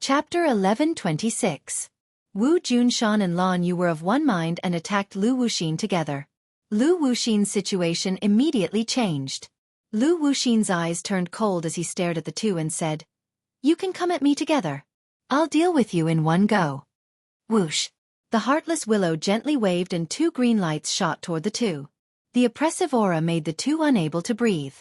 Chapter 1126. Wu Junshan and Lan Yu were of one mind and attacked Lu Wuxin together. Lu Wuxin's situation immediately changed. Lu Wuxin's eyes turned cold as he stared at the two and said, "You can come at me together. I'll deal with you in one go." Whoosh! The heartless willow gently waved and two green lights shot toward the two. The oppressive aura made the two unable to breathe.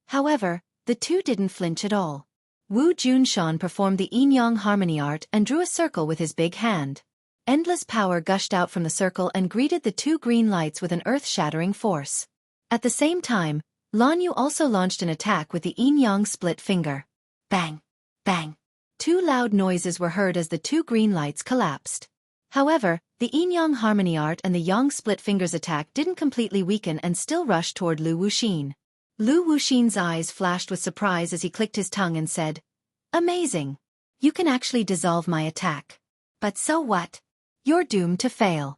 However, the two didn't flinch at all. Wu Junshan performed the yin-yang harmony art and drew a circle with his big hand. Endless power gushed out from the circle and greeted the two green lights with an earth-shattering force. At the same time, Lan Yu also launched an attack with the yin-yang split finger. Bang! Bang! Two loud noises were heard as the two green lights collapsed. However, the yin-yang harmony art and the yang split fingers attack didn't completely weaken and still rushed toward Lu Wuxin. Lu Wuxin's eyes flashed with surprise as he clicked his tongue and said, "Amazing! You can actually dissolve my attack. But so what? You're doomed to fail."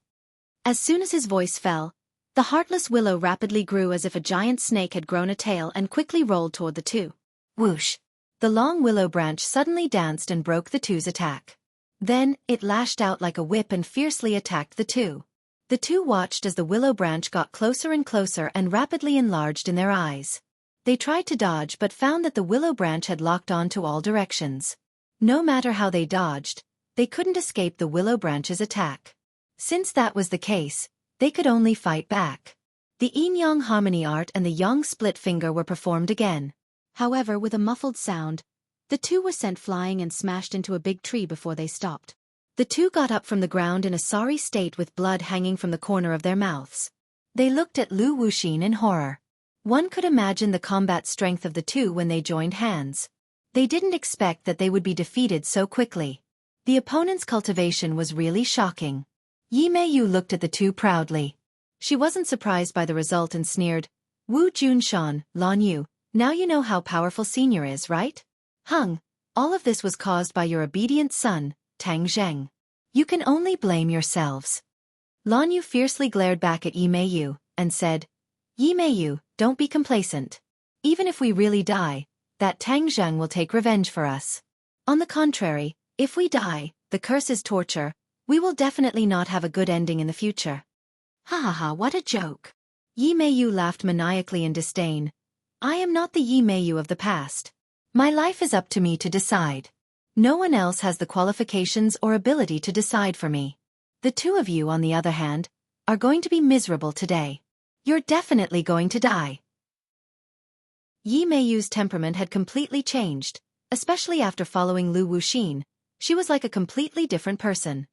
As soon as his voice fell, the heartless willow rapidly grew as if a giant snake had grown a tail and quickly rolled toward the two. Whoosh! The long willow branch suddenly danced and broke the two's attack. Then, it lashed out like a whip and fiercely attacked the two. The two watched as the willow branch got closer and closer and rapidly enlarged in their eyes. They tried to dodge but found that the willow branch had locked on to all directions. No matter how they dodged, they couldn't escape the willow branch's attack. Since that was the case, they could only fight back. The yin-yang harmony art and the yang split finger were performed again. However, with a muffled sound, the two were sent flying and smashed into a big tree before they stopped. The two got up from the ground in a sorry state with blood hanging from the corner of their mouths. They looked at Lu Wuxin in horror. One could imagine the combat strength of the two when they joined hands. They didn't expect that they would be defeated so quickly. The opponent's cultivation was really shocking. Yimeyu looked at the two proudly. She wasn't surprised by the result and sneered, "Wu Junshan, Lan Yu, now you know how powerful Senior is, right? All of this was caused by your obedient son, Tang Zheng. You can only blame yourselves." Lan Yu fiercely glared back at Yimeyu and said, "Yimeyu, don't be complacent. Even if we really die, that Tang Zheng will take revenge for us. On the contrary, if we die, the curse is torture, we will definitely not have a good ending in the future." "Ha ha ha, what a joke." Yimeyu laughed maniacally in disdain. "I am not the Yimeyu of the past. My life is up to me to decide. No one else has the qualifications or ability to decide for me. The two of you, on the other hand, are going to be miserable today. You're definitely going to die." Yimeyu's temperament had completely changed, especially after following Lu Wuxin. She was like a completely different person.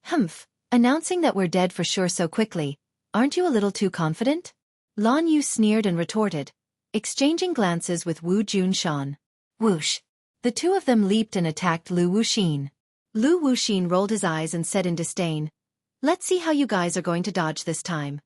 "Humph, announcing that we're dead for sure so quickly, aren't you a little too confident?" Lan Yu sneered and retorted, exchanging glances with Wu Junshan. Whoosh! The two of them leaped and attacked Lu Wuxin. Lu Wuxin rolled his eyes and said in disdain, "Let's see how you guys are going to dodge this time."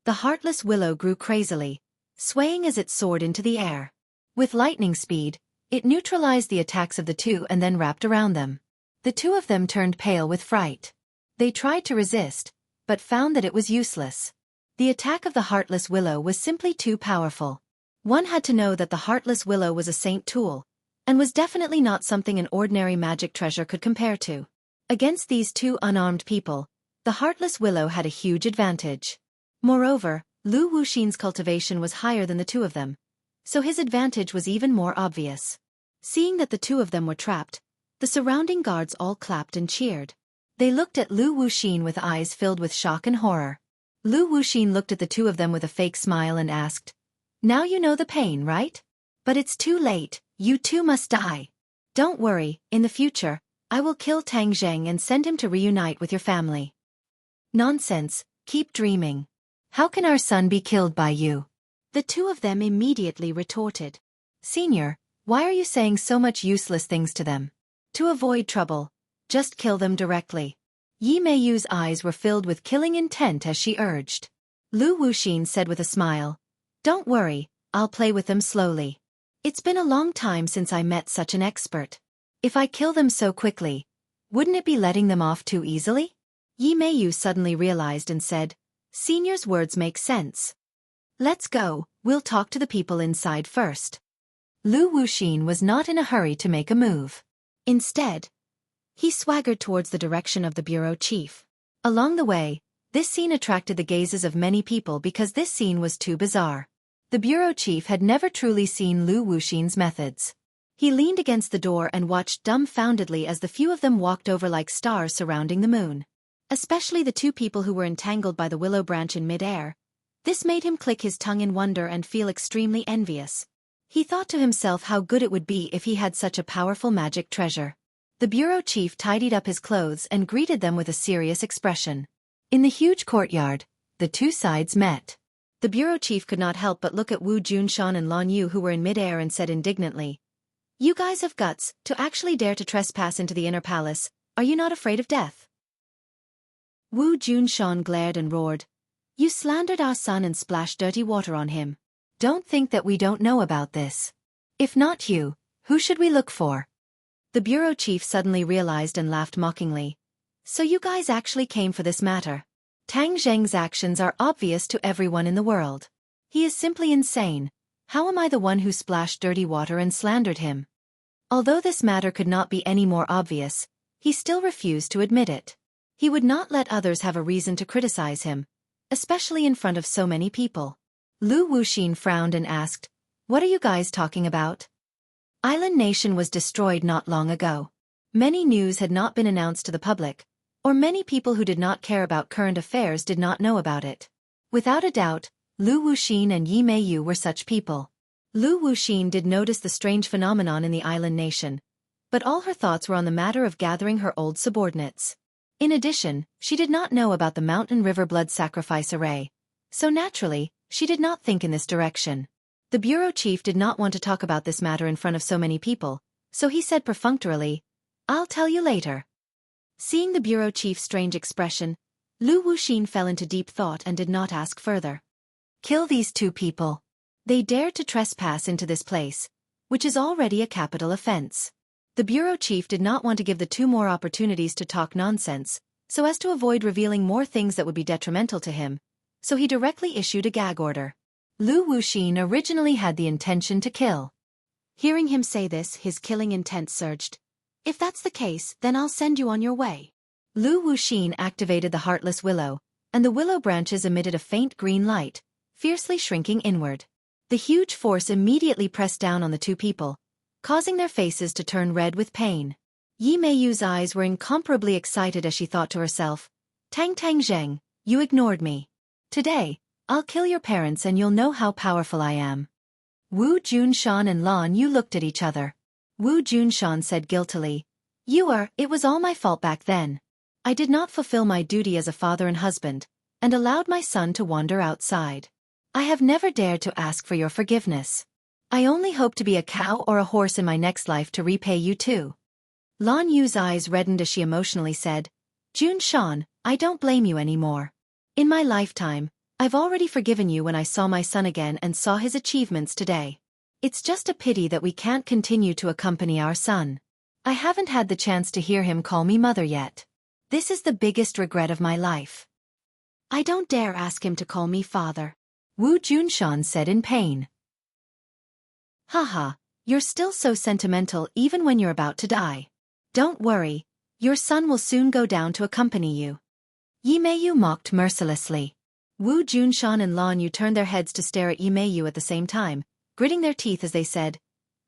The heartless willow grew crazily, swaying as it soared into the air. With lightning speed, it neutralized the attacks of the two and then wrapped around them. The two of them turned pale with fright. They tried to resist, but found that it was useless. The attack of the heartless willow was simply too powerful. One had to know that the heartless willow was a saint tool, and was definitely not something an ordinary magic treasure could compare to. Against these two unarmed people, the heartless willow had a huge advantage. Moreover, Lu Wuxin's cultivation was higher than the two of them, so his advantage was even more obvious. Seeing that the two of them were trapped, the surrounding guards all clapped and cheered. They looked at Lu Wuxin with eyes filled with shock and horror. Lu Wuxin looked at the two of them with a fake smile and asked, "Now you know the pain, right? But it's too late, you two must die. Don't worry, in the future, I will kill Tang Zheng and send him to reunite with your family." "Nonsense, keep dreaming. How can our son be killed by you?" The two of them immediately retorted. "Senior, why are you saying so much useless things to them? To avoid trouble, just kill them directly." Yimeyu's eyes were filled with killing intent as she urged. Lu Wuxin said with a smile, "Don't worry, I'll play with them slowly. It's been a long time since I met such an expert. If I kill them so quickly, wouldn't it be letting them off too easily?" Yimeyu suddenly realized and said, "Senior's words make sense. Let's go, we'll talk to the people inside first." Lu Wuxin was not in a hurry to make a move. Instead, he swaggered towards the direction of the bureau chief. Along the way, this scene attracted the gazes of many people because this scene was too bizarre. The bureau chief had never truly seen Lu Wuxin's methods. He leaned against the door and watched dumbfoundedly as the few of them walked over like stars surrounding the moon. Especially the two people who were entangled by the willow branch in mid-air. This made him click his tongue in wonder and feel extremely envious. He thought to himself how good it would be if he had such a powerful magic treasure. The bureau chief tidied up his clothes and greeted them with a serious expression. In the huge courtyard, the two sides met. The bureau chief could not help but look at Wu Junshan and Lan Yu who were in mid-air and said indignantly, "You guys have guts to actually dare to trespass into the inner palace. Are you not afraid of death?" Wu Junshan glared and roared, "You slandered our son and splashed dirty water on him. Don't think that we don't know about this. If not you, who should we look for?" The bureau chief suddenly realized and laughed mockingly. "So you guys actually came for this matter. Tang Zheng's actions are obvious to everyone in the world. He is simply insane. How am I the one who splashed dirty water and slandered him?" Although this matter could not be any more obvious, he still refused to admit it. He would not let others have a reason to criticize him, especially in front of so many people. Lu Wuxin frowned and asked, "What are you guys talking about?" Island Nation was destroyed not long ago. Many news had not been announced to the public, or many people who did not care about current affairs did not know about it. Without a doubt, Lu Wuxin and Yi Meiyu were such people. Lu Wuxin did notice the strange phenomenon in the Island Nation, but all her thoughts were on the matter of gathering her old subordinates. In addition, she did not know about the Mountain River blood sacrifice array, so naturally, she did not think in this direction. The bureau chief did not want to talk about this matter in front of so many people, so he said perfunctorily, "I'll tell you later." Seeing the bureau chief's strange expression, Lu Wuxin fell into deep thought and did not ask further. Kill these two people. They dared to trespass into this place, which is already a capital offense. The bureau chief did not want to give the two more opportunities to talk nonsense, so as to avoid revealing more things that would be detrimental to him, so he directly issued a gag order. Lu Wuxin originally had the intention to kill. Hearing him say this, his killing intent surged. "If that's the case, then I'll send you on your way." Lu Wuxin activated the heartless willow, and the willow branches emitted a faint green light, fiercely shrinking inward. The huge force immediately pressed down on the two people, causing their faces to turn red with pain. Yi Meiyu's eyes were incomparably excited as she thought to herself, Tang Zheng, you ignored me. Today, I'll kill your parents and you'll know how powerful I am." Wu Junshan and Lan Yu looked at each other. Wu Junshan said guiltily, It was all my fault back then. I did not fulfill my duty as a father and husband, and allowed my son to wander outside. I have never dared to ask for your forgiveness. I only hope to be a cow or a horse in my next life to repay you too." Lan Yu's eyes reddened as she emotionally said, "Junshan, I don't blame you anymore. In my lifetime, I've already forgiven you when I saw my son again and saw his achievements today. It's just a pity that we can't continue to accompany our son. I haven't had the chance to hear him call me mother yet. This is the biggest regret of my life." "I don't dare ask him to call me father," Wu Junshan said in pain. "Haha, you're still so sentimental even when you're about to die. Don't worry, your son will soon go down to accompany you." Yi Meiyu mocked mercilessly. Wu Junshan and Lan Yu turned their heads to stare at Yi Meiyu at the same time, gritting their teeth as they said,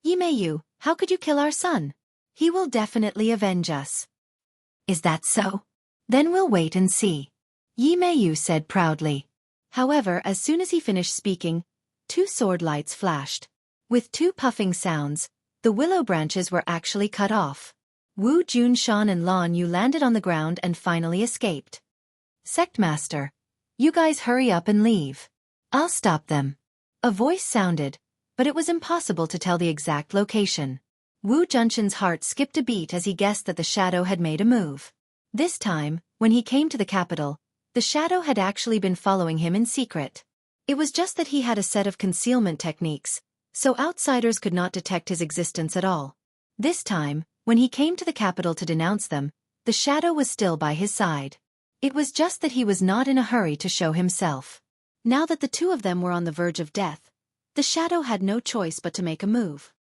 "Yi Meiyu, how could you kill our son? He will definitely avenge us." "Is that so? Then we'll wait and see," Yi Meiyu said proudly. However, as soon as he finished speaking, two sword lights flashed. With two puffing sounds, the willow branches were actually cut off. Wu Junshan and Lan Yu landed on the ground and finally escaped. "Sectmaster, you guys hurry up and leave. I'll stop them." A voice sounded, but it was impossible to tell the exact location. Wu Junshan's heart skipped a beat as he guessed that the shadow had made a move. This time, when he came to the capital, the shadow had actually been following him in secret. It was just that he had a set of concealment techniques, so outsiders could not detect his existence at all. This time, when he came to the capital to denounce them, the shadow was still by his side. It was just that he was not in a hurry to show himself. Now that the two of them were on the verge of death, the shadow had no choice but to make a move.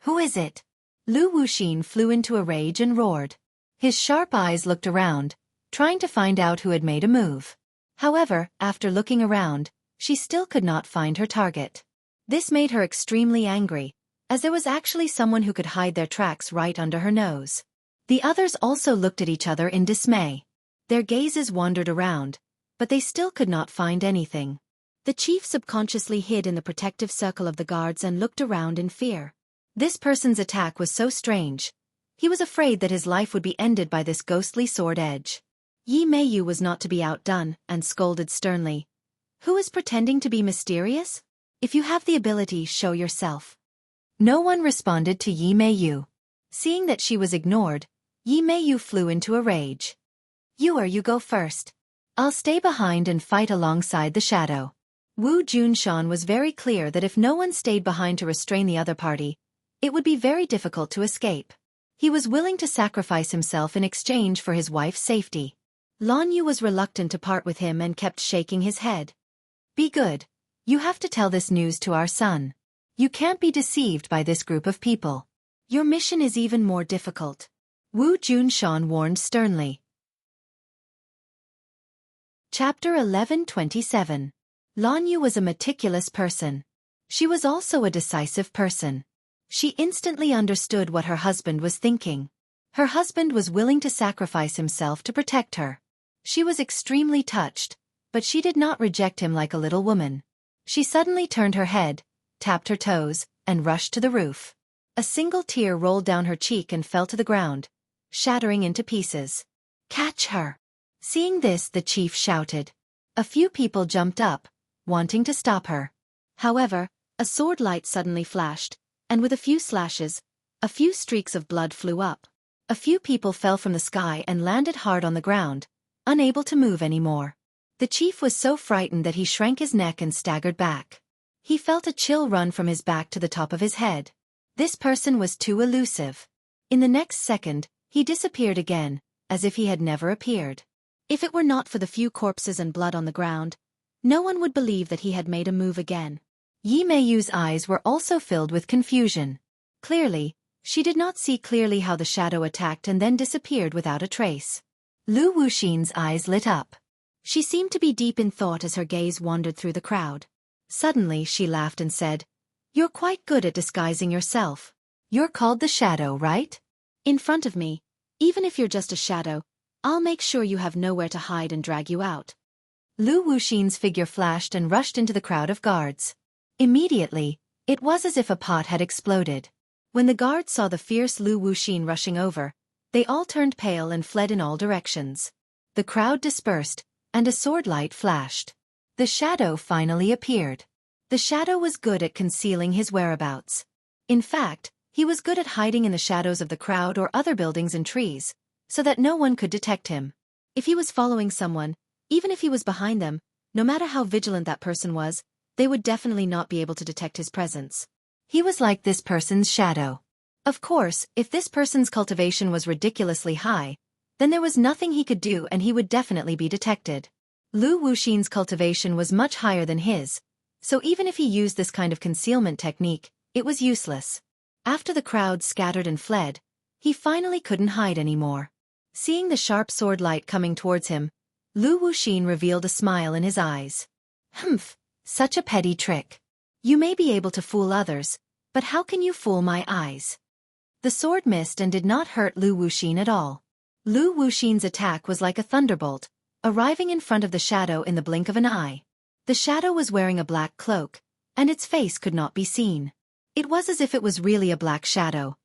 "Who is it?" Lu Wuxin flew into a rage and roared. His sharp eyes looked around, trying to find out who had made a move. However, after looking around, she still could not find her target. This made her extremely angry, as there was actually someone who could hide their tracks right under her nose. The others also looked at each other in dismay. Their gazes wandered around, but they still could not find anything. The chief subconsciously hid in the protective circle of the guards and looked around in fear. This person's attack was so strange. He was afraid that his life would be ended by this ghostly sword edge. Yi Meiyu was not to be outdone and scolded sternly. Who is pretending to be mysterious? If you have the ability, show yourself. No one responded to Yi Meiyu. Seeing that she was ignored, Yi Meiyu flew into a rage. You go first. I'll stay behind and fight alongside the shadow. Wu Junshan was very clear that if no one stayed behind to restrain the other party, it would be very difficult to escape. He was willing to sacrifice himself in exchange for his wife's safety. Lan Yu was reluctant to part with him and kept shaking his head. Be good. You have to tell this news to our son. You can't be deceived by this group of people. Your mission is even more difficult. Wu Junshan warned sternly. Chapter 11:27. Lan Yu was a meticulous person. She was also a decisive person. She instantly understood what her husband was thinking. Her husband was willing to sacrifice himself to protect her. She was extremely touched, but she did not reject him like a little woman. She suddenly turned her head, tapped her toes, and rushed to the roof. A single tear rolled down her cheek and fell to the ground, shattering into pieces. Catch her! Seeing this, the chief shouted. A few people jumped up, wanting to stop her. However, a sword light suddenly flashed, and with a few slashes, a few streaks of blood flew up. A few people fell from the sky and landed hard on the ground, unable to move anymore. The chief was so frightened that he shrank his neck and staggered back. He felt a chill run from his back to the top of his head. This person was too elusive. In the next second, he disappeared again, as if he had never appeared. If it were not for the few corpses and blood on the ground, no one would believe that he had made a move again. Yi Meiyu's eyes were also filled with confusion. Clearly, she did not see clearly how the shadow attacked and then disappeared without a trace. Lu Wuxin's eyes lit up. She seemed to be deep in thought as her gaze wandered through the crowd. Suddenly she laughed and said, "You're quite good at disguising yourself. You're called the shadow, right? In front of me, even if you're just a shadow, I'll make sure you have nowhere to hide and drag you out." Lu Wuxin's figure flashed and rushed into the crowd of guards. Immediately, it was as if a pot had exploded. When the guards saw the fierce Lu Wuxin rushing over, they all turned pale and fled in all directions. The crowd dispersed, and a sword light flashed. The shadow finally appeared. The shadow was good at concealing his whereabouts. In fact, he was good at hiding in the shadows of the crowd or other buildings and trees, so that no one could detect him. If he was following someone, even if he was behind them, no matter how vigilant that person was, they would definitely not be able to detect his presence. He was like this person's shadow. Of course, if this person's cultivation was ridiculously high, then there was nothing he could do and he would definitely be detected. Lu Wuxin's cultivation was much higher than his, so even if he used this kind of concealment technique, it was useless. After the crowd scattered and fled, he finally couldn't hide anymore. Seeing the sharp sword light coming towards him, Lu Wuxin revealed a smile in his eyes. Humph, such a petty trick. You may be able to fool others, but how can you fool my eyes? The sword missed and did not hurt Lu Wuxin at all. Lu Wuxin's attack was like a thunderbolt, arriving in front of the shadow in the blink of an eye. The shadow was wearing a black cloak, and its face could not be seen. It was as if it was really a black shadow.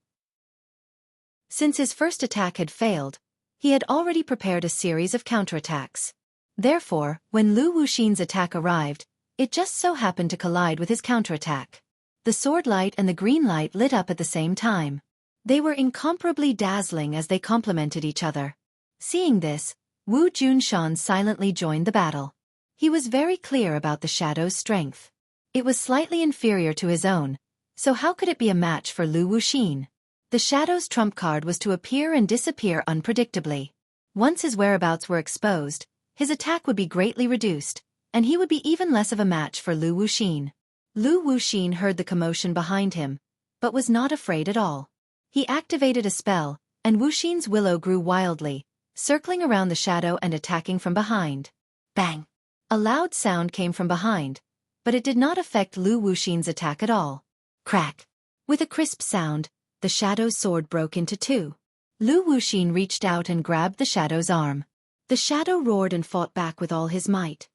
Since his first attack had failed, he had already prepared a series of counterattacks. Therefore, when Lu Wuxin's attack arrived, it just so happened to collide with his counterattack. The sword light and the green light lit up at the same time. They were incomparably dazzling as they complemented each other. Seeing this, Wu Junshan silently joined the battle. He was very clear about the shadow's strength. It was slightly inferior to his own, so how could it be a match for Lu Wuxin? The shadow's trump card was to appear and disappear unpredictably. Once his whereabouts were exposed, his attack would be greatly reduced, and he would be even less of a match for Lu Wuxin. Lu Wuxin heard the commotion behind him, but was not afraid at all. He activated a spell, and Wuxin's willow grew wildly, circling around the shadow and attacking from behind. Bang! A loud sound came from behind, but it did not affect Lu Wuxin's attack at all. Crack! With a crisp sound, the shadow's sword broke into two. Lu Wuxin reached out and grabbed the shadow's arm. The shadow roared and fought back with all his might.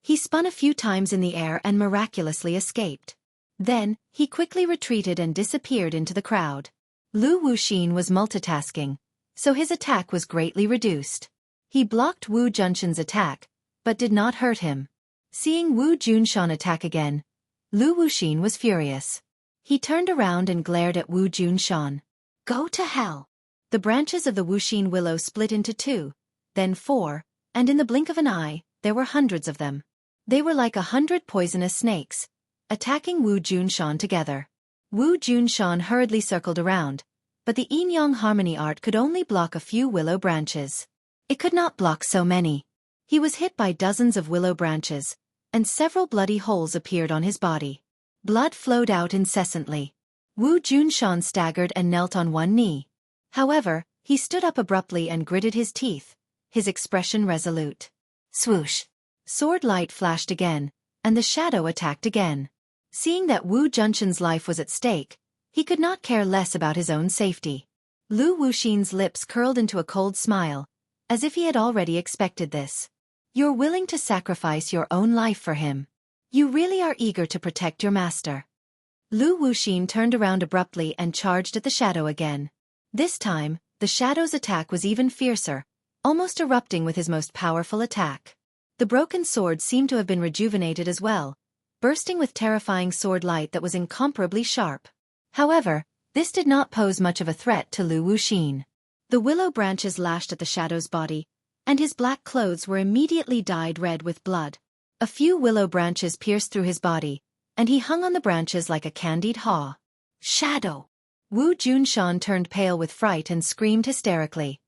He spun a few times in the air and miraculously escaped. Then, he quickly retreated and disappeared into the crowd. Lu Wuxin was multitasking, so his attack was greatly reduced. He blocked Wu Junshan's attack, but did not hurt him. Seeing Wu Junshan attack again, Lu Wuxin was furious. He turned around and glared at Wu Junshan. Go to hell! The branches of the Wuxin willow split into two, then four, and in the blink of an eye, there were hundreds of them. They were like 100 poisonous snakes, attacking Wu Junshan together. Wu Junshan hurriedly circled around, but the yin-yang harmony art could only block a few willow branches. It could not block so many. He was hit by dozens of willow branches, and several bloody holes appeared on his body. Blood flowed out incessantly. Wu Junshan staggered and knelt on one knee. However, he stood up abruptly and gritted his teeth, his expression resolute. Swoosh! Sword light flashed again, and the shadow attacked again. Seeing that Wu Junshan's life was at stake, he could not care less about his own safety. Lu Wuxin's lips curled into a cold smile, as if he had already expected this. You're willing to sacrifice your own life for him. You really are eager to protect your master. Lu Wuxin turned around abruptly and charged at the shadow again. This time, the shadow's attack was even fiercer, almost erupting with his most powerful attack. The broken sword seemed to have been rejuvenated as well, bursting with terrifying sword light that was incomparably sharp. However, this did not pose much of a threat to Lu Wuxin. The willow branches lashed at the shadow's body, and his black clothes were immediately dyed red with blood. A few willow branches pierced through his body, and he hung on the branches like a candied haw. Shadow! Wu Junshan turned pale with fright and screamed hysterically.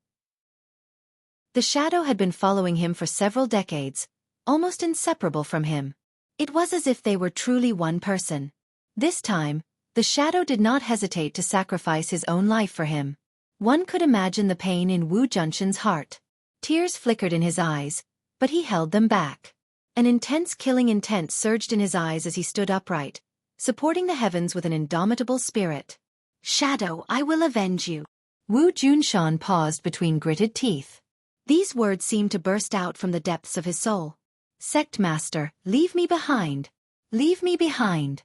The shadow had been following him for several decades, almost inseparable from him. It was as if they were truly one person. This time, the shadow did not hesitate to sacrifice his own life for him. One could imagine the pain in Wu Junshan's heart. Tears flickered in his eyes, but he held them back. An intense killing intent surged in his eyes as he stood upright, supporting the heavens with an indomitable spirit. Shadow, I will avenge you. Wu Junshan paused between gritted teeth. These words seemed to burst out from the depths of his soul. Sect Master, leave me behind. Leave me behind.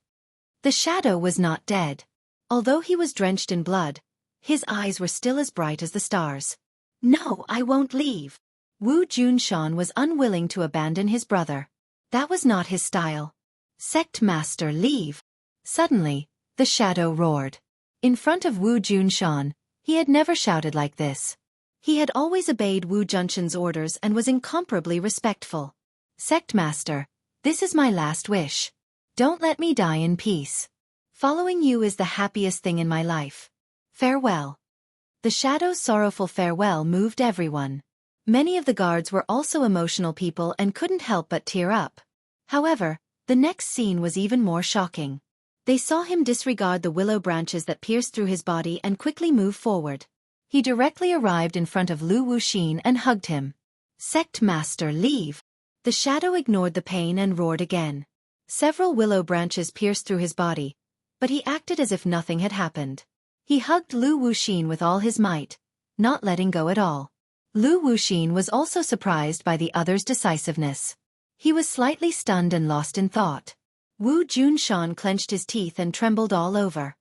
The shadow was not dead. Although he was drenched in blood, his eyes were still as bright as the stars. No, I won't leave. Wu Junshan was unwilling to abandon his brother. That was not his style. Sect Master, leave. Suddenly, the shadow roared. In front of Wu Junshan, he had never shouted like this. He had always obeyed Wu Junshan's orders and was incomparably respectful. Sect Master, this is my last wish. Don't let me die in peace. Following you is the happiest thing in my life. Farewell. The shadow's sorrowful farewell moved everyone. Many of the guards were also emotional people and couldn't help but tear up. However, the next scene was even more shocking. They saw him disregard the willow branches that pierced through his body and quickly move forward. He directly arrived in front of Lu Wuxin and hugged him. Sect Master, leave. The shadow ignored the pain and roared again. Several willow branches pierced through his body, but he acted as if nothing had happened. He hugged Lu Wuxin with all his might, not letting go at all. Lu Wuxin was also surprised by the other's decisiveness. He was slightly stunned and lost in thought. Wu Junshan clenched his teeth and trembled all over.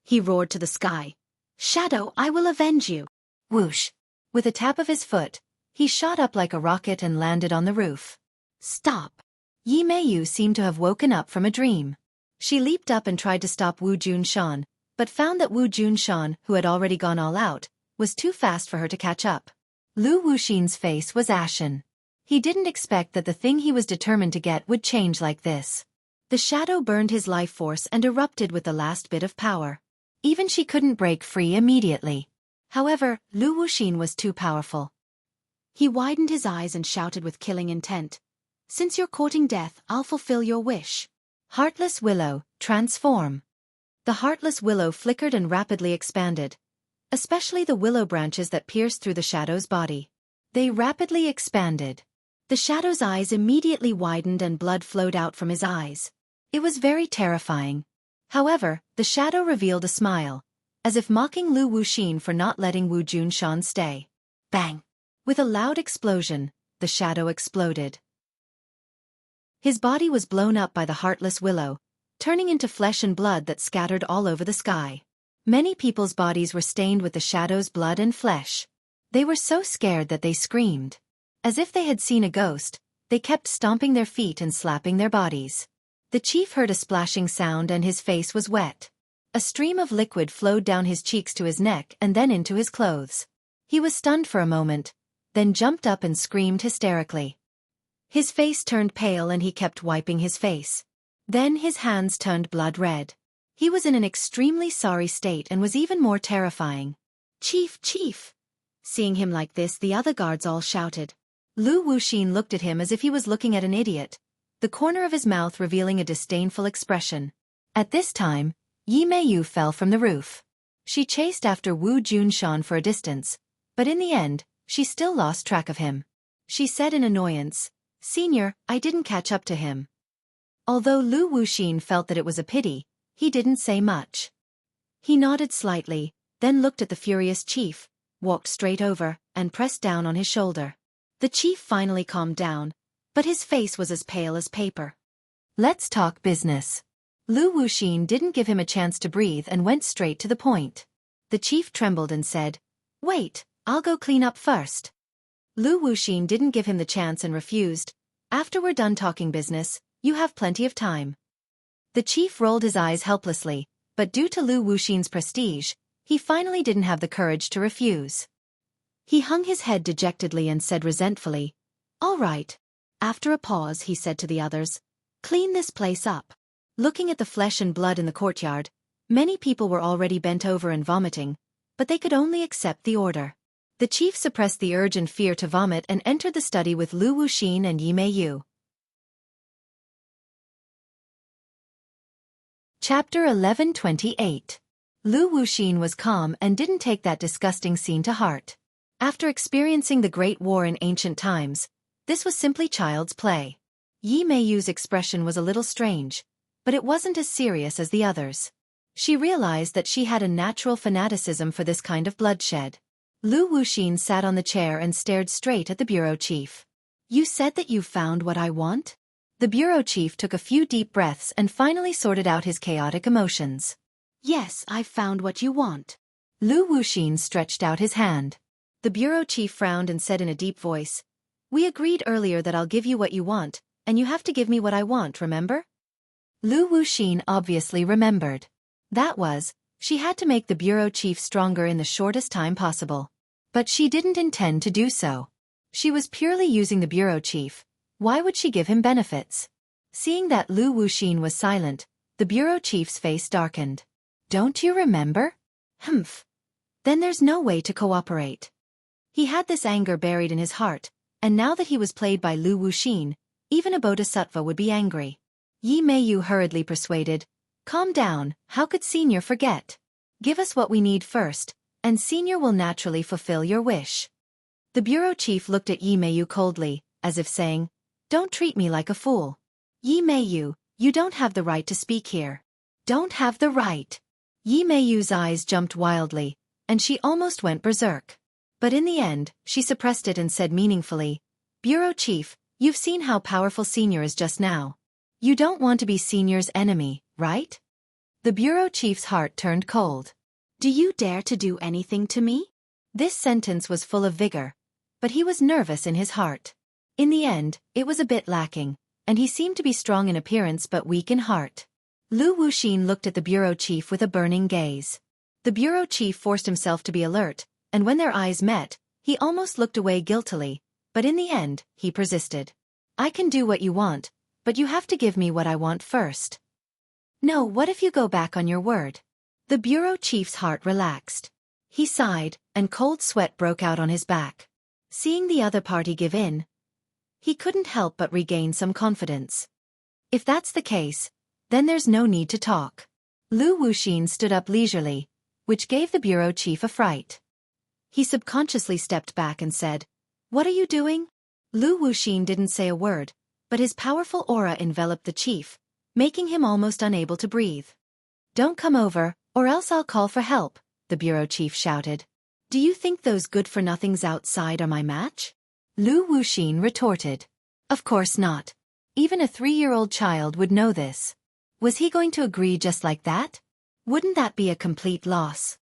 He roared to the sky. Shadow, I will avenge you. Whoosh! With a tap of his foot, he shot up like a rocket and landed on the roof. Stop! Yi Meiyu seemed to have woken up from a dream. She leaped up and tried to stop Wu Junshan, but found that Wu Junshan, who had already gone all out, was too fast for her to catch up. Lu Wuxin's face was ashen. He didn't expect that the thing he was determined to get would change like this. The shadow burned his life force and erupted with the last bit of power. Even she couldn't break free immediately. However, Lu Wuxin was too powerful. He widened his eyes and shouted with killing intent. Since you're courting death, I'll fulfill your wish. Heartless Willow, transform. The heartless willow flickered and rapidly expanded, especially the willow branches that pierced through the shadow's body. They rapidly expanded. The shadow's eyes immediately widened and blood flowed out from his eyes. It was very terrifying. However, the shadow revealed a smile, as if mocking Lu Wuxin for not letting Wu Junshan stay. Bang! With a loud explosion, the shadow exploded. His body was blown up by the heartless willow, turning into flesh and blood that scattered all over the sky. Many people's bodies were stained with the shadow's blood and flesh. They were so scared that they screamed. As if they had seen a ghost, they kept stomping their feet and slapping their bodies. The chief heard a splashing sound and his face was wet. A stream of liquid flowed down his cheeks to his neck and then into his clothes. He was stunned for a moment, then jumped up and screamed hysterically. His face turned pale and he kept wiping his face. Then his hands turned blood red. He was in an extremely sorry state and was even more terrifying. "Chief, Chief!" Seeing him like this, the other guards all shouted. Lu Wuxin looked at him as if he was looking at an idiot, the corner of his mouth revealing a disdainful expression. At this time, Yi Meiyu fell from the roof. She chased after Wu Junshan for a distance, but in the end, she still lost track of him. She said in annoyance, "Senior, I didn't catch up to him." Although Lu Wuxin felt that it was a pity, he didn't say much. He nodded slightly, then looked at the furious chief, walked straight over, and pressed down on his shoulder. The chief finally calmed down, but his face was as pale as paper. "Let's talk business." Lu Wuxin didn't give him a chance to breathe and went straight to the point. The chief trembled and said, "Wait, I'll go clean up first." Lu Wuxin didn't give him the chance and refused, "After we're done talking business, you have plenty of time." The chief rolled his eyes helplessly, but due to Lu Wuxin's prestige, he finally didn't have the courage to refuse. He hung his head dejectedly and said resentfully, "All right." After a pause, he said to the others, "Clean this place up." Looking at the flesh and blood in the courtyard, many people were already bent over and vomiting, but they could only accept the order. The chief suppressed the urge and fear to vomit and entered the study with Lu Wuxin and Yi Meiyu. Chapter 11:28. Lu Wuxin was calm and didn't take that disgusting scene to heart. After experiencing the Great War in ancient times, this was simply child's play. Yi Meiyu's expression was a little strange, but it wasn't as serious as the others. She realized that she had a natural fanaticism for this kind of bloodshed. Lu Wuxin sat on the chair and stared straight at the bureau chief. "You said that you found what I want?" The bureau chief took a few deep breaths and finally sorted out his chaotic emotions. "Yes, I've found what you want." Lu Wuxin stretched out his hand. The bureau chief frowned and said in a deep voice, "We agreed earlier that I'll give you what you want, and you have to give me what I want, remember?" Lu Wuxin obviously remembered. That was, she had to make the bureau chief stronger in the shortest time possible. But she didn't intend to do so. She was purely using the bureau chief. Why would she give him benefits? Seeing that Lu Wuxin was silent, the bureau chief's face darkened. "Don't you remember?" "Humph. Then there's no way to cooperate." He had this anger buried in his heart, and now that he was played by Lu Wuxin, even a bodhisattva would be angry. Yi Meiyu hurriedly persuaded, "Calm down, how could Senior forget? Give us what we need first, and Senior will naturally fulfill your wish." The bureau chief looked at Yi Meiyu coldly, as if saying, "Don't treat me like a fool. Yi Meiyu, you don't have the right to speak here." "Don't have the right." Yi Meiyu's eyes jumped wildly, and she almost went berserk. But in the end, she suppressed it and said meaningfully, "Bureau chief, you've seen how powerful Senior is just now. You don't want to be Senior's enemy, right?" The bureau chief's heart turned cold. "Do you dare to do anything to me?" This sentence was full of vigor, but he was nervous in his heart. In the end, it was a bit lacking, and he seemed to be strong in appearance but weak in heart. Lu Wuxin looked at the bureau chief with a burning gaze. The bureau chief forced himself to be alert, and when their eyes met, he almost looked away guiltily, but in the end, he persisted. "I can do what you want, but you have to give me what I want first." "No, what if you go back on your word?" The bureau chief's heart relaxed. He sighed, and cold sweat broke out on his back. Seeing the other party give in, he couldn't help but regain some confidence. If that's the case, then there's no need to talk. Lu Wuxin stood up leisurely, which gave the bureau chief a fright. He subconsciously stepped back and said, "What are you doing?" Lu Wuxin didn't say a word, but his powerful aura enveloped the chief, making him almost unable to breathe. "Don't come over, or else I'll call for help," the bureau chief shouted. "Do you think those good-for-nothings outside are my match?" Lu Wuxin retorted. Of course not. Even a 3-year-old child would know this. Was he going to agree just like that? Wouldn't that be a complete loss?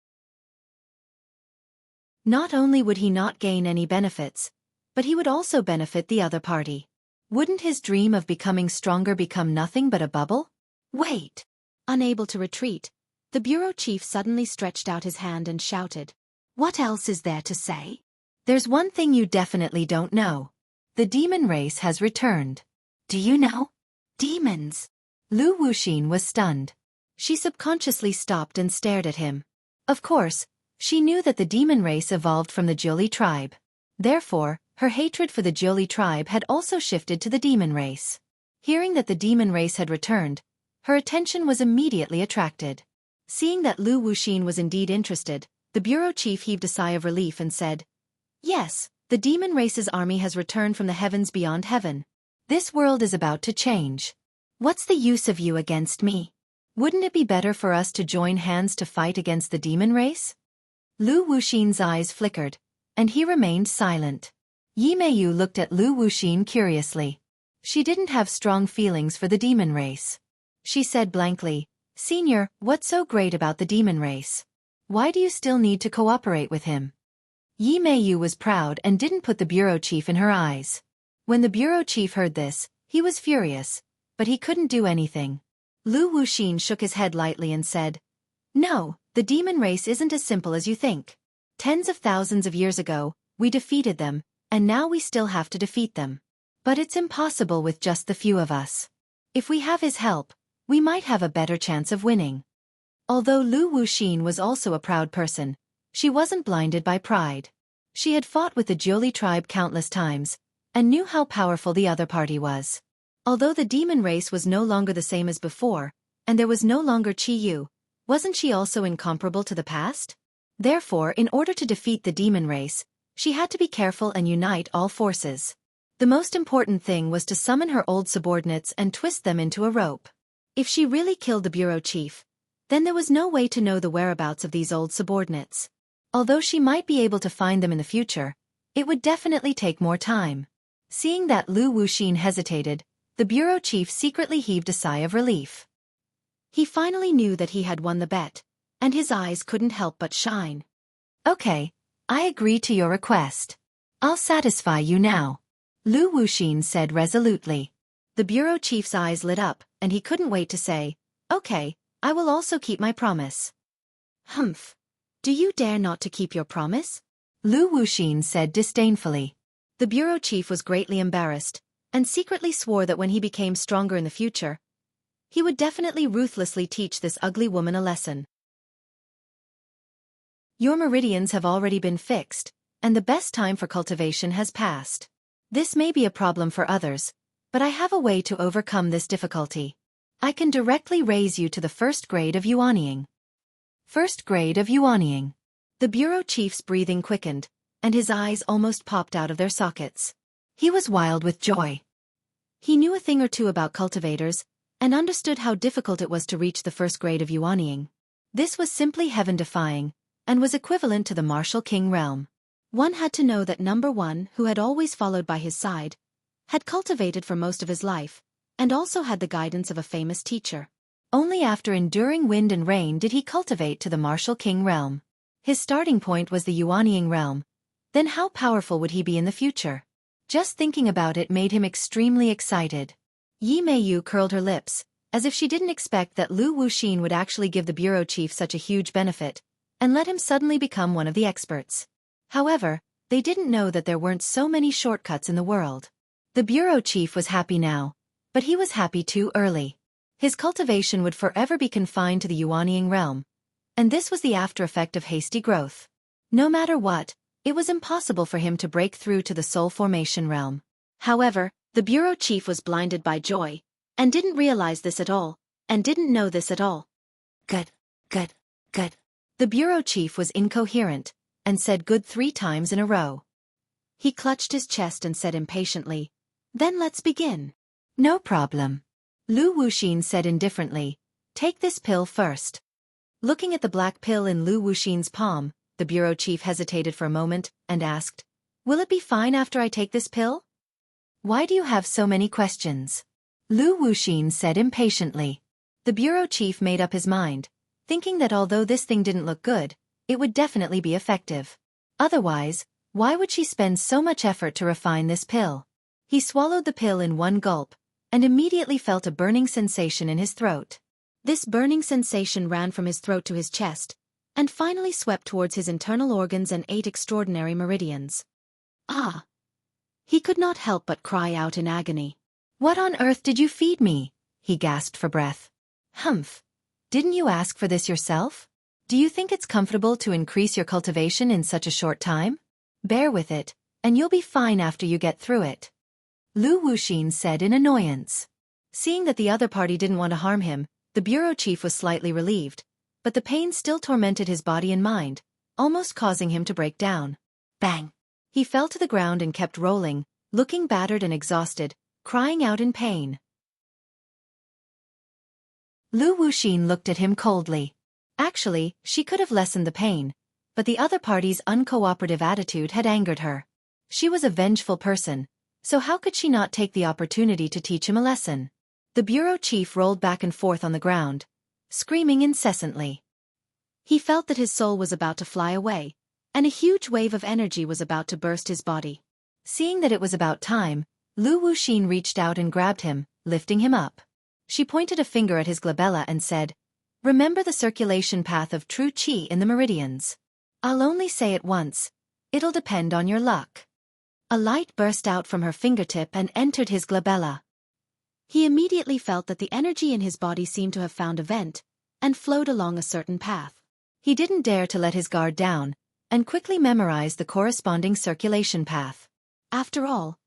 Not only would he not gain any benefits, but he would also benefit the other party. Wouldn't his dream of becoming stronger become nothing but a bubble? Wait! Unable to retreat, the bureau chief suddenly stretched out his hand and shouted, "What else is there to say? There's one thing you definitely don't know. The demon race has returned. Do you know? Demons!" Lu Wuxin was stunned. She subconsciously stopped and stared at him. Of course, she knew that the demon race evolved from the Jiuli tribe. Therefore, her hatred for the Jiuli tribe had also shifted to the demon race. Hearing that the demon race had returned, her attention was immediately attracted. Seeing that Lu Wuxin was indeed interested, the bureau chief heaved a sigh of relief and said, "Yes, the demon race's army has returned from the heavens beyond heaven. This world is about to change. What's the use of you against me? Wouldn't it be better for us to join hands to fight against the demon race?" Lu Wuxin's eyes flickered, and he remained silent. Yi Meiyu looked at Lu Wuxin curiously. She didn't have strong feelings for the demon race. She said blankly, "Senior, what's so great about the demon race? Why do you still need to cooperate with him?" Yi Meiyu was proud and didn't put the bureau chief in her eyes. When the bureau chief heard this, he was furious, but he couldn't do anything. Lu Wuxin shook his head lightly and said, "No, the demon race isn't as simple as you think. Tens of thousands of years ago, we defeated them, and now we still have to defeat them. But it's impossible with just the few of us. If we have his help, we might have a better chance of winning." Although Lu Wuxin was also a proud person, she wasn't blinded by pride. She had fought with the Jiuli tribe countless times, and knew how powerful the other party was. Although the demon race was no longer the same as before, and there was no longer Qi Yu, wasn't she also incomparable to the past? Therefore, in order to defeat the demon race, she had to be careful and unite all forces. The most important thing was to summon her old subordinates and twist them into a rope. If she really killed the bureau chief, then there was no way to know the whereabouts of these old subordinates. Although she might be able to find them in the future, it would definitely take more time. Seeing that Lu Wuxin hesitated, the bureau chief secretly heaved a sigh of relief. He finally knew that he had won the bet, and his eyes couldn't help but shine. "Okay, I agree to your request. I'll satisfy you now," Lu Wuxin said resolutely. The bureau chief's eyes lit up, and he couldn't wait to say, "Okay, I will also keep my promise." "Humph. Do you dare not to keep your promise?" Lu Wuxin said disdainfully. The bureau chief was greatly embarrassed, and secretly swore that when he became stronger in the future, he would definitely ruthlessly teach this ugly woman a lesson. Your meridians have already been fixed, and the best time for cultivation has passed. This may be a problem for others, but I have a way to overcome this difficulty. I can directly raise you to the first grade of Yuanying. First grade of Yuanying. The bureau chief's breathing quickened, and his eyes almost popped out of their sockets. He was wild with joy. He knew a thing or two about cultivators, and understood how difficult it was to reach the first grade of Yuanying. This was simply heaven-defying, and was equivalent to the martial king realm. One had to know that number one, who had always followed by his side, had cultivated for most of his life, and also had the guidance of a famous teacher. Only after enduring wind and rain did he cultivate to the martial king realm. His starting point was the Yuanying realm. Then how powerful would he be in the future? Just thinking about it made him extremely excited. Yi Meiyu curled her lips, as if she didn't expect that Lu Wuxin would actually give the bureau chief such a huge benefit, and let him suddenly become one of the experts. However, they didn't know that there weren't so many shortcuts in the world. The bureau chief was happy now, but he was happy too early. His cultivation would forever be confined to the Yuanying realm, and this was the after effect of hasty growth. No matter what, it was impossible for him to break through to the soul formation realm. However, the bureau chief was blinded by joy, and didn't realize this at all, and didn't know this at all. Good, good, good. The bureau chief was incoherent, and said good 3 times in a row. He clutched his chest and said impatiently, "Then let's begin." "No problem." Lu Wuxin said indifferently, "Take this pill first." Looking at the black pill in Lu Wuxin's palm, the bureau chief hesitated for a moment and asked, "Will it be fine after I take this pill?" "Why do you have so many questions?" Lu Wuxin said impatiently. The bureau chief made up his mind, thinking that although this thing didn't look good, it would definitely be effective. Otherwise, why would she spend so much effort to refine this pill? He swallowed the pill in one gulp, and immediately felt a burning sensation in his throat. This burning sensation ran from his throat to his chest, and finally swept towards his internal organs and 8 extraordinary meridians. Ah! He could not help but cry out in agony. "What on earth did you feed me?" he gasped for breath. "Humph! Didn't you ask for this yourself? Do you think it's comfortable to increase your cultivation in such a short time? Bear with it, and you'll be fine after you get through it." Lu Wuxin said in annoyance. Seeing that the other party didn't want to harm him, the bureau chief was slightly relieved, but the pain still tormented his body and mind, almost causing him to break down. Bang! He fell to the ground and kept rolling, looking battered and exhausted, crying out in pain. Lu Wuxin looked at him coldly. Actually, she could have lessened the pain, but the other party's uncooperative attitude had angered her. She was a vengeful person, so how could she not take the opportunity to teach him a lesson? The bureau chief rolled back and forth on the ground, screaming incessantly. He felt that his soul was about to fly away, and a huge wave of energy was about to burst his body. Seeing that it was about time, Lu Wuxin reached out and grabbed him, lifting him up. She pointed a finger at his glabella and said, "Remember the circulation path of true qi in the meridians. I'll only say it once. It'll depend on your luck." A light burst out from her fingertip and entered his glabella. He immediately felt that the energy in his body seemed to have found a vent, and flowed along a certain path. He didn't dare to let his guard down, and quickly memorized the corresponding circulation path. After all,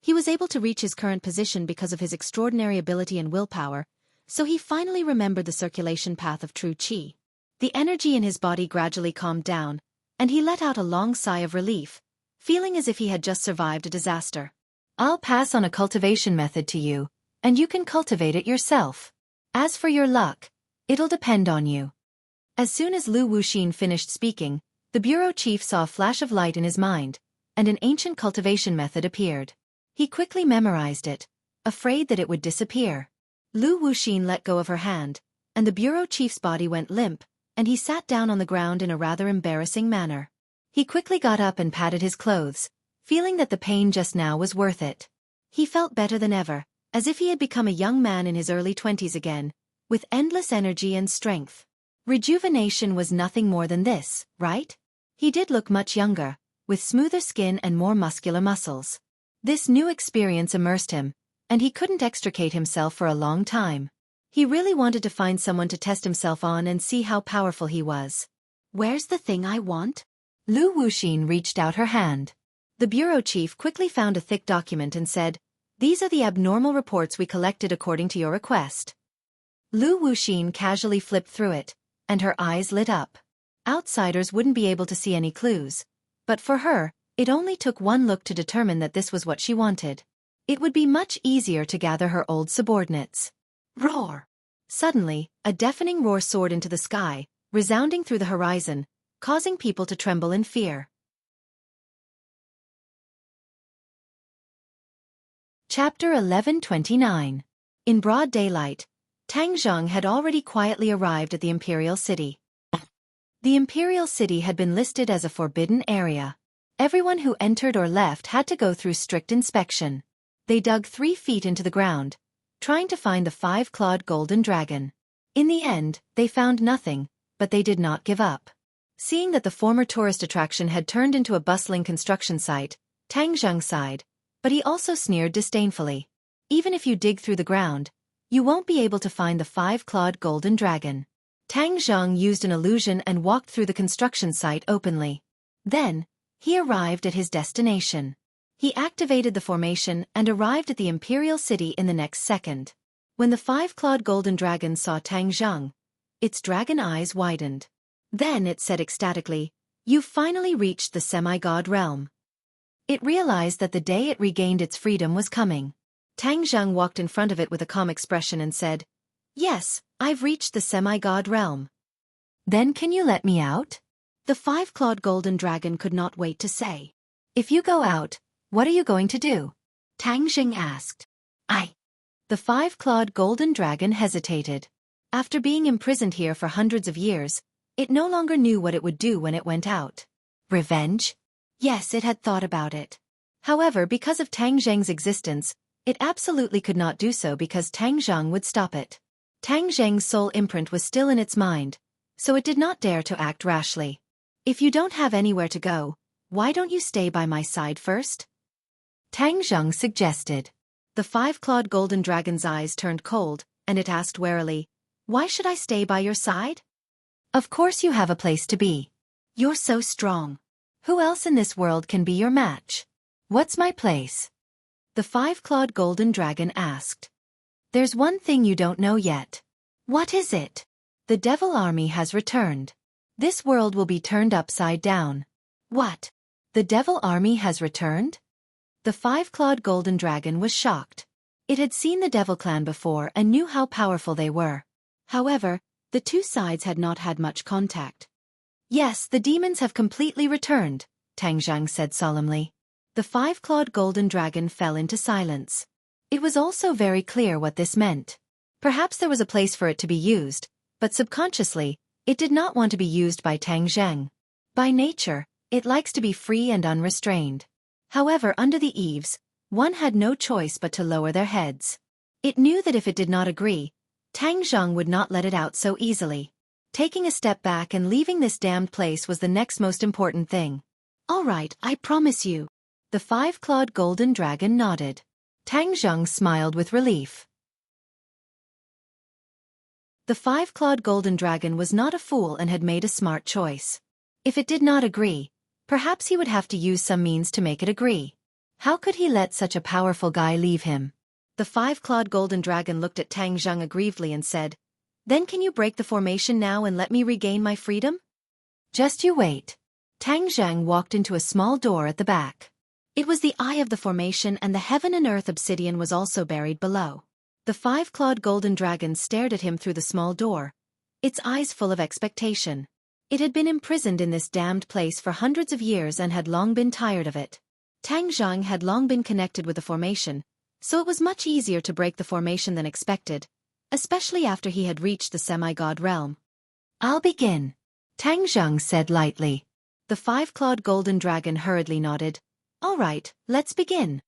he was able to reach his current position because of his extraordinary ability and willpower, so he finally remembered the circulation path of true qi. The energy in his body gradually calmed down, and he let out a long sigh of relief, feeling as if he had just survived a disaster. "I'll pass on a cultivation method to you, and you can cultivate it yourself. As for your luck, it'll depend on you." As soon as Lu Wuxin finished speaking, the bureau chief saw a flash of light in his mind, and an ancient cultivation method appeared. He quickly memorized it, afraid that it would disappear. Lu Wuxin let go of her hand, and the bureau chief's body went limp, and he sat down on the ground in a rather embarrassing manner. He quickly got up and patted his clothes, feeling that the pain just now was worth it. He felt better than ever, as if he had become a young man in his early 20s again, with endless energy and strength. Rejuvenation was nothing more than this, right? He did look much younger, with smoother skin and more muscular muscles. This new experience immersed him, and he couldn't extricate himself for a long time. He really wanted to find someone to test himself on and see how powerful he was. "Where's the thing I want?" Lu Wuxin reached out her hand. The bureau chief quickly found a thick document and said, "These are the abnormal reports we collected according to your request." Lu Wuxin casually flipped through it, and her eyes lit up. Outsiders wouldn't be able to see any clues, but for her, it only took one look to determine that this was what she wanted. It would be much easier to gather her old subordinates. Roar! Suddenly, a deafening roar soared into the sky, resounding through the horizon, causing people to tremble in fear. Chapter 1129. In broad daylight, Tang Zheng had already quietly arrived at the Imperial City. The Imperial City had been listed as a forbidden area. Everyone who entered or left had to go through strict inspection. They dug 3 feet into the ground, trying to find the 5-clawed golden dragon. In the end, they found nothing, but they did not give up. Seeing that the former tourist attraction had turned into a bustling construction site, Tang Zheng sighed, but he also sneered disdainfully. "Even if you dig through the ground, you won't be able to find the 5-clawed golden dragon." Tang Zheng used an illusion and walked through the construction site openly. Then, he arrived at his destination. He activated the formation and arrived at the Imperial City in the next second. When the 5-clawed golden dragon saw Tang Zheng, Its dragon eyes widened. Then it said ecstatically, "You've finally reached the semi-god realm." It realized that the day it regained its freedom was coming. Tang Zheng walked in front of it with a calm expression and said, "Yes, I've reached the semi-god realm." "Then can you let me out?" The five-clawed golden dragon could not wait to say. "If you go out, what are you going to do?" Tang Zheng asked. The five-clawed golden dragon hesitated. After being imprisoned here for hundreds of years, it no longer knew what it would do when it went out. Revenge? Yes, it had thought about it. However, because of Tang Zheng's existence, it absolutely could not do so because Tang Zheng would stop it. Tang Zheng's soul imprint was still in its mind, so it did not dare to act rashly. "If you don't have anywhere to go, why don't you stay by my side first?" Tang Zheng suggested. The five-clawed golden dragon's eyes turned cold, and it asked warily, "Why should I stay by your side?" "Of course you have a place to be. You're so strong. Who else in this world can be your match?" "What's my place?" the five-clawed golden dragon asked. "There's one thing you don't know yet." "What is it?" "The devil army has returned. This world will be turned upside down." "What? The devil army has returned?" The five-clawed golden dragon was shocked. It had seen the Devil Clan before and knew how powerful they were. However, the two sides had not had much contact. "Yes, the demons have completely returned," Tang Zheng said solemnly. The five-clawed golden dragon fell into silence. It was also very clear what this meant. Perhaps there was a place for it to be used, but subconsciously, it did not want to be used by Tang Zheng. By nature, it likes to be free and unrestrained. However, under the eaves, one had no choice but to lower their heads. It knew that if it did not agree, Tang Zheng would not let it out so easily. Taking a step back and leaving this damned place was the next most important thing. "All right, I promise you." The five-clawed golden dragon nodded. Tang Zheng smiled with relief. The five-clawed golden dragon was not a fool and had made a smart choice. If it did not agree, perhaps he would have to use some means to make it agree. How could he let such a powerful guy leave him? The five-clawed golden dragon looked at Tang Zheng aggrievedly and said, "Then can you break the formation now and let me regain my freedom?" "Just you wait." Tang Zheng walked into a small door at the back. It was the eye of the formation, and the heaven and earth obsidian was also buried below. The five-clawed golden dragon stared at him through the small door, its eyes full of expectation. It had been imprisoned in this damned place for hundreds of years and had long been tired of it. Tang Zheng had long been connected with the formation, so it was much easier to break the formation than expected, especially after he had reached the semi-god realm. "I'll begin," Tang Zheng said lightly. The five-clawed golden dragon hurriedly nodded. "All right, let's begin."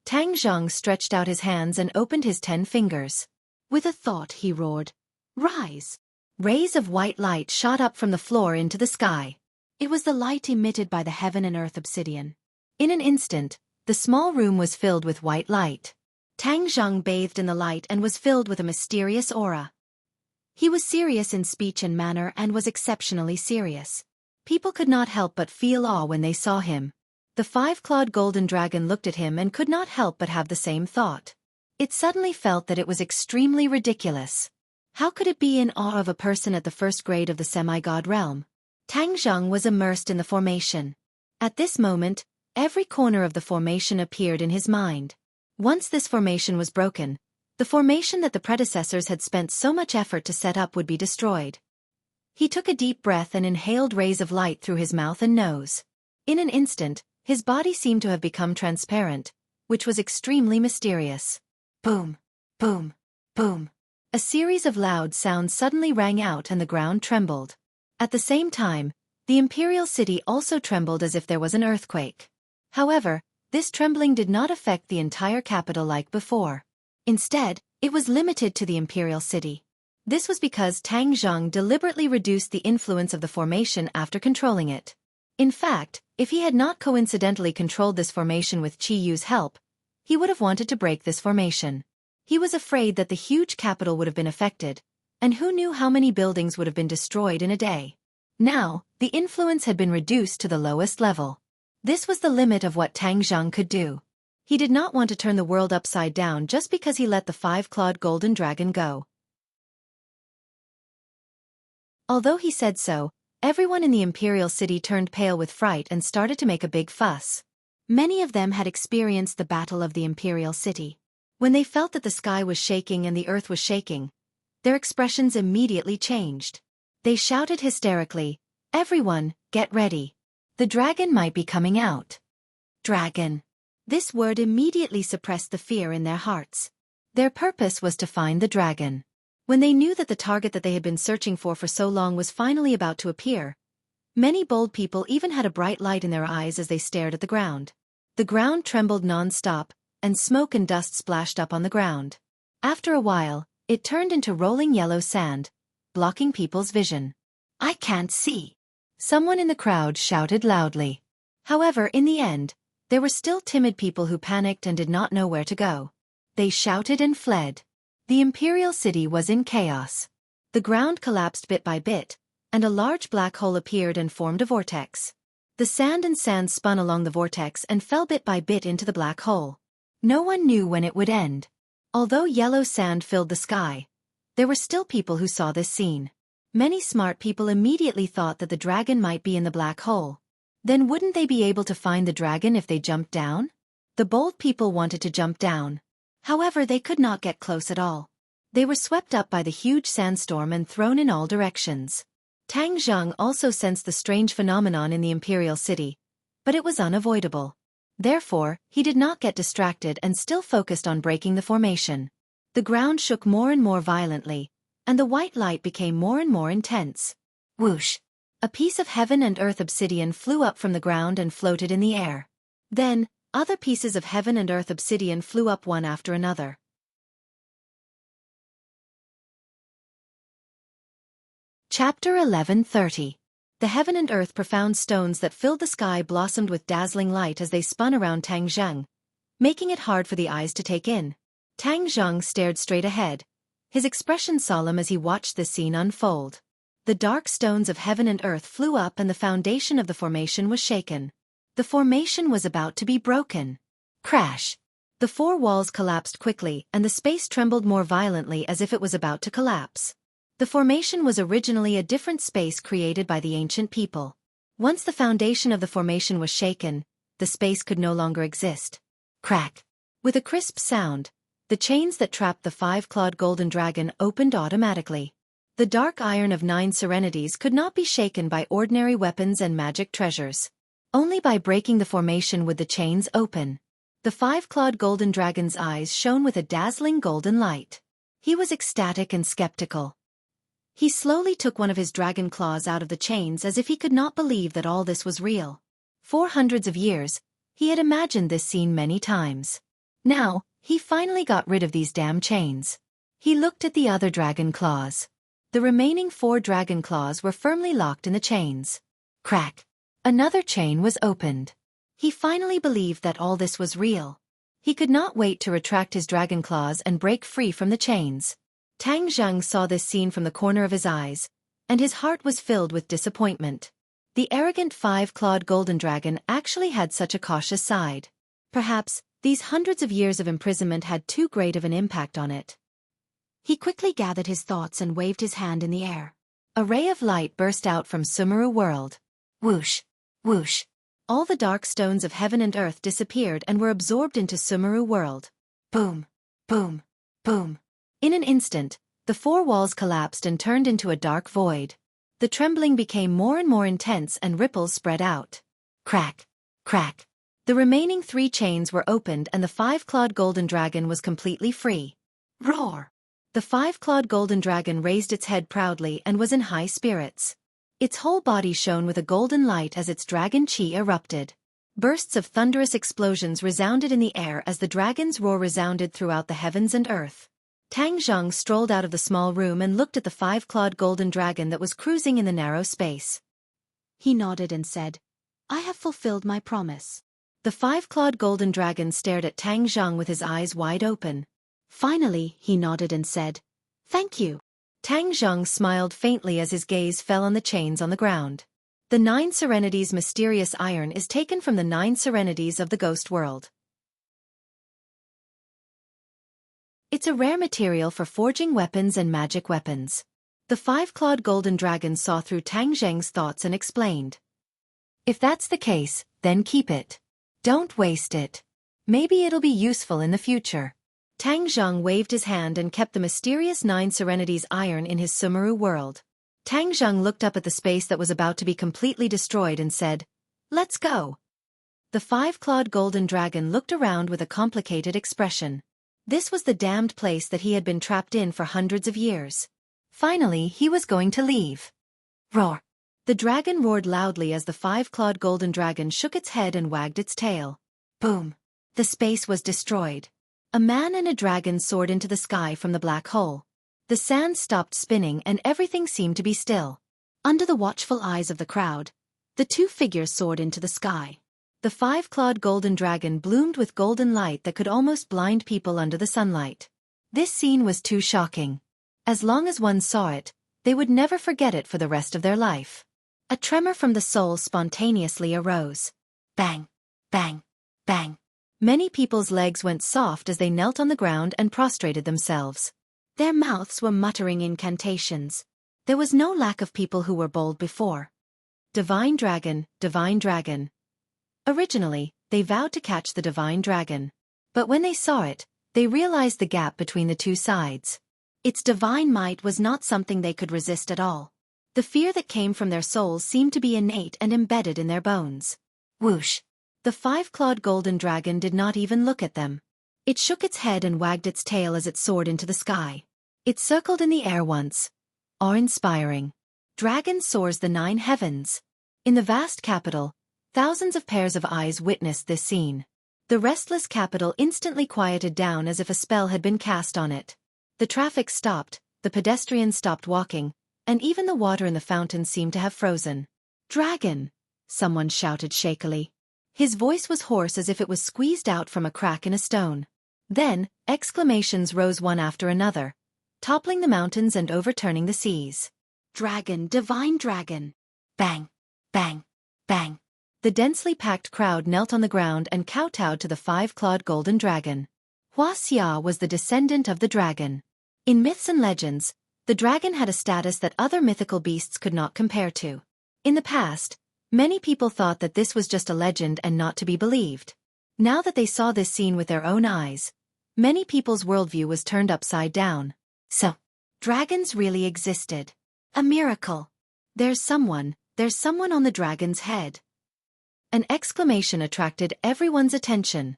Tang Zheng stretched out his hands and opened his 10 fingers. With a thought, he roared, "Rise!" Rays of white light shot up from the floor into the sky. It was the light emitted by the heaven and earth obsidian. In an instant, the small room was filled with white light. Tang Zheng bathed in the light and was filled with a mysterious aura. He was serious in speech and manner and was exceptionally serious. People could not help but feel awe when they saw him. The five-clawed golden dragon looked at him and could not help but have the same thought. It suddenly felt that it was extremely ridiculous. How could it be in awe of a person at the first grade of the semi-god realm? Tang Zheng was immersed in the formation. At this moment, every corner of the formation appeared in his mind. Once this formation was broken, the formation that the predecessors had spent so much effort to set up would be destroyed. He took a deep breath and inhaled rays of light through his mouth and nose. In an instant, his body seemed to have become transparent, which was extremely mysterious. Boom! Boom! Boom! A series of loud sounds suddenly rang out and the ground trembled. At the same time, the imperial city also trembled as if there was an earthquake. However, this trembling did not affect the entire capital like before. Instead, it was limited to the imperial city. This was because Tang Zheng deliberately reduced the influence of the formation after controlling it. In fact, if he had not coincidentally controlled this formation with Qi Yu's help, he would have wanted to break this formation. He was afraid that the huge capital would have been affected, and who knew how many buildings would have been destroyed in a day. Now, the influence had been reduced to the lowest level. This was the limit of what Tang Zheng could do. He did not want to turn the world upside down just because he let the five-clawed golden dragon go. Although he said so, everyone in the imperial city turned pale with fright and started to make a big fuss. Many of them had experienced the battle of the imperial city. When they felt that the sky was shaking and the earth was shaking, their expressions immediately changed. They shouted hysterically, "Everyone, get ready. The dragon might be coming out." Dragon. This word immediately suppressed the fear in their hearts. Their purpose was to find the dragon. When they knew that the target that they had been searching for so long was finally about to appear, many bold people even had a bright light in their eyes as they stared at the ground. The ground trembled non-stop, and smoke and dust splashed up on the ground. After a while, it turned into rolling yellow sand, blocking people's vision. "I can't see," someone in the crowd shouted loudly. However, in the end, there were still timid people who panicked and did not know where to go. They shouted and fled. The imperial city was in chaos. The ground collapsed bit by bit, and a large black hole appeared and formed a vortex. The sand spun along the vortex and fell bit by bit into the black hole. No one knew when it would end. Although yellow sand filled the sky, there were still people who saw this scene. Many smart people immediately thought that the dragon might be in the black hole. Then wouldn't they be able to find the dragon if they jumped down? The bold people wanted to jump down. However, they could not get close at all. They were swept up by the huge sandstorm and thrown in all directions. Tang Zheng also sensed the strange phenomenon in the imperial city, but it was unavoidable. Therefore, he did not get distracted and still focused on breaking the formation. The ground shook more and more violently, and the white light became more and more intense. Whoosh! A piece of heaven and earth obsidian flew up from the ground and floated in the air. Then, other pieces of heaven and earth obsidian flew up one after another. Chapter 11:30. The heaven and earth profound stones that filled the sky blossomed with dazzling light as they spun around Tang Zheng, making it hard for the eyes to take in. Tang Zheng stared straight ahead, his expression solemn as he watched this scene unfold. The dark stones of heaven and earth flew up and the foundation of the formation was shaken. The formation was about to be broken. Crash! The four walls collapsed quickly and the space trembled more violently as if it was about to collapse. The formation was originally a different space created by the ancient people. Once the foundation of the formation was shaken, the space could no longer exist. Crack! With a crisp sound, the chains that trapped the five-clawed golden dragon opened automatically. The dark iron of 9 serenities could not be shaken by ordinary weapons and magic treasures. Only by breaking the formation would the chains open. The five-clawed golden dragon's eyes shone with a dazzling golden light. He was ecstatic and skeptical. He slowly took one of his dragon claws out of the chains as if he could not believe that all this was real. For hundreds of years, he had imagined this scene many times. Now, he finally got rid of these damn chains. He looked at the other dragon claws. The remaining 4 dragon claws were firmly locked in the chains. Crack! Another chain was opened. He finally believed that all this was real. He could not wait to retract his dragon claws and break free from the chains. Tang Zheng saw this scene from the corner of his eyes, and his heart was filled with disappointment. The arrogant 5-clawed golden dragon actually had such a cautious side. Perhaps, these hundreds of years of imprisonment had too great of an impact on it. He quickly gathered his thoughts and waved his hand in the air. A ray of light burst out from Sumeru World. Whoosh! Whoosh! All the dark stones of heaven and earth disappeared and were absorbed into Sumeru World. Boom! Boom! Boom! In an instant, the 4 walls collapsed and turned into a dark void. The trembling became more and more intense and ripples spread out. Crack! Crack! The remaining 3 chains were opened and the 5-clawed golden dragon was completely free. Roar! The 5-clawed golden dragon raised its head proudly and was in high spirits. Its whole body shone with a golden light as its dragon chi erupted. Bursts of thunderous explosions resounded in the air as the dragon's roar resounded throughout the heavens and earth. Tang Zheng strolled out of the small room and looked at the 5-clawed golden dragon that was cruising in the narrow space. He nodded and said, "I have fulfilled my promise." The 5-clawed golden dragon stared at Tang Zheng with his eyes wide open. Finally, he nodded and said, "Thank you." Tang Zheng smiled faintly as his gaze fell on the chains on the ground. The 9 serenities mysterious iron is taken from the 9 serenities of the ghost world. It's a rare material for forging weapons and magic weapons. The five-clawed golden dragon saw through Tang Zheng's thoughts and explained. If that's the case, then keep it. Don't waste it. Maybe it'll be useful in the future. Tang Zheng waved his hand and kept the mysterious 9 Serenities iron in his Sumeru world. Tang Zheng looked up at the space that was about to be completely destroyed and said, "Let's go." The five-clawed golden dragon looked around with a complicated expression. This was the damned place that he had been trapped in for hundreds of years. Finally, he was going to leave. Roar! The dragon roared loudly as the five-clawed golden dragon shook its head and wagged its tail. Boom! The space was destroyed. A man and a dragon soared into the sky from the black hole. The sand stopped spinning and everything seemed to be still. Under the watchful eyes of the crowd, the two figures soared into the sky. The five-clawed golden dragon bloomed with golden light that could almost blind people under the sunlight. This scene was too shocking. As long as one saw it, they would never forget it for the rest of their life. A tremor from the soul spontaneously arose. Bang! Bang! Bang! Many people's legs went soft as they knelt on the ground and prostrated themselves. Their mouths were muttering incantations. There was no lack of people who were bold before. Divine dragon, divine dragon. Originally, they vowed to catch the divine dragon. But when they saw it, they realized the gap between the two sides. Its divine might was not something they could resist at all. The fear that came from their souls seemed to be innate and embedded in their bones. Whoosh! The five-clawed golden dragon did not even look at them. It shook its head and wagged its tail as it soared into the sky. It circled in the air once. Awe-inspiring. Dragon soars the 9 heavens. In the vast capital, thousands of pairs of eyes witnessed this scene. The restless capital instantly quieted down as if a spell had been cast on it. The traffic stopped, the pedestrians stopped walking, and even the water in the fountain seemed to have frozen. "Dragon!" someone shouted shakily. His voice was hoarse as if it was squeezed out from a crack in a stone. Then, exclamations rose one after another, toppling the mountains and overturning the seas. "Dragon, divine dragon!" Bang! Bang! Bang! The densely packed crowd knelt on the ground and kowtowed to the five-clawed golden dragon. Wuxia was the descendant of the dragon. In myths and legends, the dragon had a status that other mythical beasts could not compare to. In the past, many people thought that this was just a legend and not to be believed. Now that they saw this scene with their own eyes, many people's worldview was turned upside down. So, dragons really existed. A miracle. There's someone on the dragon's head. An exclamation attracted everyone's attention.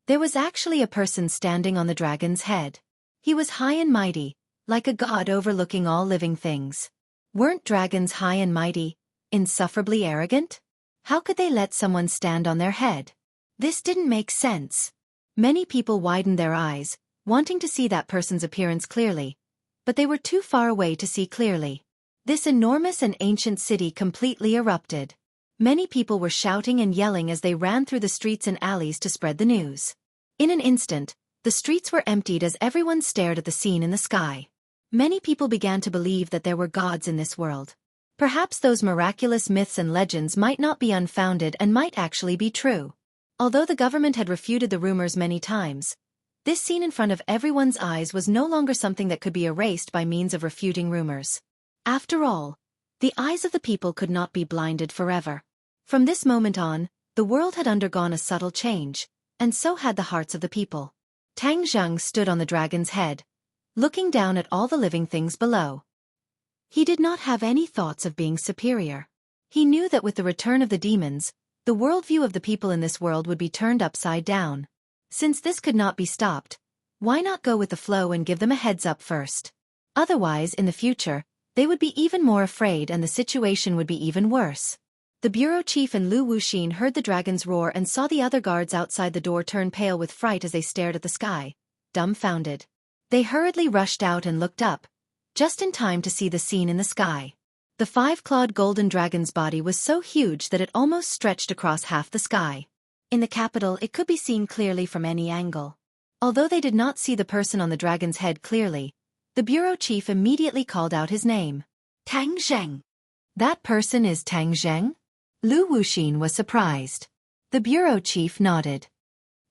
There was actually a person standing on the dragon's head. He was high and mighty, like a god overlooking all living things. Weren't dragons high and mighty, insufferably arrogant? How could they let someone stand on their head? This didn't make sense. Many people widened their eyes, wanting to see that person's appearance clearly, but they were too far away to see clearly. This enormous and ancient city completely erupted. Many people were shouting and yelling as they ran through the streets and alleys to spread the news. In an instant, the streets were emptied as everyone stared at the scene in the sky. Many people began to believe that there were gods in this world. Perhaps those miraculous myths and legends might not be unfounded and might actually be true. Although the government had refuted the rumors many times, this scene in front of everyone's eyes was no longer something that could be erased by means of refuting rumors. After all, the eyes of the people could not be blinded forever. From this moment on, the world had undergone a subtle change, and so had the hearts of the people. Tang Zheng stood on the dragon's head, looking down at all the living things below. He did not have any thoughts of being superior. He knew that with the return of the demons, the worldview of the people in this world would be turned upside down. Since this could not be stopped, why not go with the flow and give them a heads up first? Otherwise, in the future, they would be even more afraid and the situation would be even worse. The bureau chief and Lu Wuxin heard the dragon's roar and saw the other guards outside the door turn pale with fright as they stared at the sky, dumbfounded. They hurriedly rushed out and looked up, just in time to see the scene in the sky. The five-clawed golden dragon's body was so huge that it almost stretched across half the sky. In the capital, it could be seen clearly from any angle. Although they did not see the person on the dragon's head clearly, the bureau chief immediately called out his name. Tang Zheng. That person is Tang Zheng? Lu Wuxin was surprised. The bureau chief nodded.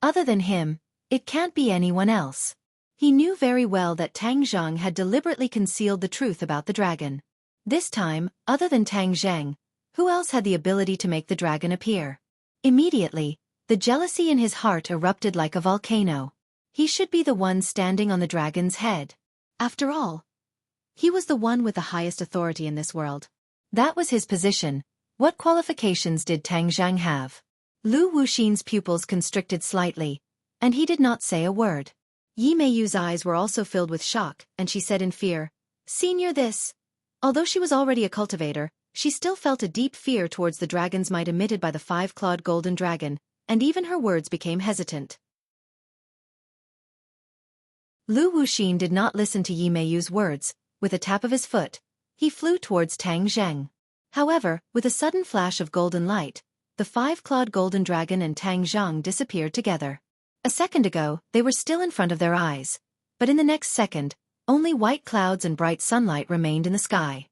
Other than him, it can't be anyone else. He knew very well that Tang Zhang had deliberately concealed the truth about the dragon. This time, other than Tang Zhang, who else had the ability to make the dragon appear? Immediately, the jealousy in his heart erupted like a volcano. He should be the one standing on the dragon's head. After all, he was the one with the highest authority in this world. That was his position. What qualifications did Tang Zhang have? Lu Wuxin's pupils constricted slightly, and he did not say a word. Yi Meiyu's eyes were also filled with shock, and she said in fear, "Senior, this." Although she was already a cultivator, she still felt a deep fear towards the dragon's might emitted by the five-clawed golden dragon, and even her words became hesitant. Lu Wuxin did not listen to Yi Meiyu's words. With a tap of his foot, he flew towards Tang Zhang. However, with a sudden flash of golden light, the five-clawed golden dragon and Tang Zhang disappeared together. A second ago, they were still in front of their eyes, but in the next second, only white clouds and bright sunlight remained in the sky.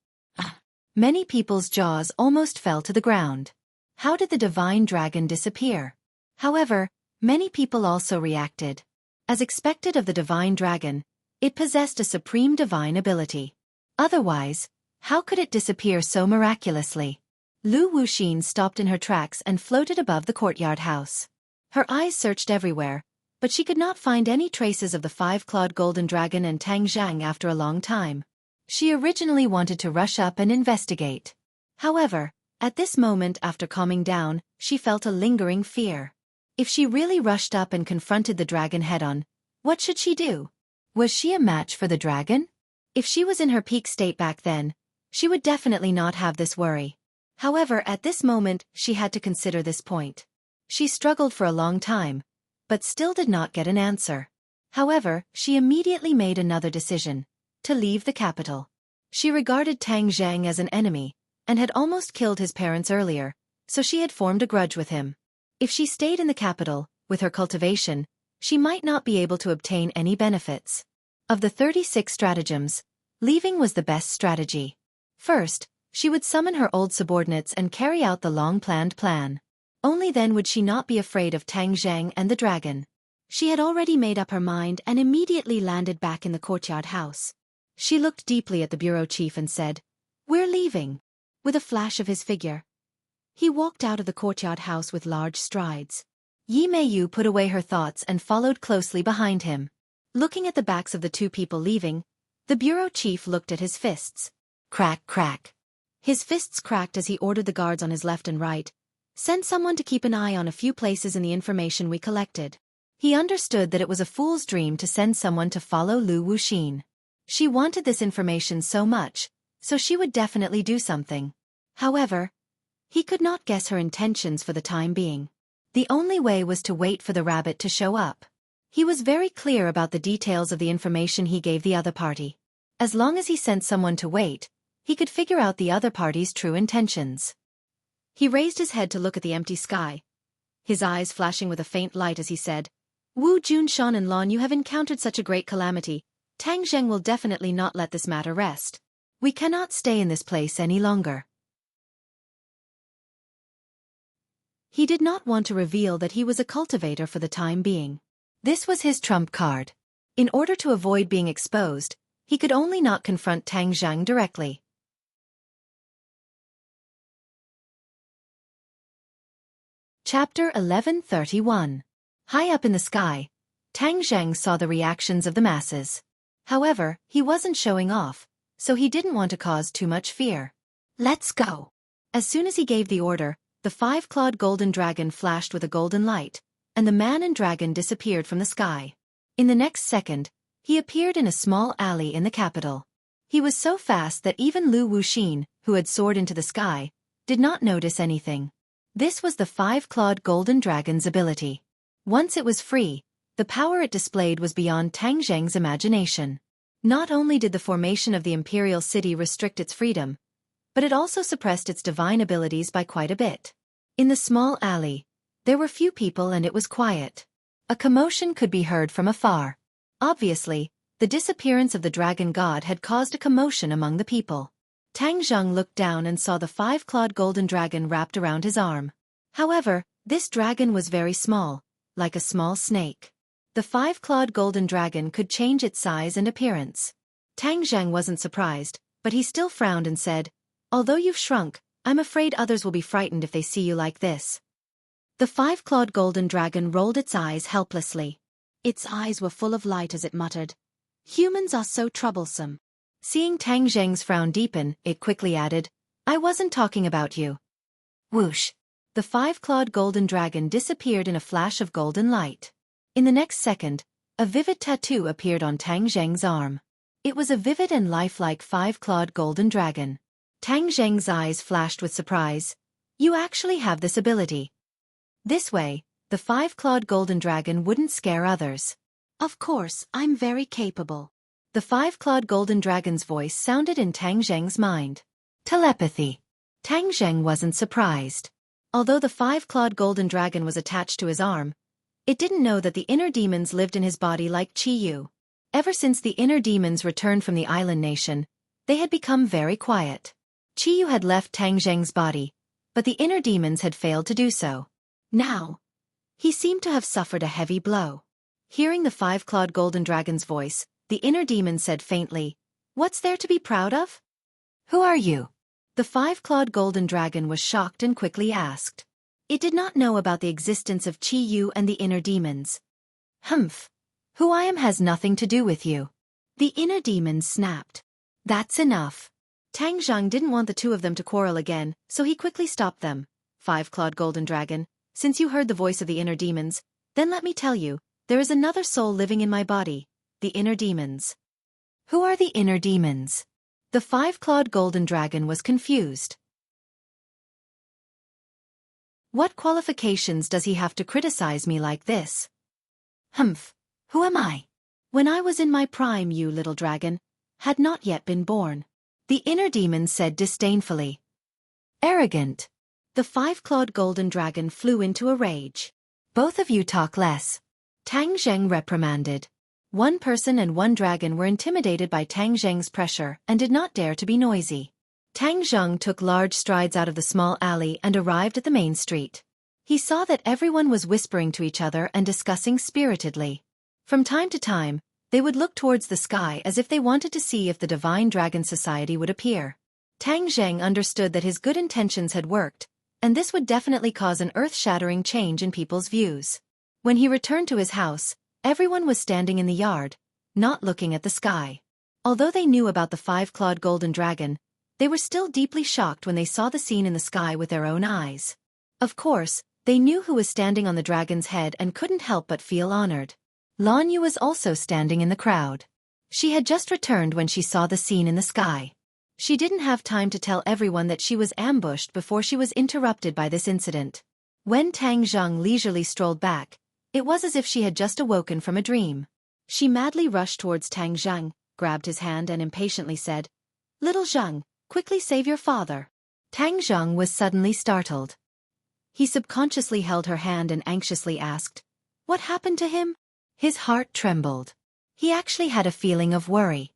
Many people's jaws almost fell to the ground. How did the divine dragon disappear? However, many people also reacted. As expected of the divine dragon, it possessed a supreme divine ability. Otherwise, how could it disappear so miraculously? Lu Wuxin stopped in her tracks and floated above the courtyard house. Her eyes searched everywhere, but she could not find any traces of the five-clawed golden dragon and Tang Zhang after a long time. She originally wanted to rush up and investigate. However, at this moment after calming down, she felt a lingering fear. If she really rushed up and confronted the dragon head-on, what should she do? Was she a match for the dragon? If she was in her peak state back then, she would definitely not have this worry. However, at this moment, she had to consider this point. She struggled for a long time, but still did not get an answer. However, she immediately made another decision: to leave the capital. She regarded Tang Zhang as an enemy, and had almost killed his parents earlier, so she had formed a grudge with him. If she stayed in the capital, with her cultivation, she might not be able to obtain any benefits. Of the 36 stratagems, leaving was the best strategy. First, she would summon her old subordinates and carry out the long-planned plan. Only then would she not be afraid of Tang Zhang and the dragon. She had already made up her mind and immediately landed back in the courtyard house. She looked deeply at the bureau chief and said, "We're leaving." With a flash of his figure, he walked out of the courtyard house with large strides. Yi Meiyu put away her thoughts and followed closely behind him. Looking at the backs of the two people leaving, the bureau chief looked at his fists. Crack, crack. His fists cracked as he ordered the guards on his left and right, "Send someone to keep an eye on a few places in the information we collected." He understood that it was a fool's dream to send someone to follow Lu Wuxin. She wanted this information so much, so she would definitely do something. However, he could not guess her intentions for the time being. The only way was to wait for the rabbit to show up. He was very clear about the details of the information he gave the other party. As long as he sent someone to wait, he could figure out the other party's true intentions. He raised his head to look at the empty sky, his eyes flashing with a faint light as he said, "Wu Junshan and Lan, you have encountered such a great calamity. Tang Zheng will definitely not let this matter rest. We cannot stay in this place any longer." He did not want to reveal that he was a cultivator for the time being. This was his trump card. In order to avoid being exposed, he could only not confront Tang Zheng directly. Chapter 1131. High up in the sky, Tang Zheng saw the reactions of the masses. However, he wasn't showing off, so he didn't want to cause too much fear. "Let's go." As soon as he gave the order, the five-clawed golden dragon flashed with a golden light, and the man and dragon disappeared from the sky. In the next second, he appeared in a small alley in the capital. He was so fast that even Lu Wuxin, who had soared into the sky, did not notice anything. This was the five-clawed golden dragon's ability. Once it was free, the power it displayed was beyond Tang Zheng's imagination. Not only did the formation of the imperial city restrict its freedom, but it also suppressed its divine abilities by quite a bit. In the small alley, there were few people and it was quiet. A commotion could be heard from afar. Obviously, the disappearance of the dragon god had caused a commotion among the people. Tang Zheng looked down and saw the five-clawed golden dragon wrapped around his arm. However, this dragon was very small, like a small snake. The five-clawed golden dragon could change its size and appearance. Tang Zheng wasn't surprised, but he still frowned and said, "Although you've shrunk, I'm afraid others will be frightened if they see you like this." The five-clawed golden dragon rolled its eyes helplessly. Its eyes were full of light as it muttered, "Humans are so troublesome." Seeing Tang Zheng's frown deepen, it quickly added, "I wasn't talking about you." Whoosh! The five-clawed golden dragon disappeared in a flash of golden light. In the next second, a vivid tattoo appeared on Tang Zheng's arm. It was a vivid and lifelike five-clawed golden dragon. Tang Zheng's eyes flashed with surprise. "You actually have this ability." This way, the five-clawed golden dragon wouldn't scare others. "Of course, I'm very capable." The five-clawed golden dragon's voice sounded in Tang Zheng's mind. Telepathy. Tang Zheng wasn't surprised. Although the five-clawed golden dragon was attached to his arm, it didn't know that the inner demons lived in his body like Qi Yu. Ever since the inner demons returned from the island nation, they had become very quiet. Qi Yu had left Tang Zheng's body, but the inner demons had failed to do so. Now, he seemed to have suffered a heavy blow. Hearing the five-clawed golden dragon's voice, the inner demon said faintly, "What's there to be proud of?" "Who are you?" The five-clawed golden dragon was shocked and quickly asked. It did not know about the existence of Qi Yu and the inner demons. "Humph. Who I am has nothing to do with you." The inner demons snapped. "That's enough." Tang Zheng didn't want the two of them to quarrel again, so he quickly stopped them. "Five-clawed golden dragon, since you heard the voice of the inner demons, then let me tell you, there is another soul living in my body, the inner demons." "Who are the inner demons?" The five-clawed golden dragon was confused. "What qualifications does he have to criticize me like this?" "Humph. Who am I? When I was in my prime, you little dragon had not yet been born." The inner demon said disdainfully. "Arrogant." The five-clawed golden dragon flew into a rage. "Both of you talk less." Tang Zheng reprimanded. One person and one dragon were intimidated by Tang Zheng's pressure and did not dare to be noisy. Tang Zheng took large strides out of the small alley and arrived at the main street. He saw that everyone was whispering to each other and discussing spiritedly. From time to time, they would look towards the sky as if they wanted to see if the Divine Dragon Society would appear. Tang Zheng understood that his good intentions had worked, and this would definitely cause an earth-shattering change in people's views. When he returned to his house, everyone was standing in the yard, not looking at the sky. Although they knew about the five-clawed golden dragon, they were still deeply shocked when they saw the scene in the sky with their own eyes. Of course, they knew who was standing on the dragon's head and couldn't help but feel honored. Lan Yu was also standing in the crowd. She had just returned when she saw the scene in the sky. She didn't have time to tell everyone that she was ambushed before she was interrupted by this incident. When Tang Zheng leisurely strolled back, it was as if she had just awoken from a dream. She madly rushed towards Tang Zheng, grabbed his hand and impatiently said, "Little Zheng, quickly save your father." Tang Zheng was suddenly startled. He subconsciously held her hand and anxiously asked, "What happened to him?" His heart trembled. He actually had a feeling of worry.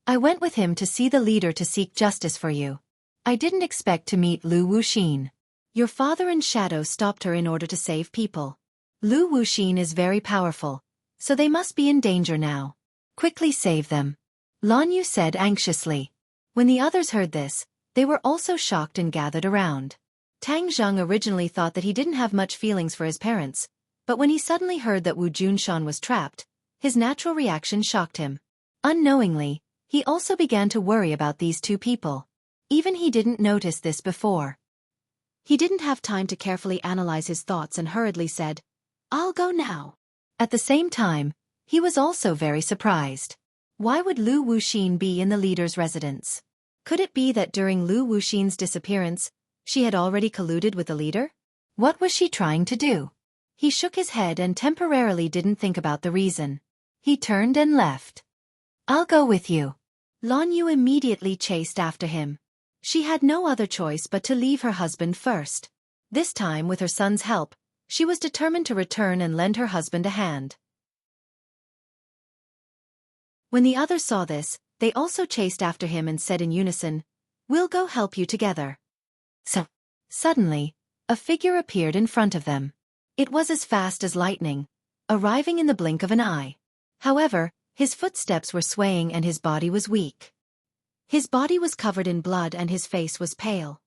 "I went with him to see the leader to seek justice for you. I didn't expect to meet Lu Wuxin. Your father and Shadow stopped her in order to save people. Lu Wuxin is very powerful, so they must be in danger now. Quickly save them," Lan Yu said anxiously. When the others heard this, they were also shocked and gathered around. Tang Zheng originally thought that he didn't have much feelings for his parents, but when he suddenly heard that Wu Junshan was trapped, his natural reaction shocked him. Unknowingly, he also began to worry about these two people. Even he didn't notice this before. He didn't have time to carefully analyze his thoughts and hurriedly said, "I'll go now." At the same time, he was also very surprised. Why would Lu Wuxin be in the leader's residence? Could it be that during Lu Wuxin's disappearance, she had already colluded with the leader? What was she trying to do? He shook his head and temporarily didn't think about the reason. He turned and left. "I'll go with you." Lan Yu immediately chased after him. She had no other choice but to leave her husband first. This time, with her son's help, she was determined to return and lend her husband a hand. When the others saw this, they also chased after him and said in unison, "We'll go help you together." So, suddenly, a figure appeared in front of them. It was as fast as lightning, arriving in the blink of an eye. However, his footsteps were swaying and his body was weak. His body was covered in blood and his face was pale.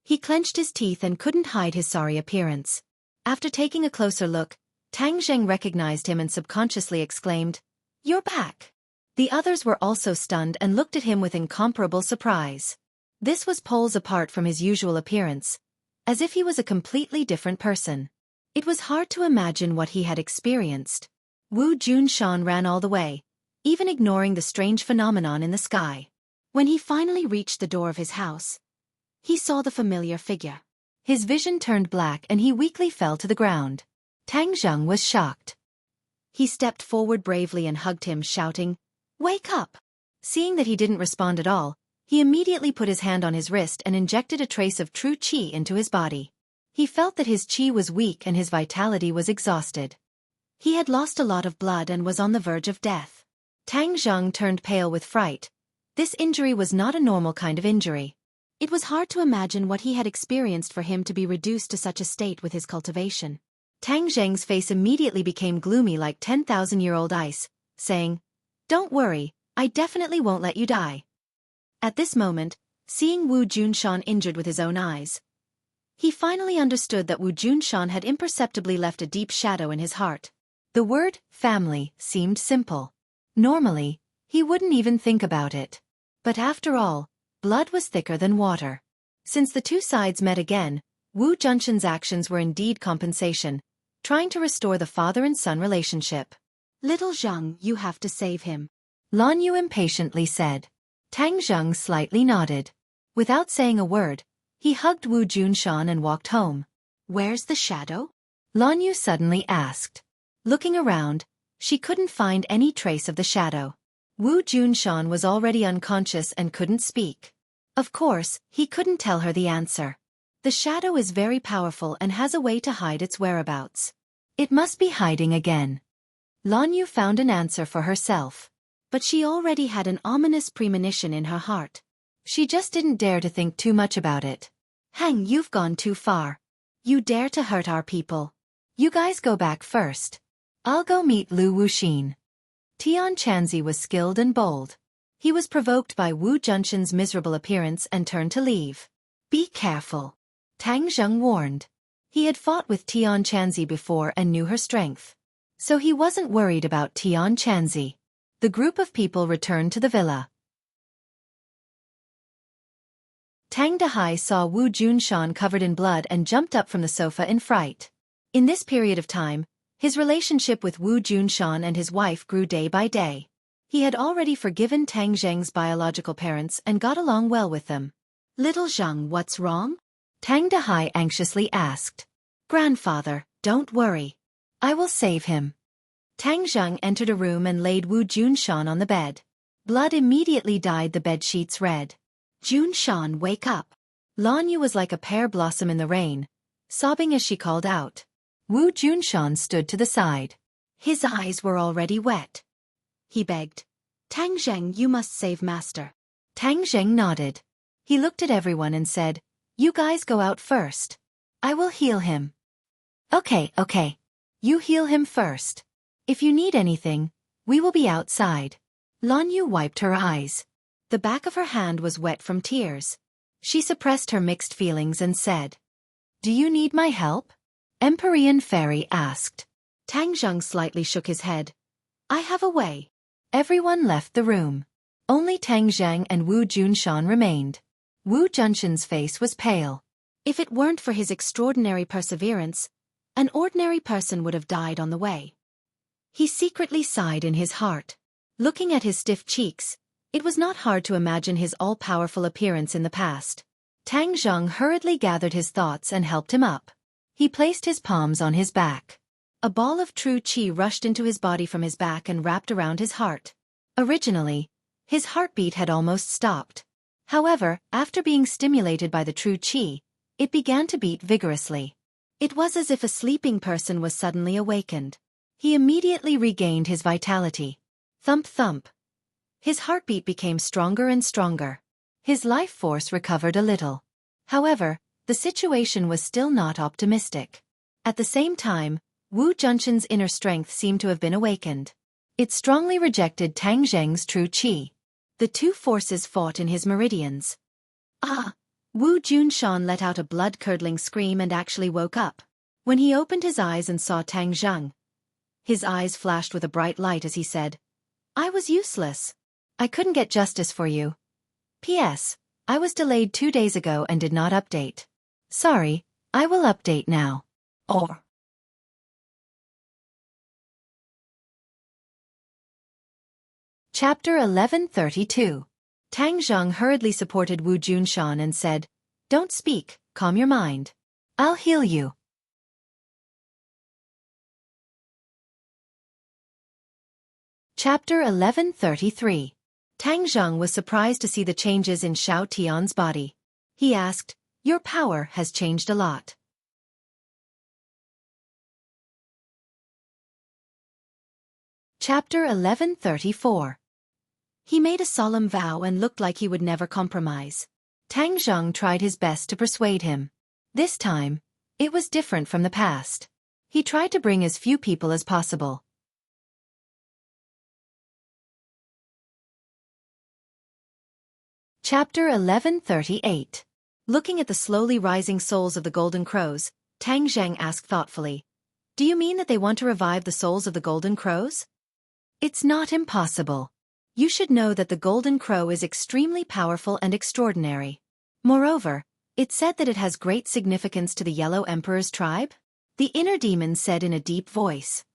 He clenched his teeth and couldn't hide his sorry appearance. After taking a closer look, Tang Zheng recognized him and subconsciously exclaimed, "You're back." The others were also stunned and looked at him with incomparable surprise. This was poles apart from his usual appearance, as if he was a completely different person. It was hard to imagine what he had experienced. Wu Junshan ran all the way, even ignoring the strange phenomenon in the sky. When he finally reached the door of his house, he saw the familiar figure. His vision turned black and he weakly fell to the ground. Tang Zheng was shocked. He stepped forward bravely and hugged him, shouting, "Wake up!" Seeing that he didn't respond at all, he immediately put his hand on his wrist and injected a trace of true qi into his body. He felt that his qi was weak and his vitality was exhausted. He had lost a lot of blood and was on the verge of death. Tang Zheng turned pale with fright. This injury was not a normal kind of injury. It was hard to imagine what he had experienced for him to be reduced to such a state with his cultivation. Tang Zheng's face immediately became gloomy like 10,000-year-old ice, saying, "Don't worry, I definitely won't let you die." At this moment, seeing Wu Junshan injured with his own eyes, he finally understood that Wu Junshan had imperceptibly left a deep shadow in his heart. The word family seemed simple. Normally, he wouldn't even think about it. But after all, blood was thicker than water. Since the two sides met again, Wu Junshan's actions were indeed compensation, trying to restore the father and son relationship. "Little Zheng, you have to save him," Lan Yu impatiently said. Tang Zheng slightly nodded. Without saying a word, he hugged Wu Junshan and walked home. "Where's the shadow?" Lan Yu suddenly asked. Looking around, she couldn't find any trace of the shadow. Wu Junshan was already unconscious and couldn't speak. Of course, he couldn't tell her the answer. The shadow is very powerful and has a way to hide its whereabouts. It must be hiding again. Lan Yu found an answer for herself. But she already had an ominous premonition in her heart. She just didn't dare to think too much about it. "Hang, you've gone too far. You dare to hurt our people. You guys go back first. I'll go meet Lu Wuxin." Tian Chanzi was skilled and bold. He was provoked by Wu Junshan's miserable appearance and turned to leave. "Be careful," Tang Zheng warned. He had fought with Tian Chanzi before and knew her strength. So he wasn't worried about Tian Chanzi. The group of people returned to the villa. Tang Dehai saw Wu Junshan covered in blood and jumped up from the sofa in fright. In this period of time, his relationship with Wu Junshan and his wife grew day by day. He had already forgiven Tang Zheng's biological parents and got along well with them. "Little Zheng, what's wrong?" Tang Dehai anxiously asked. "Grandfather, don't worry. I will save him." Tang Zheng entered a room and laid Wu Junshan on the bed. Blood immediately dyed the bedsheets red. "Junshan, wake up." Lan Yu was like a pear blossom in the rain, sobbing as she called out. Wu Junshan stood to the side. His eyes were already wet. He begged, "Tang Zheng, you must save master." Tang Zheng nodded. He looked at everyone and said, "You guys go out first. I will heal him." Okay. You heal him first. If you need anything, we will be outside." Lan Yu wiped her eyes. The back of her hand was wet from tears. She suppressed her mixed feelings and said, "Do you need my help?" Empyrean Fairy asked. Tang Zheng slightly shook his head. "I have a way." Everyone left the room. Only Tang Zheng and Wu Junshan remained. Wu Junshan's face was pale. If it weren't for his extraordinary perseverance, an ordinary person would have died on the way. He secretly sighed in his heart. Looking at his stiff cheeks, it was not hard to imagine his all-powerful appearance in the past. Tang Zheng hurriedly gathered his thoughts and helped him up. He placed his palms on his back. A ball of true qi rushed into his body from his back and wrapped around his heart. Originally, his heartbeat had almost stopped. However, after being stimulated by the true qi, it began to beat vigorously. It was as if a sleeping person was suddenly awakened. He immediately regained his vitality. Thump thump. His heartbeat became stronger and stronger. His life force recovered a little. However, the situation was still not optimistic. At the same time, Wu Junshan's inner strength seemed to have been awakened. It strongly rejected Tang Zheng's true qi. The two forces fought in his meridians. Ah! Wu Junshan let out a blood-curdling scream and actually woke up. When he opened his eyes and saw Tang Zheng, his eyes flashed with a bright light as he said, "I was useless. I couldn't get justice for you. P.S. I was delayed 2 days ago and did not update. Sorry, I will update now." Or Chapter 1132. Tang Zheng hurriedly supported Wu Junshan and said, "Don't speak, calm your mind. I'll heal you." Chapter 1133. Tang Zheng was surprised to see the changes in Xiao Tian's body. He asked, "Your power has changed a lot." Chapter 1134. He made a solemn vow and looked like he would never compromise. Tang Zheng tried his best to persuade him. This time, it was different from the past. He tried to bring as few people as possible. Chapter 1138. Looking at the slowly rising souls of the golden crows, Tang Zheng asked thoughtfully, "Do you mean that they want to revive the souls of the golden crows?" "It's not impossible. You should know that the golden crow is extremely powerful and extraordinary. Moreover, it's said that it has great significance to the Yellow Emperor's tribe," the inner demon said in a deep voice.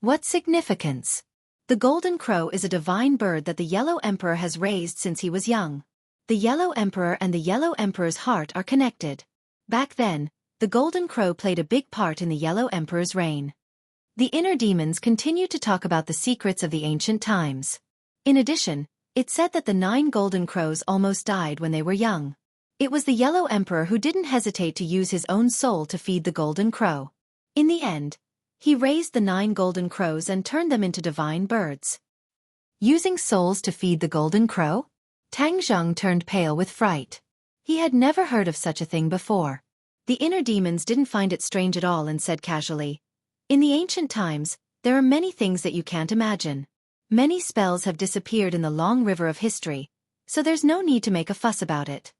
"What significance?" "The golden crow is a divine bird that the Yellow Emperor has raised since he was young. The Yellow Emperor and the Yellow Emperor's heart are connected. Back then, the golden crow played a big part in the Yellow Emperor's reign." The inner demons continued to talk about the secrets of the ancient times. In addition, it said that the 9 golden crows almost died when they were young. It was the Yellow Emperor who didn't hesitate to use his own soul to feed the golden crow. In the end, he raised the 9 golden crows and turned them into divine birds. Using souls to feed the golden crow? Tang Zheng turned pale with fright. He had never heard of such a thing before. The inner demons didn't find it strange at all and said casually, "In the ancient times, there are many things that you can't imagine. Many spells have disappeared in the long river of history, so there's no need to make a fuss about it."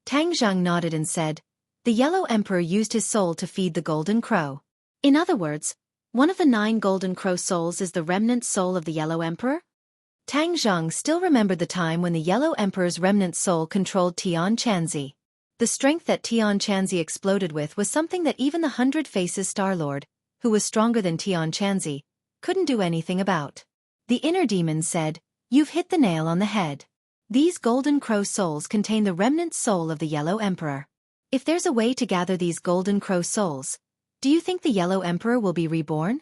Tang Zheng nodded and said, "The Yellow Emperor used his soul to feed the golden crow. In other words, one of the 9 golden crow souls is the remnant soul of the Yellow Emperor?" Tang Zheng still remembered the time when the Yellow Emperor's remnant soul controlled Tian Chanzi. The strength that Tian Chanzi exploded with was something that even the 100 Faces Star-Lord, who was stronger than Tian Chanzi, couldn't do anything about. The inner demon said, "You've hit the nail on the head. These golden crow souls contain the remnant soul of the Yellow Emperor. If there's a way to gather these golden crow souls, do you think the Yellow Emperor will be reborn?"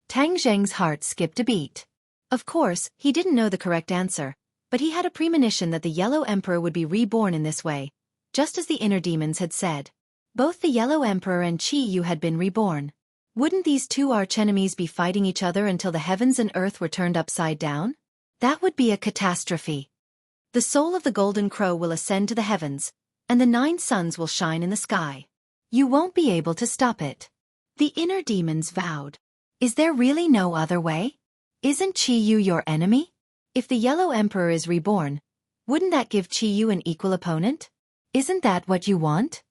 Tang Zheng's heart skipped a beat. Of course, he didn't know the correct answer, but he had a premonition that the Yellow Emperor would be reborn in this way, just as the inner demons had said. Both the Yellow Emperor and Qi Yu had been reborn. Wouldn't these two archenemies be fighting each other until the heavens and earth were turned upside down? That would be a catastrophe. The soul of the golden crow will ascend to the heavens, and the 9 suns will shine in the sky. You won't be able to stop it. The inner demons vowed. Is there really no other way? Isn't Qi Yu your enemy? If the Yellow Emperor is reborn, wouldn't that give Qi Yu an equal opponent? Isn't that what you want?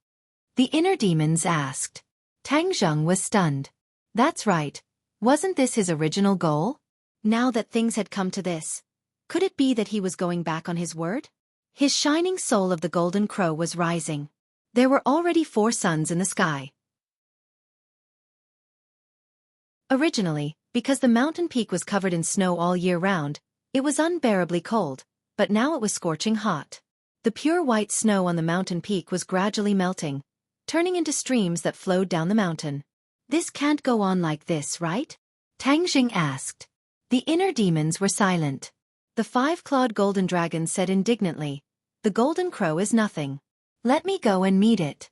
The inner demons asked. Tang Zheng was stunned. That's right. Wasn't this his original goal? Now that things had come to this, could it be that he was going back on his word? His shining soul of the golden crow was rising. There were already 4 suns in the sky. Originally, because the mountain peak was covered in snow all year round, it was unbearably cold, but now it was scorching hot. The pure white snow on the mountain peak was gradually melting, turning into streams that flowed down the mountain. This can't go on like this, right? Tang Xing asked. The inner demons were silent. The 5-clawed golden dragon said indignantly, "The golden crow is nothing. Let me go and meet it."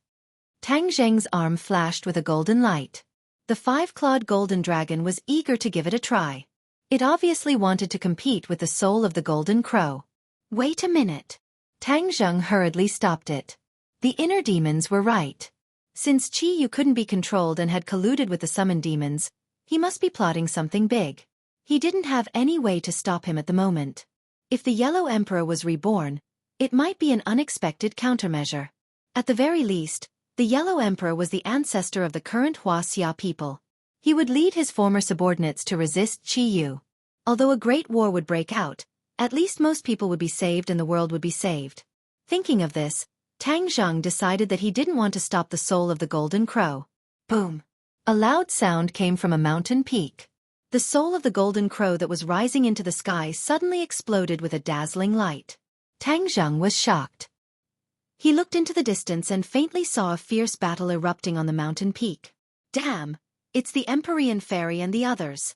Tang Zheng's arm flashed with a golden light. The 5-clawed golden dragon was eager to give it a try. It obviously wanted to compete with the soul of the golden crow. Wait a minute. Tang Zheng hurriedly stopped it. The inner demons were right. Since Qi Yu couldn't be controlled and had colluded with the summoned demons, he must be plotting something big. He didn't have any way to stop him at the moment. If the Yellow Emperor was reborn, it might be an unexpected countermeasure. At the very least, the Yellow Emperor was the ancestor of the current Wuxia people. He would lead his former subordinates to resist Qi Yu. Although a great war would break out, at least most people would be saved and the world would be saved. Thinking of this, Tang Zheng decided that he didn't want to stop the soul of the Golden Crow. Boom! A loud sound came from a mountain peak. The soul of the Golden Crow that was rising into the sky suddenly exploded with a dazzling light. Tang Zheng was shocked. He looked into the distance and faintly saw a fierce battle erupting on the mountain peak. Damn! It's the Empyrean Fairy and the others.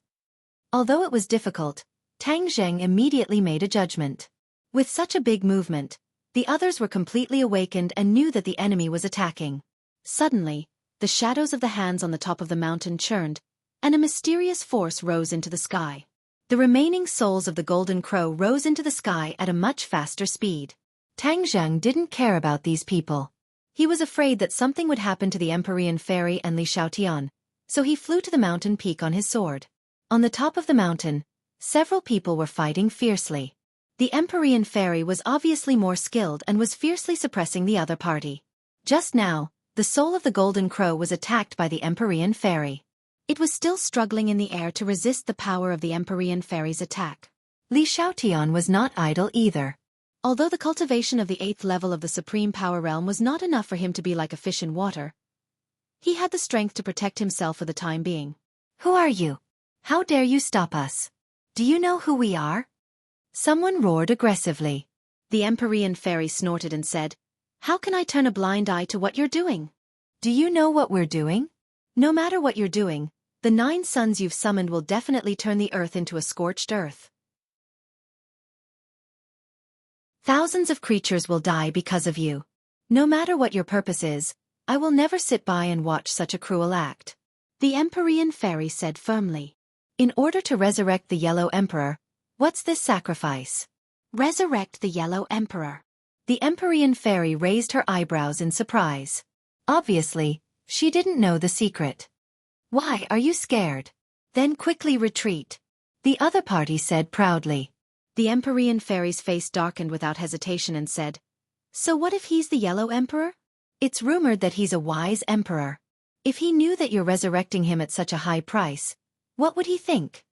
Although it was difficult, Tang Zheng immediately made a judgment. With such a big movement, the others were completely awakened and knew that the enemy was attacking. Suddenly, the shadows of the hands on the top of the mountain churned, and a mysterious force rose into the sky. The remaining souls of the Golden Crow rose into the sky at a much faster speed. Tang Zheng didn't care about these people. He was afraid that something would happen to the Empyrean Fairy and Li Xiaotian, so he flew to the mountain peak on his sword. On the top of the mountain, several people were fighting fiercely. The Empyrean Fairy was obviously more skilled and was fiercely suppressing the other party. Just now, the soul of the Golden Crow was attacked by the Empyrean Fairy. It was still struggling in the air to resist the power of the Empyrean Fairy's attack. Li Xiaotian was not idle either. Although the cultivation of the 8th level of the Supreme Power Realm was not enough for him to be like a fish in water, he had the strength to protect himself for the time being. Who are you? How dare you stop us? Do you know who we are? Someone roared aggressively. The Empyrean Fairy snorted and said, "How can I turn a blind eye to what you're doing? Do you know what we're doing? No matter what you're doing, the 9 suns you've summoned will definitely turn the earth into a scorched earth. Thousands of creatures will die because of you. No matter what your purpose is, I will never sit by and watch such a cruel act." The Empyrean Fairy said firmly. "In order to resurrect the Yellow Emperor, what's this sacrifice?" Resurrect the Yellow Emperor. The Empyrean Fairy raised her eyebrows in surprise. Obviously, she didn't know the secret. "Why are you scared? Then quickly retreat," the other party said proudly. The Empyrean Fairy's face darkened without hesitation and said, "So what if he's the Yellow Emperor? It's rumored that he's a wise emperor. If he knew that you're resurrecting him at such a high price, what would he think?"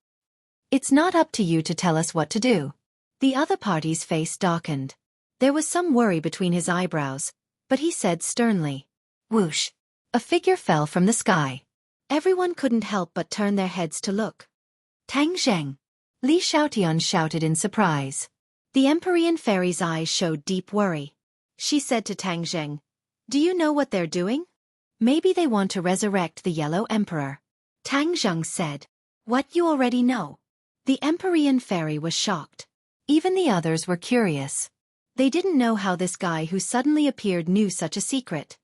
"It's not up to you to tell us what to do." The other party's face darkened. There was some worry between his eyebrows, but he said sternly, "Whoosh!" A figure fell from the sky. Everyone couldn't help but turn their heads to look. "Tang Zheng!" Li Xiaotian shouted in surprise. The Empyrean Fairy's eyes showed deep worry. She said to Tang Zheng, "Do you know what they're doing? Maybe they want to resurrect the Yellow Emperor." Tang Zheng said, "What, you already know?" The Empyrean Fairy was shocked. Even the others were curious. They didn't know how this guy who suddenly appeared knew such a secret.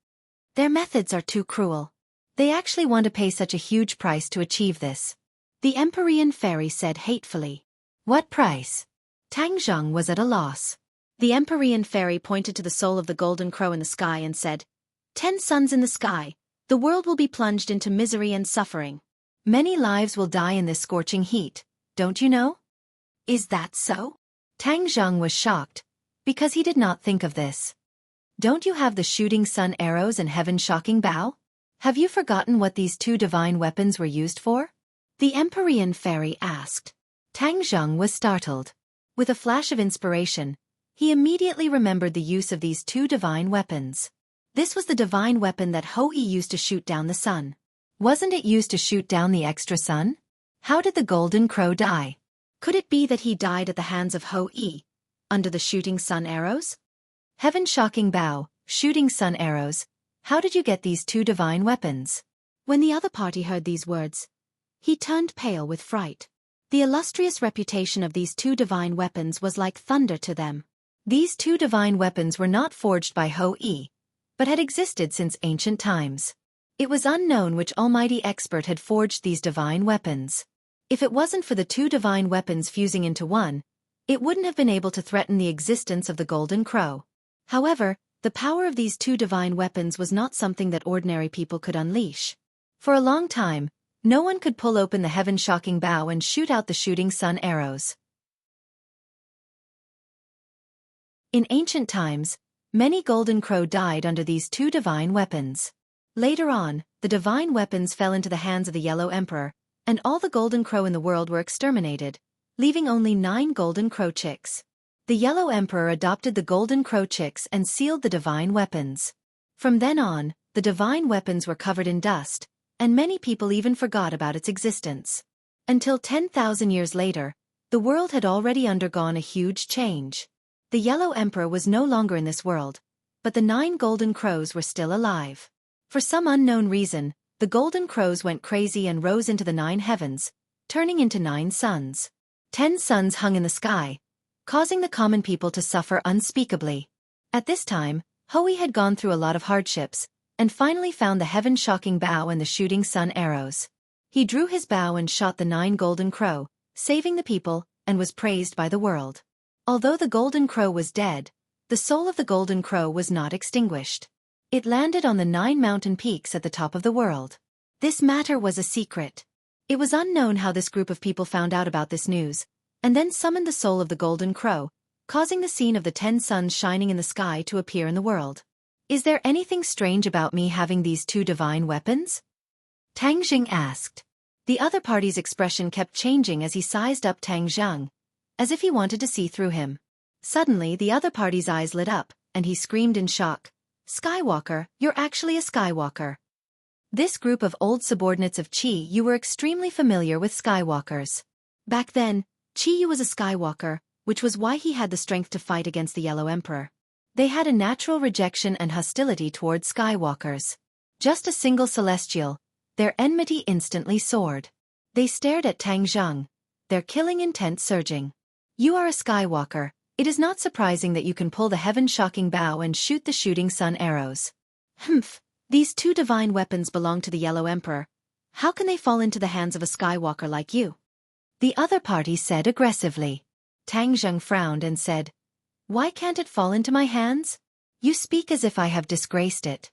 Their methods are too cruel. They actually want to pay such a huge price to achieve this. The Empyrean Fairy said hatefully. "What price?" Tang Zheng was at a loss. The Empyrean Fairy pointed to the soul of the Golden Crow in the sky and said, 10 suns in the sky, the world will be plunged into misery and suffering. Many lives will die in this scorching heat, don't you know? Is that so? Tang Zheng was shocked, because he did not think of this. Don't you have the shooting sun arrows and heaven-shocking bow? Have you forgotten what these 2 divine weapons were used for? The Empyrean Fairy asked. Tang Zheng was startled. With a flash of inspiration, he immediately remembered the use of these 2 divine weapons. This was the divine weapon that Hou Yi used to shoot down the sun. Wasn't it used to shoot down the extra sun? How did the Golden Crow die? Could it be that he died at the hands of Hou Yi, under the shooting sun arrows? Heaven-shocking bow, shooting sun arrows. How did you get these 2 divine weapons? When the other party heard these words, he turned pale with fright. The illustrious reputation of these 2 divine weapons was like thunder to them. These 2 divine weapons were not forged by Hou Yi, but had existed since ancient times. It was unknown which almighty expert had forged these divine weapons. If it wasn't for the 2 divine weapons fusing into one, it wouldn't have been able to threaten the existence of the Golden Crow. However, The power of these two divine weapons was not something that ordinary people could unleash. For a long time, no one could pull open the heaven-shocking bow and shoot out the shooting sun arrows. In ancient times, many golden crow died under these two divine weapons. Later on, the divine weapons fell into the hands of the Yellow Emperor, and all the golden crow in the world were exterminated, leaving only 9 golden crow chicks. The Yellow Emperor adopted the golden crow chicks and sealed the divine weapons. From then on, the divine weapons were covered in dust, and many people even forgot about its existence. Until 10,000 years later, the world had already undergone a huge change. The Yellow Emperor was no longer in this world, but the 9 golden crows were still alive. For some unknown reason, the golden crows went crazy and rose into the 9 heavens, turning into 9 suns. 10 suns hung in the sky, causing the common people to suffer unspeakably. At this time, Hui had gone through a lot of hardships, and finally found the heaven-shocking bow and the shooting sun arrows. He drew his bow and shot the 9 golden crow, saving the people, and was praised by the world. Although the golden crow was dead, the soul of the golden crow was not extinguished. It landed on the 9 mountain peaks at the top of the world. This matter was a secret. It was unknown how this group of people found out about this news, and then summoned the soul of the golden crow, causing the scene of the 10 suns shining in the sky to appear in the world. Is there anything strange about me having these 2 divine weapons? Tang Jing asked. The other party's expression kept changing as he sized up Tang Zheng, as if he wanted to see through him. Suddenly the other party's eyes lit up, and he screamed in shock, "Skywalker, you're actually a Skywalker." This group of old subordinates of Qi Yu were extremely familiar with Skywalkers. Back then, Qi Yu was a Skywalker, which was why he had the strength to fight against the Yellow Emperor. They had a natural rejection and hostility toward Skywalkers. Just a single celestial, their enmity instantly soared. They stared at Tang Zheng, their killing intent surging. "You are a Skywalker. It is not surprising that you can pull the heaven-shocking bow and shoot the shooting sun arrows." "Humph, these 2 divine weapons belong to the Yellow Emperor. How can they fall into the hands of a Skywalker like you?" the other party said aggressively. Tang Zheng frowned and said, "Why can't it fall into my hands? You speak as if I have disgraced it."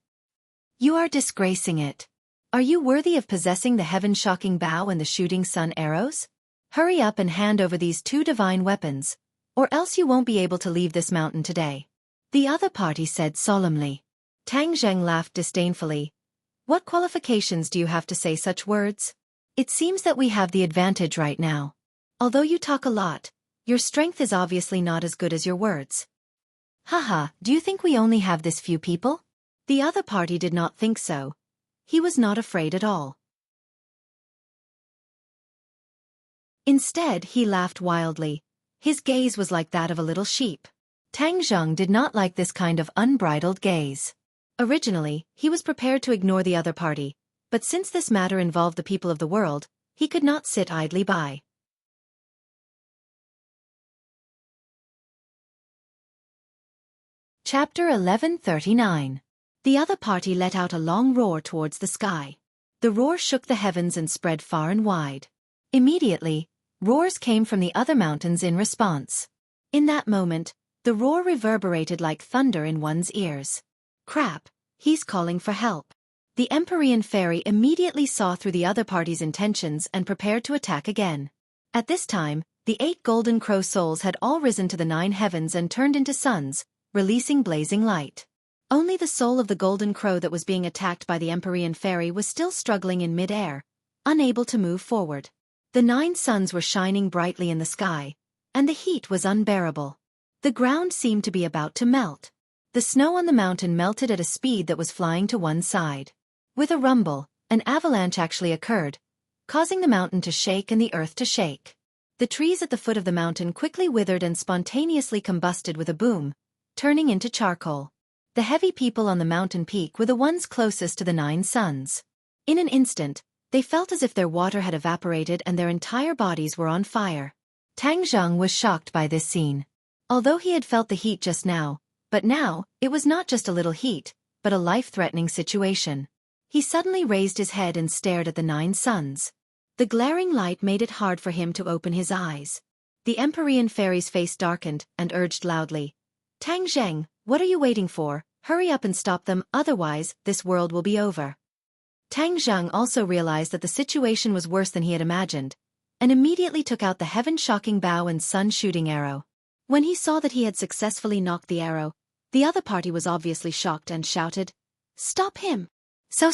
"You are disgracing it. Are you worthy of possessing the heaven-shocking bow and the shooting sun arrows? Hurry up and hand over these 2 divine weapons, or else you won't be able to leave this mountain today," the other party said solemnly. Tang Zheng laughed disdainfully. "What qualifications do you have to say such words? It seems that we have the advantage right now. Although you talk a lot, your strength is obviously not as good as your words." "Haha, do you think we only have this few people?" The other party did not think so. He was not afraid at all. Instead, he laughed wildly. His gaze was like that of a little sheep. Tang Zheng did not like this kind of unbridled gaze. Originally, he was prepared to ignore the other party, but since this matter involved the people of the world, he could not sit idly by. Chapter 1139. The other party let out a long roar towards the sky. The roar shook the heavens and spread far and wide. Immediately, roars came from the other mountains in response. In that moment, the roar reverberated like thunder in one's ears. "Crap, he's calling for help." The Empyrean fairy immediately saw through the other party's intentions and prepared to attack again. At this time, the 8 golden crow souls had all risen to the 9 heavens and turned into suns, releasing blazing light. Only the soul of the golden crow that was being attacked by the Empyrean fairy was still struggling in mid-air, unable to move forward. The 9 suns were shining brightly in the sky, and the heat was unbearable. The ground seemed to be about to melt. The snow on the mountain melted at a speed that was flying to one side. With a rumble, an avalanche actually occurred, causing the mountain to shake and the earth to shake. The trees at the foot of the mountain quickly withered and spontaneously combusted with a boom, turning into charcoal. The heavy people on the mountain peak were the ones closest to the 9 suns. In an instant, they felt as if their water had evaporated and their entire bodies were on fire. Tang Zheng was shocked by this scene. Although he had felt the heat just now, but now, it was not just a little heat, but a life-threatening situation. He suddenly raised his head and stared at the 9 suns. The glaring light made it hard for him to open his eyes. The Empyrean fairy's face darkened and urged loudly, "Tang Zheng, what are you waiting for? Hurry up and stop them, otherwise, this world will be over. Tang Zheng also realized that the situation was worse than he had imagined, and immediately took out the heaven-shocking bow and sun-shooting arrow. When he saw that he had successfully knocked the arrow, the other party was obviously shocked and shouted, "Stop him!" So.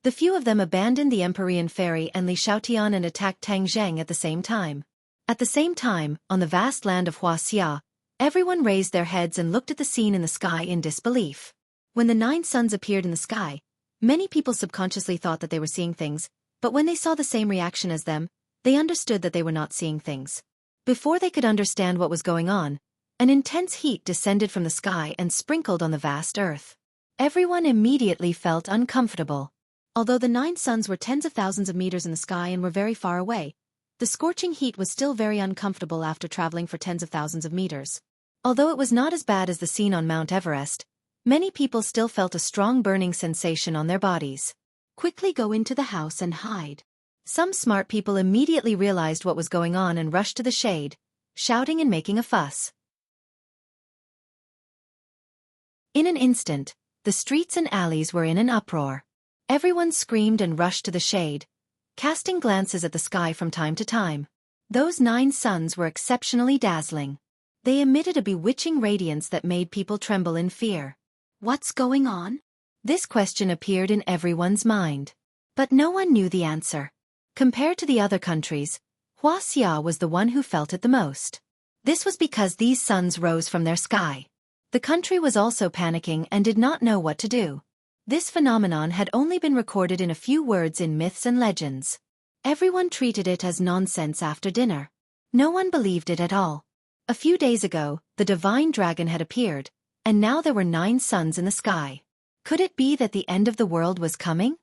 The few of them abandoned the Empyrean Ferry and Li Xiaotian and attacked Tang Zheng at the same time. At the same time, on the vast land of Wuxia, everyone raised their heads and looked at the scene in the sky in disbelief. When the 9 suns appeared in the sky, many people subconsciously thought that they were seeing things, but when they saw the same reaction as them, they understood that they were not seeing things. Before they could understand what was going on, an intense heat descended from the sky and sprinkled on the vast earth. Everyone immediately felt uncomfortable. Although the 9 suns were tens of thousands of meters in the sky and were very far away, the scorching heat was still very uncomfortable after traveling for tens of thousands of meters. Although it was not as bad as the scene on Mount Everest, many people still felt a strong burning sensation on their bodies. Quickly go into the house and hide. Some smart people immediately realized what was going on and rushed to the shade, shouting and making a fuss. In an instant, the streets and alleys were in an uproar. Everyone screamed and rushed to the shade, casting glances at the sky from time to time. Those 9 suns were exceptionally dazzling. They emitted a bewitching radiance that made people tremble in fear. What's going on? This question appeared in everyone's mind. But no one knew the answer. Compared to the other countries, Wuxia was the one who felt it the most. This was because these suns rose from their sky. The country was also panicking and did not know what to do. This phenomenon had only been recorded in a few words in myths and legends. Everyone treated it as nonsense after dinner. No one believed it at all. A few days ago, the divine dragon had appeared, and now there were 9 suns in the sky. Could it be that the end of the world was coming?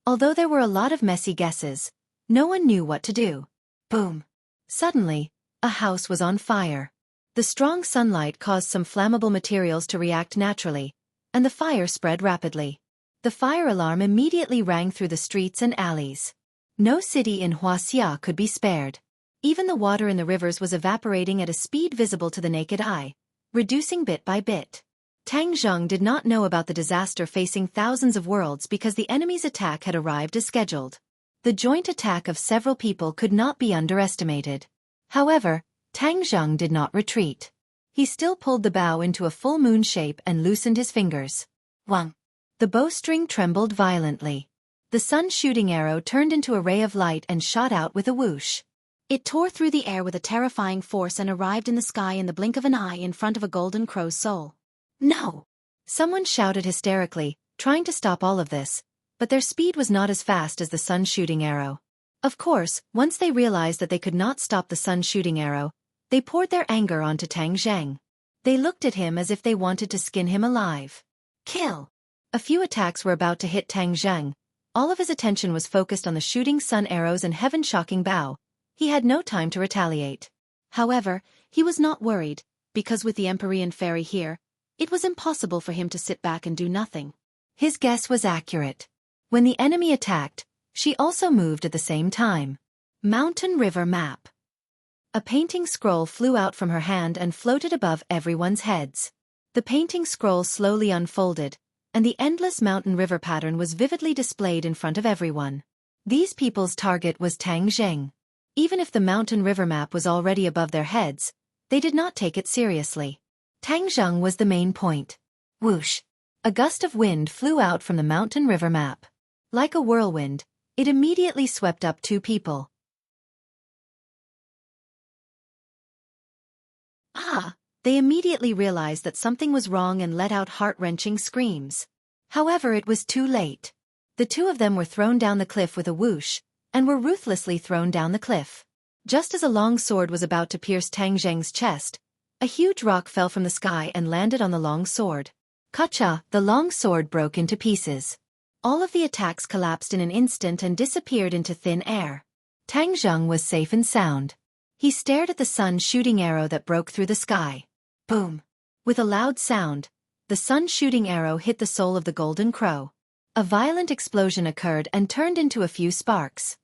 Although there were a lot of messy guesses, no one knew what to do. Boom! Suddenly, a house was on fire. The strong sunlight caused some flammable materials to react naturally, and the fire spread rapidly. The fire alarm immediately rang through the streets and alleys. No city in Wuxia could be spared. Even the water in the rivers was evaporating at a speed visible to the naked eye, reducing bit by bit. Tang Zheng did not know about the disaster facing thousands of worlds because the enemy's attack had arrived as scheduled. The joint attack of several people could not be underestimated. However, Tang Zheng did not retreat. He still pulled the bow into a full moon shape and loosened his fingers. Wang! The bowstring trembled violently. The sun-shooting arrow turned into a ray of light and shot out with a whoosh. It tore through the air with a terrifying force and arrived in the sky in the blink of an eye in front of a golden crow's soul. No! Someone shouted hysterically, trying to stop all of this, but their speed was not as fast as the sun-shooting arrow. Of course, once they realized that they could not stop the sun-shooting arrow, they poured their anger onto Tang Zheng. They looked at him as if they wanted to skin him alive. Kill! A few attacks were about to hit Tang Zheng. All of his attention was focused on the shooting sun arrows and heaven-shocking bow. He had no time to retaliate. However, he was not worried, because with the Empyrean Ferry here, it was impossible for him to sit back and do nothing. His guess was accurate. When the enemy attacked, she also moved at the same time. Mountain River Map. A painting scroll flew out from her hand and floated above everyone's heads. The painting scroll slowly unfolded, and the endless mountain river pattern was vividly displayed in front of everyone. These people's target was Tang Zheng. Even if the mountain river map was already above their heads, they did not take it seriously. Tang Zheng was the main point. Whoosh! A gust of wind flew out from the mountain river map. Like a whirlwind, it immediately swept up 2 people. They immediately realized that something was wrong and let out heart-wrenching screams. However, it was too late. The 2 of them were thrown down the cliff with a whoosh, and were ruthlessly thrown down the cliff. Just as a long sword was about to pierce Tang Zheng's chest, a huge rock fell from the sky and landed on the long sword. Kacha! The long sword broke into pieces. All of the attacks collapsed in an instant and disappeared into thin air. Tang Zheng was safe and sound. He stared at the sun-shooting arrow that broke through the sky. Boom! With a loud sound, the sun-shooting arrow hit the soul of the golden crow. A violent explosion occurred and turned into a few sparks.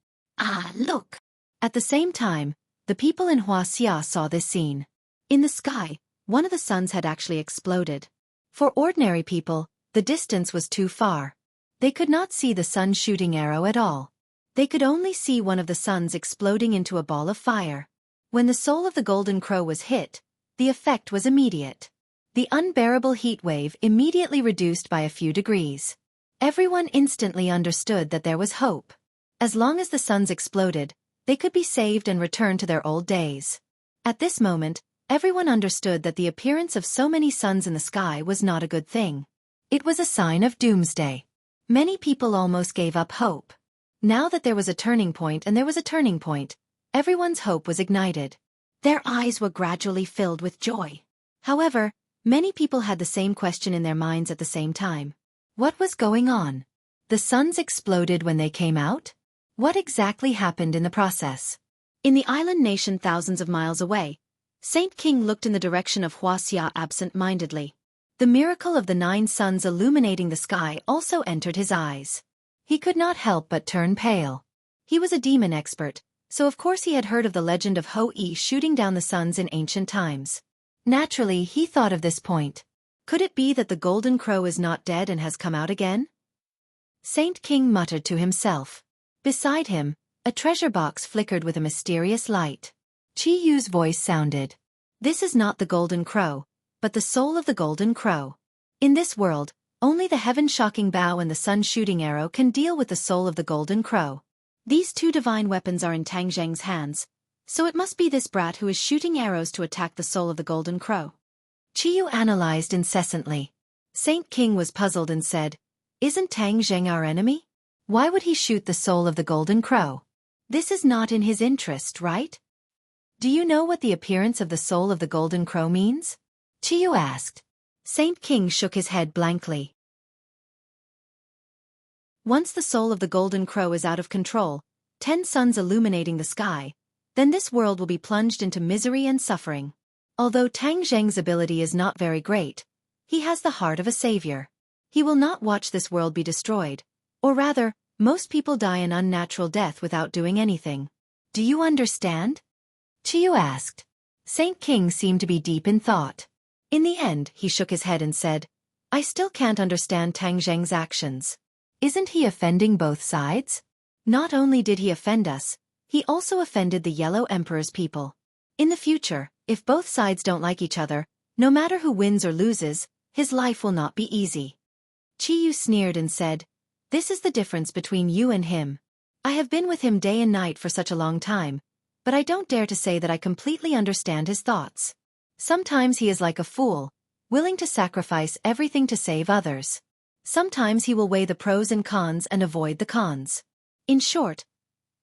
Look! At the same time, the people in Wuxia saw this scene. In the sky, one of the suns had actually exploded. For ordinary people, the distance was too far. They could not see the sun's shooting arrow at all. They could only see one of the suns exploding into a ball of fire. When the soul of the golden crow was hit, the effect was immediate. The unbearable heat wave immediately reduced by a few degrees. Everyone instantly understood that there was hope. As long as the suns exploded, they could be saved and return to their old days. At this moment, everyone understood that the appearance of so many suns in the sky was not a good thing. It was a sign of doomsday. Many people almost gave up hope. Now that there was a turning point and there was a turning point, everyone's hope was ignited. Their eyes were gradually filled with joy. However, many people had the same question in their minds at the same time. What was going on? The suns exploded when they came out? What exactly happened in the process? In the island nation thousands of miles away, Saint King looked in the direction of Wuxia absent-mindedly. The miracle of the 9 suns illuminating the sky also entered his eyes. He could not help but turn pale. He was a demon expert, so of course he had heard of the legend of Ho-E shooting down the suns in ancient times. Naturally, he thought of this point. Could it be that the golden crow is not dead and has come out again? Saint King muttered to himself. Beside him, a treasure box flickered with a mysterious light. Chi Yu's voice sounded. This is not the golden crow, but the soul of the golden crow. In this world, only the heaven-shocking bow and the sun-shooting arrow can deal with the soul of the golden crow. These 2 divine weapons are in Tang Zheng's hands, so it must be this brat who is shooting arrows to attack the soul of the golden crow. Chi Yu analyzed incessantly. Saint King was puzzled and said, Isn't Tang Zheng our enemy? Why would he shoot the soul of the golden crow? This is not in his interest, right? Do you know what the appearance of the soul of the golden crow means? Chi Yu asked. Saint King shook his head blankly. Once the soul of the golden crow is out of control, 10 suns illuminating the sky, then this world will be plunged into misery and suffering. Although Tang Zheng's ability is not very great, he has the heart of a savior. He will not watch this world be destroyed, or rather, most people die an unnatural death without doing anything. Do you understand? Chi Yu asked. Saint King seemed to be deep in thought. In the end, he shook his head and said, I still can't understand Tang Zheng's actions. Isn't he offending both sides? Not only did he offend us, he also offended the Yellow Emperor's people. In the future, if both sides don't like each other, no matter who wins or loses, his life will not be easy. Chi Yu sneered and said, This is the difference between you and him. I have been with him day and night for such a long time, but I don't dare to say that I completely understand his thoughts. Sometimes he is like a fool, willing to sacrifice everything to save others. Sometimes he will weigh the pros and cons and avoid the cons. In short,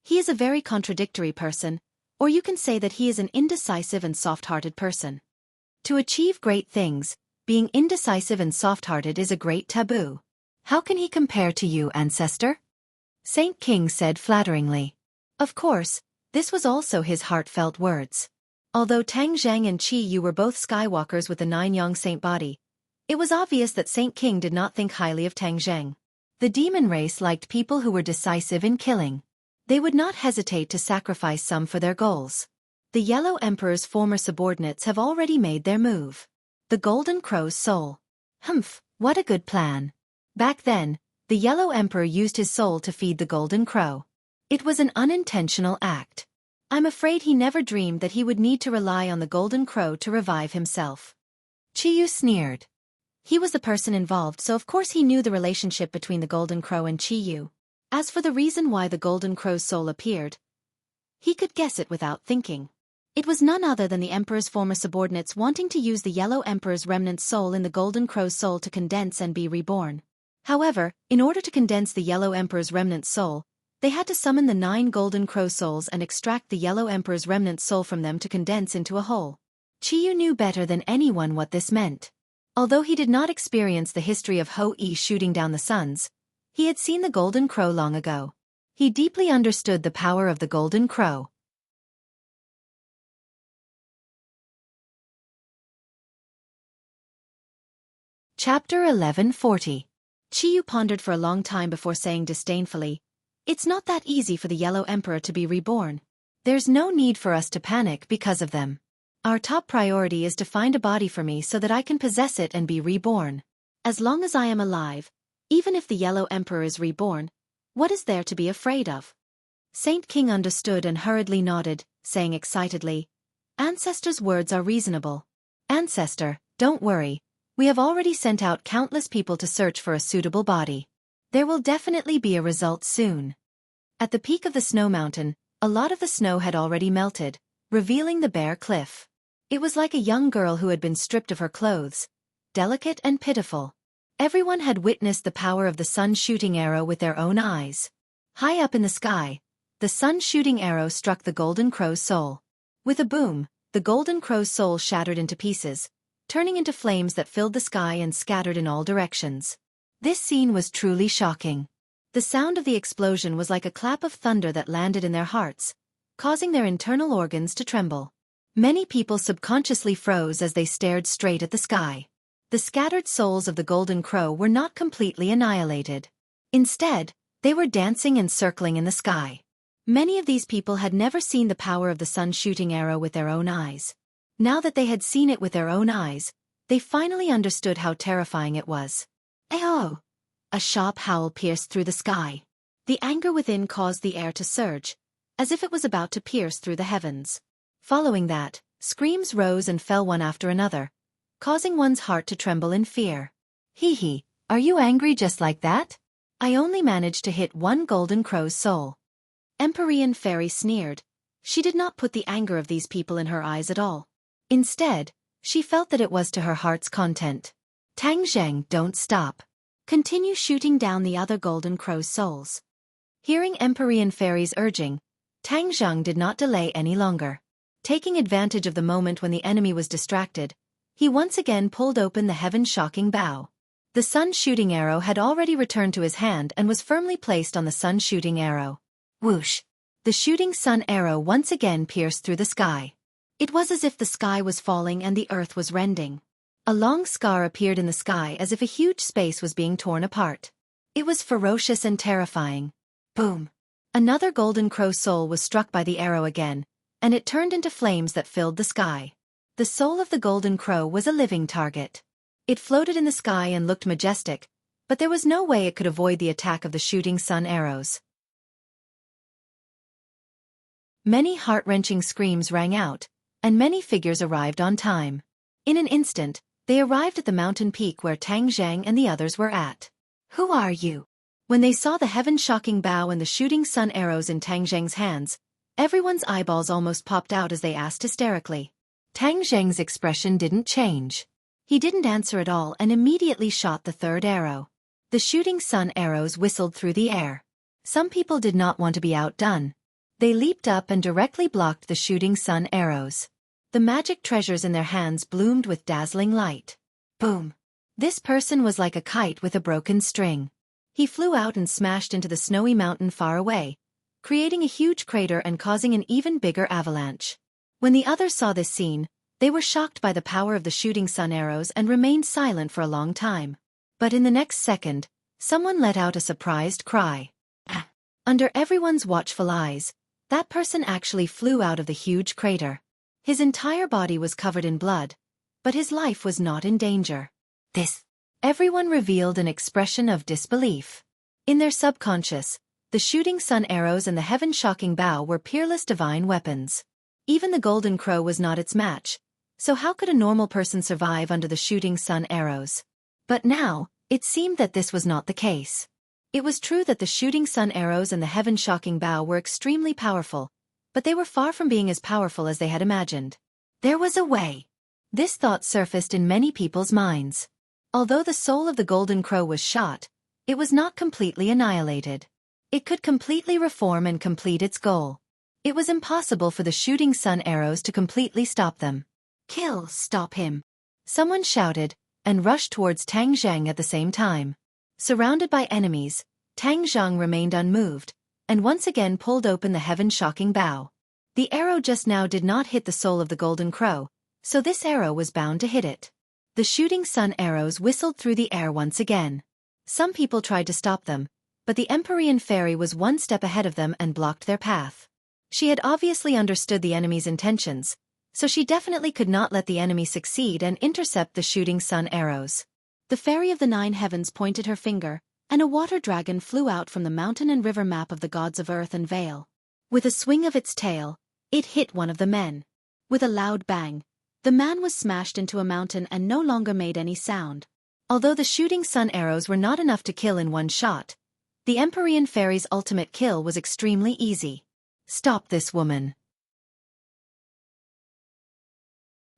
he is a very contradictory person, or you can say that he is an indecisive and soft-hearted person. To achieve great things, being indecisive and soft-hearted is a great taboo. How can he compare to you, ancestor? Saint King said flatteringly. Of course, this was also his heartfelt words. Although Tang Zheng and Chi Yu were both skywalkers with the 9 young saint body, it was obvious that Saint King did not think highly of Tang Zheng. The demon race liked people who were decisive in killing. They would not hesitate to sacrifice some for their goals. The Yellow Emperor's former subordinates have already made their move. The Golden Crow's soul. Humph, what a good plan. Back then, the Yellow Emperor used his soul to feed the Golden Crow. It was an unintentional act. I'm afraid he never dreamed that he would need to rely on the Golden Crow to revive himself. Chi Yu sneered. He was the person involved, so of course he knew the relationship between the Golden Crow and Chi Yu. As for the reason why the Golden Crow's soul appeared, he could guess it without thinking. It was none other than the Emperor's former subordinates wanting to use the Yellow Emperor's remnant soul in the Golden Crow's soul to condense and be reborn. However, in order to condense the Yellow Emperor's remnant soul, they had to summon the 9 Golden Crow souls and extract the Yellow Emperor's remnant soul from them to condense into a whole. Chi Yu knew better than anyone what this meant. Although he did not experience the history of Ho-E shooting down the suns, he had seen the Golden Crow long ago. He deeply understood the power of the Golden Crow. Chapter 1140. Chi Yu pondered for a long time before saying disdainfully, It's not that easy for the Yellow Emperor to be reborn. There's no need for us to panic because of them. Our top priority is to find a body for me so that I can possess it and be reborn. As long as I am alive, even if the Yellow Emperor is reborn, what is there to be afraid of? Saint King understood and hurriedly nodded, saying excitedly, Ancestor's words are reasonable. Ancestor, don't worry. We have already sent out countless people to search for a suitable body. There will definitely be a result soon. At the peak of the snow mountain, a lot of the snow had already melted, revealing the bare cliff. It was like a young girl who had been stripped of her clothes, delicate and pitiful. Everyone had witnessed the power of the sun-shooting arrow with their own eyes. High up in the sky, the sun-shooting arrow struck the golden crow's soul. With a boom, the golden crow's soul shattered into pieces, turning into flames that filled the sky and scattered in all directions. This scene was truly shocking. The sound of the explosion was like a clap of thunder that landed in their hearts, causing their internal organs to tremble. Many people subconsciously froze as they stared straight at the sky. The scattered souls of the golden crow were not completely annihilated. Instead, they were dancing and circling in the sky. Many of these people had never seen the power of the sun-shooting arrow with their own eyes. Now that they had seen it with their own eyes, they finally understood how terrifying it was. "Ayo!" A sharp howl pierced through the sky. The anger within caused the air to surge, as if it was about to pierce through the heavens. Following that, screams rose and fell one after another, causing one's heart to tremble in fear. "Hee, are you angry just like that? I only managed to hit one golden crow's soul." Empyrean Fairy sneered. She did not put the anger of these people in her eyes at all. Instead, she felt that it was to her heart's content. "Tang Zheng, don't stop. Continue shooting down the other golden crow's souls." Hearing Empyrean Fairy's urging, Tang Zheng did not delay any longer. Taking advantage of the moment when the enemy was distracted, he once again pulled open the heaven-shocking bow. The sun-shooting arrow had already returned to his hand and was firmly placed on the sun-shooting arrow. Whoosh! The shooting sun arrow once again pierced through the sky. It was as if the sky was falling and the earth was rending. A long scar appeared in the sky as if a huge space was being torn apart. It was ferocious and terrifying. Boom! Another golden crow soul was struck by the arrow again, and it turned into flames that filled the sky. The soul of the golden crow was a living target. It floated in the sky and looked majestic, but there was no way it could avoid the attack of the shooting sun arrows. Many heart-wrenching screams rang out, and many figures arrived on time. In an instant, they arrived at the mountain peak where Tang Zheng and the others were at. "Who are you?" When they saw the heaven-shocking bow and the shooting sun arrows in Tang Zheng's hands, everyone's eyeballs almost popped out as they asked hysterically. Tang Zheng's expression didn't change. He didn't answer at all and immediately shot the third arrow. The shooting sun arrows whistled through the air. Some people did not want to be outdone. They leaped up and directly blocked the shooting sun arrows. The magic treasures in their hands bloomed with dazzling light. Boom! This person was like a kite with a broken string. He flew out and smashed into the snowy mountain far away, creating a huge crater and causing an even bigger avalanche. When the others saw this scene, they were shocked by the power of the shooting sun arrows and remained silent for a long time. But in the next second, someone let out a surprised cry. Under everyone's watchful eyes, that person actually flew out of the huge crater. His entire body was covered in blood, but his life was not in danger. Everyone revealed an expression of disbelief. In their subconscious, the shooting sun arrows and the heaven-shocking bow were peerless divine weapons. Even the golden crow was not its match, so how could a normal person survive under the shooting sun arrows? But now, it seemed that this was not the case. It was true that the shooting sun arrows and the heaven-shocking bow were extremely powerful, but they were far from being as powerful as they had imagined. There was a way. This thought surfaced in many people's minds. Although the soul of the golden crow was shot, it was not completely annihilated. It could completely reform and complete its goal. It was impossible for the shooting sun arrows to completely stop them. Stop him! Someone shouted, and rushed towards Tang Zheng at the same time. Surrounded by enemies, Tang Zheng remained unmoved, and once again pulled open the heaven-shocking bow. The arrow just now did not hit the soul of the golden crow, so this arrow was bound to hit it. The shooting sun arrows whistled through the air once again. Some people tried to stop them, but the Empyrean Fairy was one step ahead of them and blocked their path. She had obviously understood the enemy's intentions, so she definitely could not let the enemy succeed and intercept the shooting sun arrows. The fairy of the 9 heavens pointed her finger, and a water dragon flew out from the mountain and river map of the gods of earth and vale. With a swing of its tail, it hit one of the men. With a loud bang, the man was smashed into a mountain and no longer made any sound. Although the shooting sun arrows were not enough to kill in one shot, the Empyrean fairy's ultimate kill was extremely easy. Stop this woman.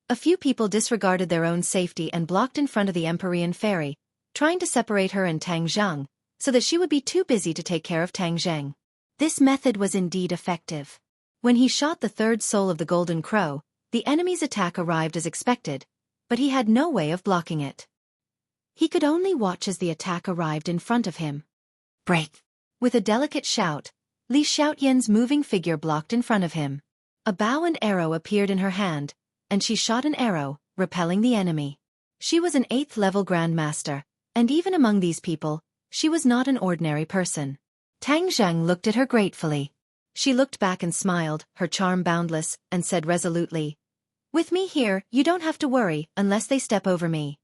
A few people disregarded their own safety and blocked in front of the Empyrean fairy, trying to separate her and Tang Zheng, so that she would be too busy to take care of Tang Zheng. This method was indeed effective. When he shot the third soul of the golden crow, the enemy's attack arrived as expected, but he had no way of blocking it. He could only watch as the attack arrived in front of him. Break! With a delicate shout, Li Xiaotian's moving figure blocked in front of him. A bow and arrow appeared in her hand, and she shot an arrow, repelling the enemy. She was an 8th-level grandmaster, and even among these people, she was not an ordinary person. Tang Zheng looked at her gratefully. She looked back and smiled, her charm boundless, and said resolutely, "With me here, you don't have to worry unless they step over me.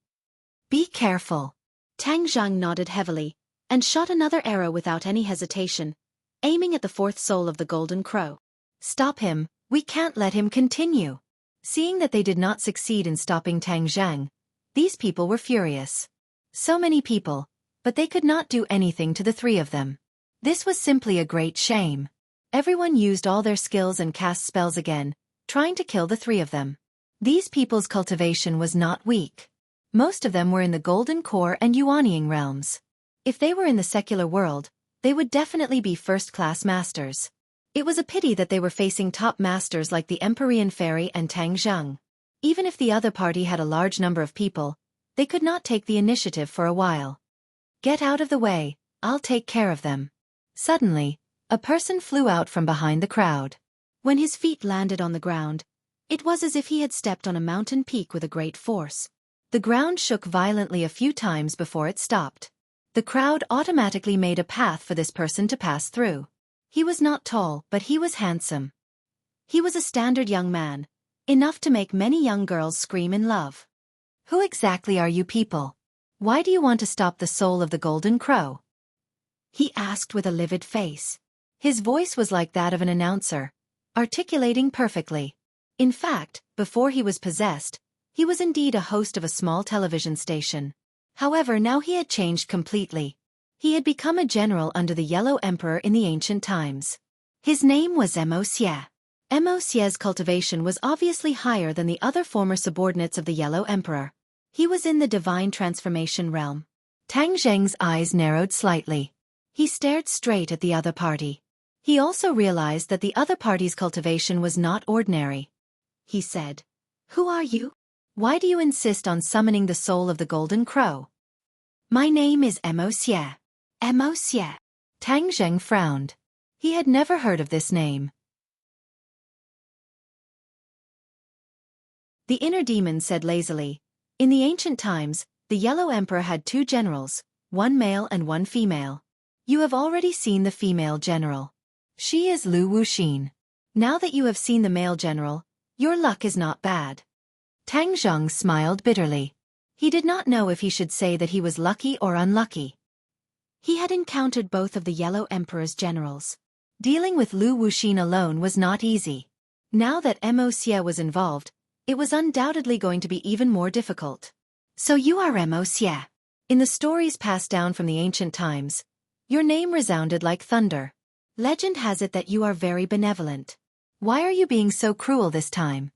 Be careful." Tang Zheng nodded heavily, and shot another arrow without any hesitation, aiming at the 4th soul of the golden crow. "Stop him, we can't let him continue." Seeing that they did not succeed in stopping Tang Zheng, these people were furious. So many people, but they could not do anything to the 3 of them. This was simply a great shame. Everyone used all their skills and cast spells again, trying to kill the 3 of them. These people's cultivation was not weak. Most of them were in the Golden Core and Yuanying realms. If they were in the secular world, they would definitely be first-class masters. It was a pity that they were facing top masters like the Empyrean Fairy and Tang Zheng. Even if the other party had a large number of people, they could not take the initiative for a while. "Get out of the way, I'll take care of them." Suddenly, a person flew out from behind the crowd. When his feet landed on the ground, it was as if he had stepped on a mountain peak with a great force. The ground shook violently a few times before it stopped. The crowd automatically made a path for this person to pass through. He was not tall, but he was handsome. He was a standard young man, enough to make many young girls scream in love. "Who exactly are you people? Why do you want to stop the soul of the golden crow?" he asked with a livid face. His voice was like that of an announcer, articulating perfectly. In fact, before he was possessed, he was indeed a host of a small television station. However, now he had changed completely. He had become a general under the Yellow Emperor in the ancient times. His name was Wuxia. Wuxia's cultivation was obviously higher than the other former subordinates of the Yellow Emperor. He was in the divine transformation realm. Tang Zheng's eyes narrowed slightly. He stared straight at the other party. He also realized that the other party's cultivation was not ordinary. He said, "Who are you? Why do you insist on summoning the soul of the golden crow?" "My name is Wuxia." Wuxia. Tang Zheng frowned. He had never heard of this name. The inner demon said lazily, "In the ancient times, the Yellow Emperor had 2 generals, one male and one female. You have already seen the female general. She is Lu Wuxin. Now that you have seen the male general, your luck is not bad." Tang Zheng smiled bitterly. He did not know if he should say that he was lucky or unlucky. He had encountered both of the Yellow Emperor's generals. Dealing with Lu Wuxin alone was not easy. Now that Wuxia was involved, it was undoubtedly going to be even more difficult. "So you are Wuxia." In the stories passed down from the ancient times, your name resounded like thunder. Legend has it that you are very benevolent. Why are you being so cruel this time?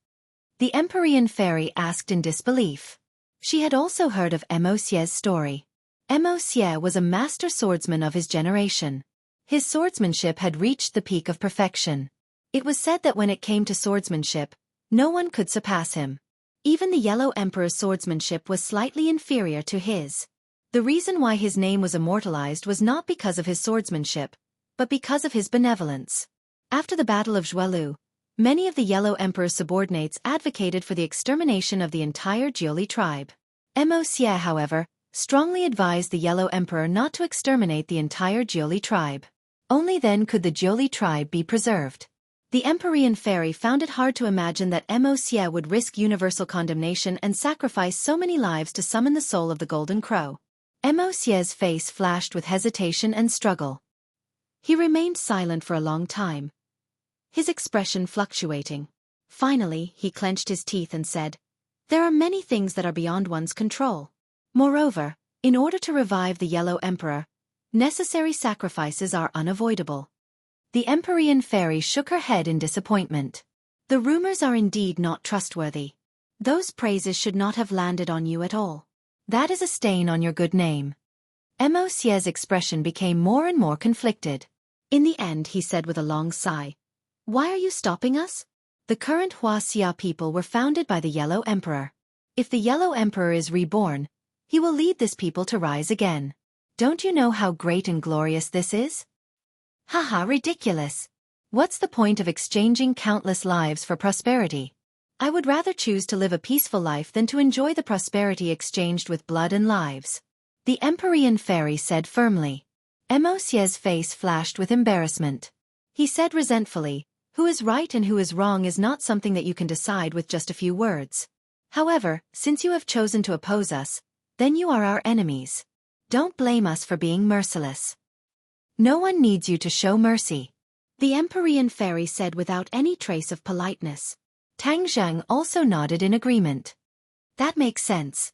The Empyrean fairy asked in disbelief. She had also heard of Wuxia's story. Wuxia was a master swordsman of his generation. His swordsmanship had reached the peak of perfection. It was said that when it came to swordsmanship, no one could surpass him. Even the Yellow Emperor's swordsmanship was slightly inferior to his. The reason why his name was immortalized was not because of his swordsmanship, but because of his benevolence. After the Battle of Zhuelu, many of the Yellow Emperor's subordinates advocated for the extermination of the entire Jiuli tribe. Wuxia, however, strongly advised the Yellow Emperor not to exterminate the entire Jiuli tribe. Only then could the Jiuli tribe be preserved. The Empyrean fairy found it hard to imagine that Wuxia would risk universal condemnation and sacrifice so many lives to summon the soul of the Golden Crow. Wuxia's face flashed with hesitation and struggle. He remained silent for a long time, his expression fluctuating. Finally, he clenched his teeth and said, "There are many things that are beyond one's control. Moreover, in order to revive the Yellow Emperor, necessary sacrifices are unavoidable." The Empyrean fairy shook her head in disappointment. "The rumors are indeed not trustworthy. Those praises should not have landed on you at all. That is a stain on your good name." Wuxia's expression became more and more conflicted. In the end, he said with a long sigh, "Why are you stopping us? The current Wuxia people were founded by the Yellow Emperor. If the Yellow Emperor is reborn, he will lead this people to rise again. Don't you know how great and glorious this is?" "Haha, ridiculous. What's the point of exchanging countless lives for prosperity? I would rather choose to live a peaceful life than to enjoy the prosperity exchanged with blood and lives," the Empyrean fairy said firmly. Wuxia's face flashed with embarrassment. He said resentfully, "Who is right and who is wrong is not something that you can decide with just a few words. However, since you have chosen to oppose us, then you are our enemies. Don't blame us for being merciless. No one needs you to show mercy," the Empyrean fairy said without any trace of politeness. Tang Zhang also nodded in agreement. "That makes sense.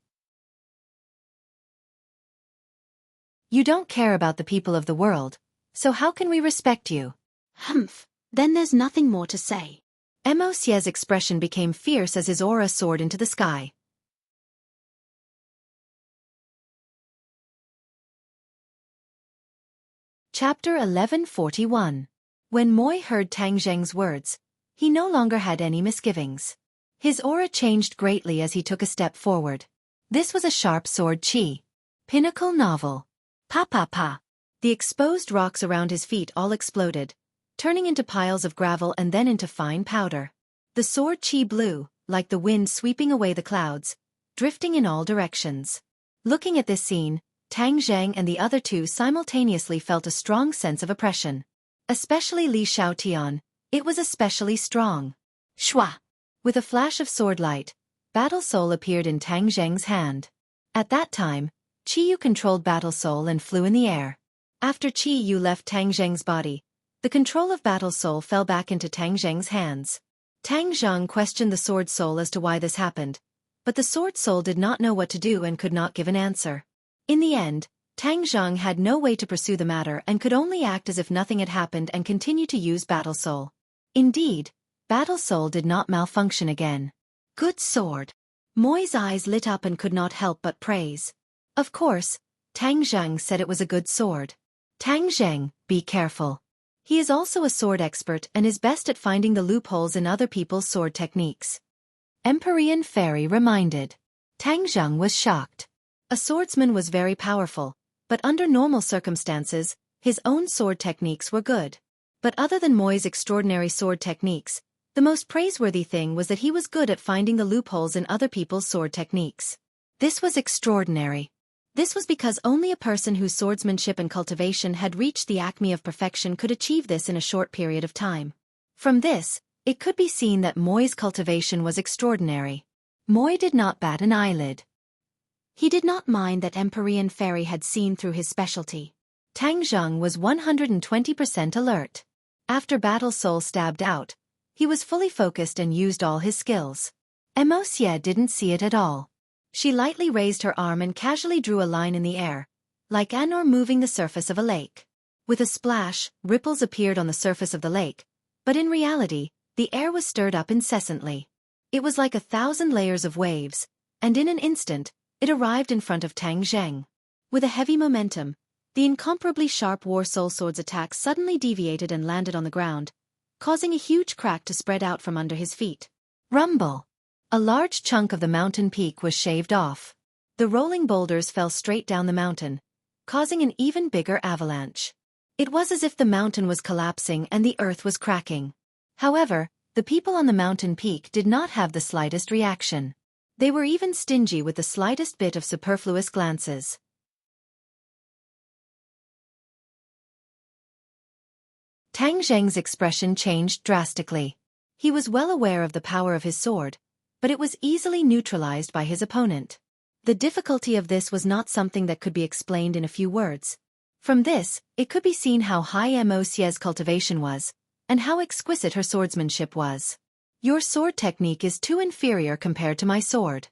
You don't care about the people of the world, so how can we respect you?" "Humph, then there's nothing more to say." Wuxia's expression became fierce as his aura soared into the sky. Chapter 1141. When Moi heard Tang Zheng's words, he no longer had any misgivings. His aura changed greatly as he took a step forward. This was a sharp sword chi. Pinnacle novel. Pa pa pa. The exposed rocks around his feet all exploded, turning into piles of gravel and then into fine powder. The sword chi blew, like the wind sweeping away the clouds, drifting in all directions. Looking at this scene, Tang Zheng and the other two simultaneously felt a strong sense of oppression. Especially Li Xiaotian, it was especially strong. Shwa! With a flash of sword light, Battle Soul appeared in Tang Zheng's hand. At that time, Qi Yu controlled Battle Soul and flew in the air. After Qi Yu left Tang Zheng's body, the control of Battle Soul fell back into Tang Zheng's hands. Tang Zheng questioned the Sword Soul as to why this happened, but the Sword Soul did not know what to do and could not give an answer. In the end, Tang Zheng had no way to pursue the matter and could only act as if nothing had happened and continue to use Battle Soul. Indeed, Battle Soul did not malfunction again. "Good sword." Moi's eyes lit up and could not help but praise. Of course, Tang Zheng said it was a good sword. Tang Zheng, be careful. He is also a sword expert and is best at finding the loopholes in other people's sword techniques. Empyrean fairy reminded. Tang Zheng was shocked. A swordsman was very powerful, but under normal circumstances, his own sword techniques were good. But other than Moi's extraordinary sword techniques, the most praiseworthy thing was that he was good at finding the loopholes in other people's sword techniques. This was extraordinary. This was because only a person whose swordsmanship and cultivation had reached the acme of perfection could achieve this in a short period of time. From this, it could be seen that Moi's cultivation was extraordinary. Moi did not bat an eyelid. He did not mind that Empyrean fairy had seen through his specialty. Tang Zheng was 120% alert. After Battle Soul stabbed out, he was fully focused and used all his skills. Wuxia didn't see it at all. She lightly raised her arm and casually drew a line in the air, like an oar moving the surface of a lake. With a splash, ripples appeared on the surface of the lake, but in reality, the air was stirred up incessantly. It was like 1,000 layers of waves, and in an instant, it arrived in front of Tang Zheng. With a heavy momentum, the incomparably sharp War Soul Sword's attack suddenly deviated and landed on the ground, causing a huge crack to spread out from under his feet. Rumble! A large chunk of the mountain peak was shaved off. The rolling boulders fell straight down the mountain, causing an even bigger avalanche. It was as if the mountain was collapsing and the earth was cracking. However, the people on the mountain peak did not have the slightest reaction. They were even stingy with the slightest bit of superfluous glances. Tang Zheng's expression changed drastically. He was well aware of the power of his sword, but it was easily neutralized by his opponent. The difficulty of this was not something that could be explained in a few words. From this, it could be seen how high Mo Xie's cultivation was, and how exquisite her swordsmanship was. Your sword technique is too inferior compared to my sword.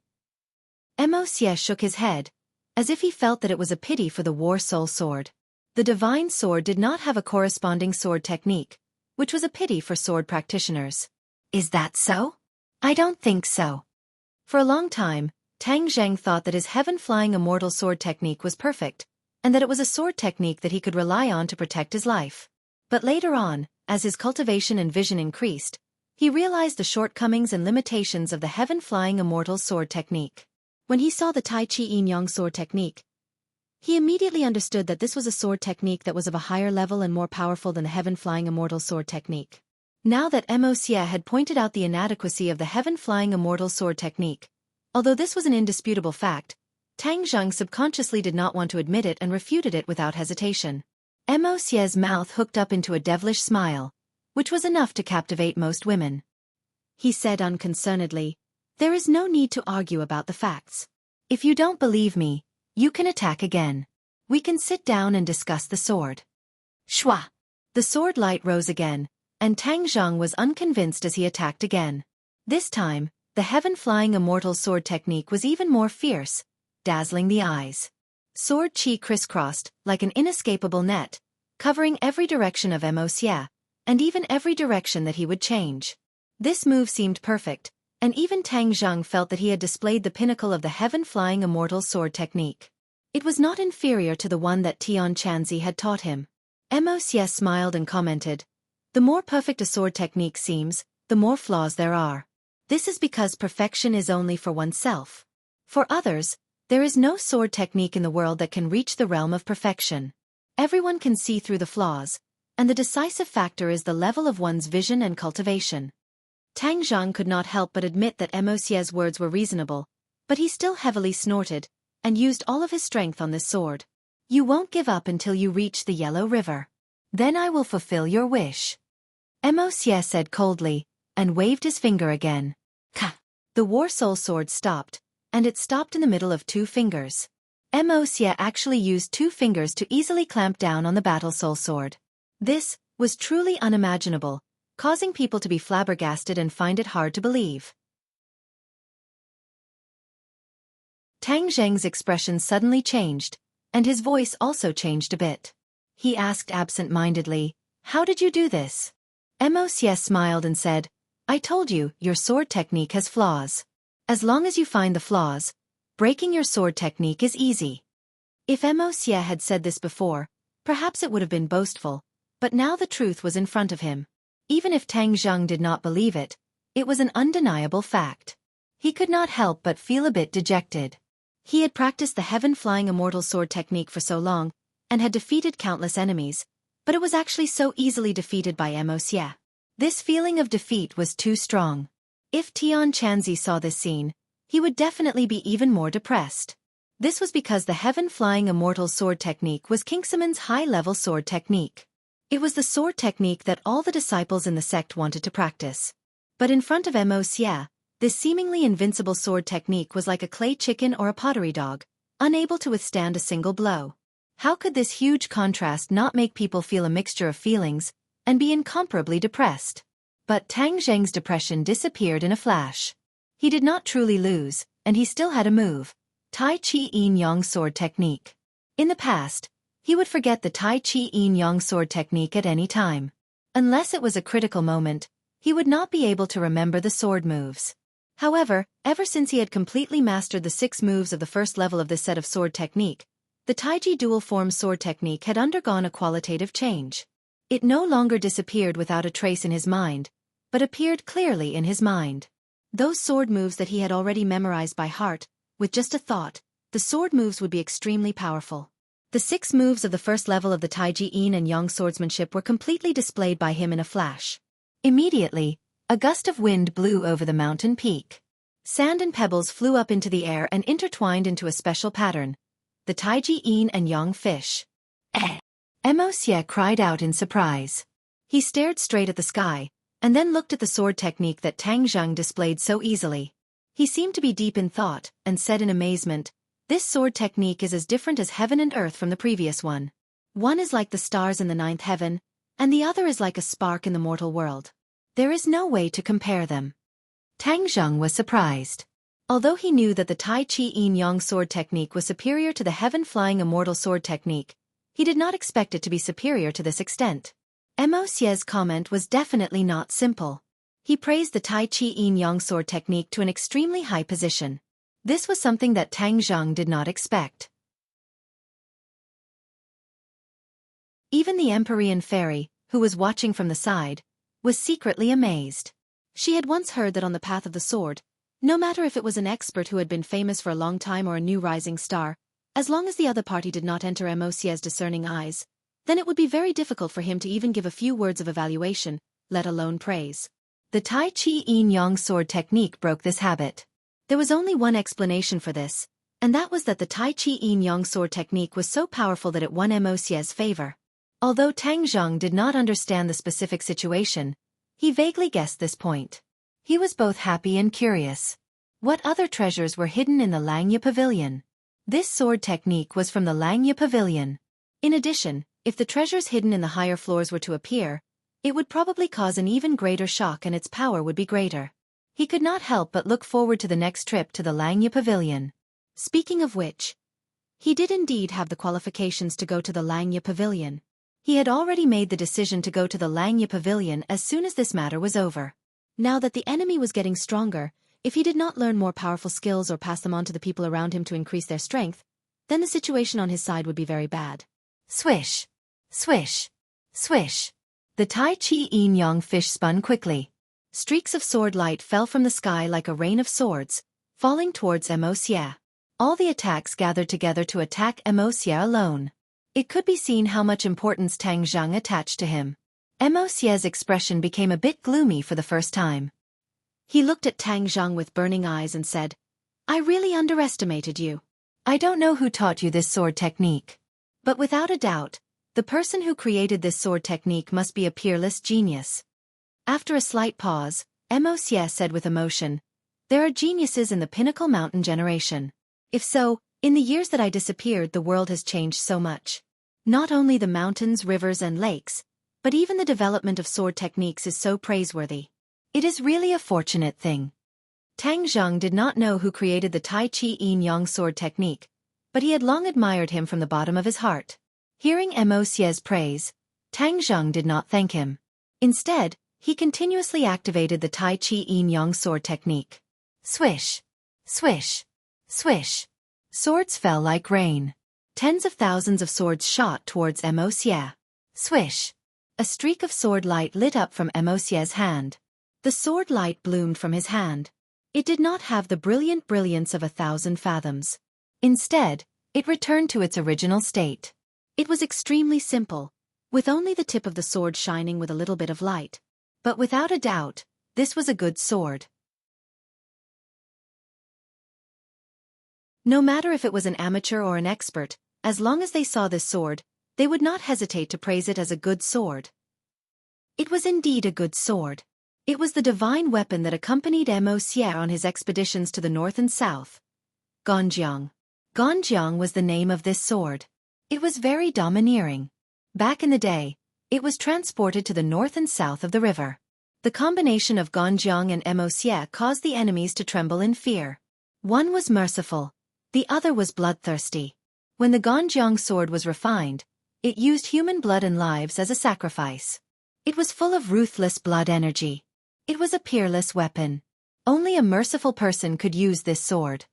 Mo Xie shook his head, as if he felt that it was a pity for the War Soul sword. The divine sword did not have a corresponding sword technique, which was a pity for sword practitioners. Is that so? I don't think so. For a long time, Tang Zheng thought that his heaven-flying immortal sword technique was perfect, and that it was a sword technique that he could rely on to protect his life. But later on, as his cultivation and vision increased, he realized the shortcomings and limitations of the heaven-flying immortal sword technique. When he saw the Tai Chi Yin Yang sword technique, he immediately understood that this was a sword technique that was of a higher level and more powerful than the heaven-flying immortal sword technique. Now that Mo Xie had pointed out the inadequacy of the heaven-flying immortal sword technique, although this was an indisputable fact, Tang Zheng subconsciously did not want to admit it and refuted it without hesitation. Mo Xie's mouth hooked up into a devilish smile, which was enough to captivate most women. He said unconcernedly, "There is no need to argue about the facts. If you don't believe me, you can attack again. We can sit down and discuss the sword." Shwa! The sword light rose again, and Tang Zheng was unconvinced as he attacked again. This time, the heaven-flying immortal sword technique was even more fierce, dazzling the eyes. Sword chi crisscrossed, like an inescapable net, covering every direction of Mo Xie, and even every direction that he would change. This move seemed perfect, and even Tang Zheng felt that he had displayed the pinnacle of the heaven-flying immortal sword technique. It was not inferior to the one that Tian Chanzi had taught him. Mo Xie smiled and commented, "The more perfect a sword technique seems, the more flaws there are. This is because perfection is only for oneself. For others, there is no sword technique in the world that can reach the realm of perfection. Everyone can see through the flaws, and the decisive factor is the level of one's vision and cultivation." Tang Zheng could not help but admit that Mo Xie's words were reasonable, but he still heavily snorted, and used all of his strength on this sword. "You won't give up until you reach the Yellow River. Then I will fulfill your wish." Mo Xie said coldly, and waved his finger again. Ka! The War Soul sword stopped, and it stopped in the middle of two fingers. Mo Xie actually used two fingers to easily clamp down on the Battle Soul sword. This was truly unimaginable, causing people to be flabbergasted and find it hard to believe. Tang Zheng's expression suddenly changed, and his voice also changed a bit. He asked absent-mindedly, "How did you do this?" Mo Xie smiled and said, "I told you, your sword technique has flaws. As long as you find the flaws, breaking your sword technique is easy." If Mo Xie had said this before, perhaps it would have been boastful, but now the truth was in front of him. Even if Tang Zheng did not believe it, it was an undeniable fact. He could not help but feel a bit dejected. He had practiced the heaven-flying immortal sword technique for so long, and had defeated countless enemies, but it was actually so easily defeated by Mo Xie. This feeling of defeat was too strong. If Tian Chanzi saw this scene, he would definitely be even more depressed. This was because the heaven-flying immortal sword technique was Kingsiman's high-level sword technique. It was the sword technique that all the disciples in the sect wanted to practice. But in front of Mo Xie, this seemingly invincible sword technique was like a clay chicken or a pottery dog, unable to withstand a single blow. How could this huge contrast not make people feel a mixture of feelings, and be incomparably depressed? But Tang Zheng's depression disappeared in a flash. He did not truly lose, and he still had a move, Tai Chi Yin Yang sword technique. In the past, he would forget the Tai Chi Yin Yang sword technique at any time. Unless it was a critical moment, he would not be able to remember the sword moves. However, ever since he had completely mastered the 6 moves of the first level of this set of sword technique, the Taiji dual form sword technique had undergone a qualitative change. It no longer disappeared without a trace in his mind, but appeared clearly in his mind. Those sword moves that he had already memorized by heart, with just a thought, the sword moves would be extremely powerful. The 6 moves of the first level of the Taiji Yin and Yang swordsmanship were completely displayed by him in a flash. Immediately, a gust of wind blew over the mountain peak. Sand and pebbles flew up into the air and intertwined into a special pattern, the Taiji Yin and Yang fish. Mo Xie cried out in surprise. He stared straight at the sky, and then looked at the sword technique that Tang Zheng displayed so easily. He seemed to be deep in thought, and said in amazement, "This sword technique is as different as heaven and earth from the previous one. One is like the stars in the ninth heaven, and the other is like a spark in the mortal world. There is no way to compare them." Tang Zheng was surprised. Although he knew that the Tai Chi Yin Yang sword technique was superior to the heaven-flying immortal sword technique, he did not expect it to be superior to this extent. Mo Xie's comment was definitely not simple. He praised the Tai Chi Yin Yang sword technique to an extremely high position. This was something that Tang Zheng did not expect. Even the Empyrean fairy, who was watching from the side, was secretly amazed. She had once heard that on the path of the sword, no matter if it was an expert who had been famous for a long time or a new rising star, as long as the other party did not enter Mo Xie's discerning eyes, then it would be very difficult for him to even give a few words of evaluation, let alone praise. The Tai Chi Yin Yang sword technique broke this habit. There was only one explanation for this, and that was that the Tai Chi Yin Yang sword technique was so powerful that it won Mo Xie's favor. Although Tang Zheng did not understand the specific situation, he vaguely guessed this point. He was both happy and curious. What other treasures were hidden in the Langya Pavilion? This sword technique was from the Langya Pavilion. In addition, if the treasures hidden in the higher floors were to appear, it would probably cause an even greater shock and its power would be greater. He could not help but look forward to the next trip to the Langya Pavilion. Speaking of which, he did indeed have the qualifications to go to the Langya Pavilion. He had already made the decision to go to the Langya Pavilion as soon as this matter was over. Now that the enemy was getting stronger, if he did not learn more powerful skills or pass them on to the people around him to increase their strength, then the situation on his side would be very bad. Swish! Swish! Swish! The Tai Chi Yin Yang fish spun quickly. Streaks of sword light fell from the sky like a rain of swords, falling towards Mo Xie. All the attacks gathered together to attack Mo Xie alone. It could be seen how much importance Tang Zheng attached to him. Mo Xie's expression became a bit gloomy for the first time. He looked at Tang Zheng with burning eyes and said, "I really underestimated you. I don't know who taught you this sword technique. But without a doubt, the person who created this sword technique must be a peerless genius." After a slight pause, Mo Xie said with emotion, "There are geniuses in the Pinnacle Mountain generation. If so, in the years that I disappeared the world has changed so much. Not only the mountains, rivers and lakes, but even the development of sword techniques is so praiseworthy. It is really a fortunate thing." Tang Zheng did not know who created the Tai Chi Yin Yang sword technique, but he had long admired him from the bottom of his heart. Hearing Mo Xie's praise, Tang Zheng did not thank him. Instead, he continuously activated the Tai Chi Yin Yang sword technique. Swish! Swish! Swish! Swords fell like rain. Tens of thousands of swords shot towards Mo Xie. Swish! A streak of sword light lit up from Mo Xie's hand. The sword light bloomed from his hand. It did not have the brilliant brilliance of 1,000 fathoms. Instead, it returned to its original state. It was extremely simple, with only the tip of the sword shining with a little bit of light. But without a doubt, this was a good sword. No matter if it was an amateur or an expert, as long as they saw this sword, they would not hesitate to praise it as a good sword. It was indeed a good sword. It was the divine weapon that accompanied Mo Xie on his expeditions to the north and south. Ganjiang. Ganjiang was the name of this sword. It was very domineering. Back in the day, it was transported to the north and south of the river. The combination of Ganjiang and Mo Xie caused the enemies to tremble in fear. One was merciful, the other was bloodthirsty. When the Ganjiang sword was refined, it used human blood and lives as a sacrifice. It was full of ruthless blood energy. It was a peerless weapon. Only a merciful person could use this sword.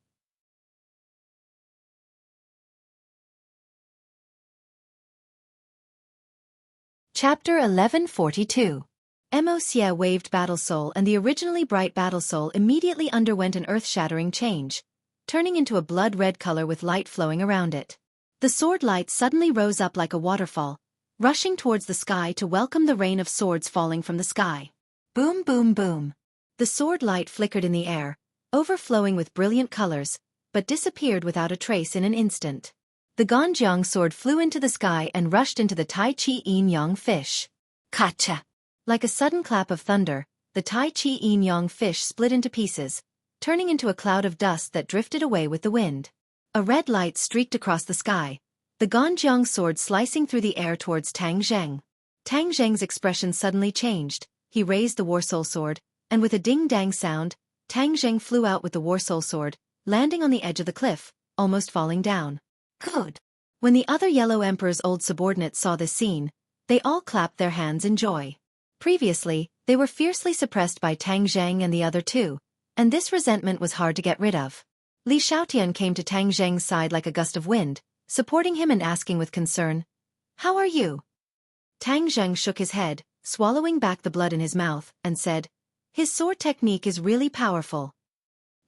Chapter 1142. Mo Xie waved Battle Soul and the originally bright Battle Soul immediately underwent an earth-shattering change, turning into a blood-red color with light flowing around it. The sword light suddenly rose up like a waterfall, rushing towards the sky to welcome the rain of swords falling from the sky. Boom boom boom. The sword light flickered in the air, overflowing with brilliant colors, but disappeared without a trace in an instant. The Ganjiang sword flew into the sky and rushed into the Tai Chi Yin Yang fish. Kacha! Like a sudden clap of thunder, the Tai Chi yin-yang fish split into pieces, turning into a cloud of dust that drifted away with the wind. A red light streaked across the sky, the Ganjiang sword slicing through the air towards Tang Zheng. Tang Zheng's expression suddenly changed. He raised the Warsoul sword, and with a ding-dang sound, Tang Zheng flew out with the Warsoul sword, landing on the edge of the cliff, almost falling down. Good! When the other Yellow Emperor's old subordinates saw this scene, they all clapped their hands in joy. Previously, they were fiercely suppressed by Tang Zheng and the other two, and this resentment was hard to get rid of. Li Xiaotian came to Tang Zheng's side like a gust of wind, supporting him and asking with concern, "How are you?" Tang Zheng shook his head, swallowing back the blood in his mouth, and said, "His sword technique is really powerful."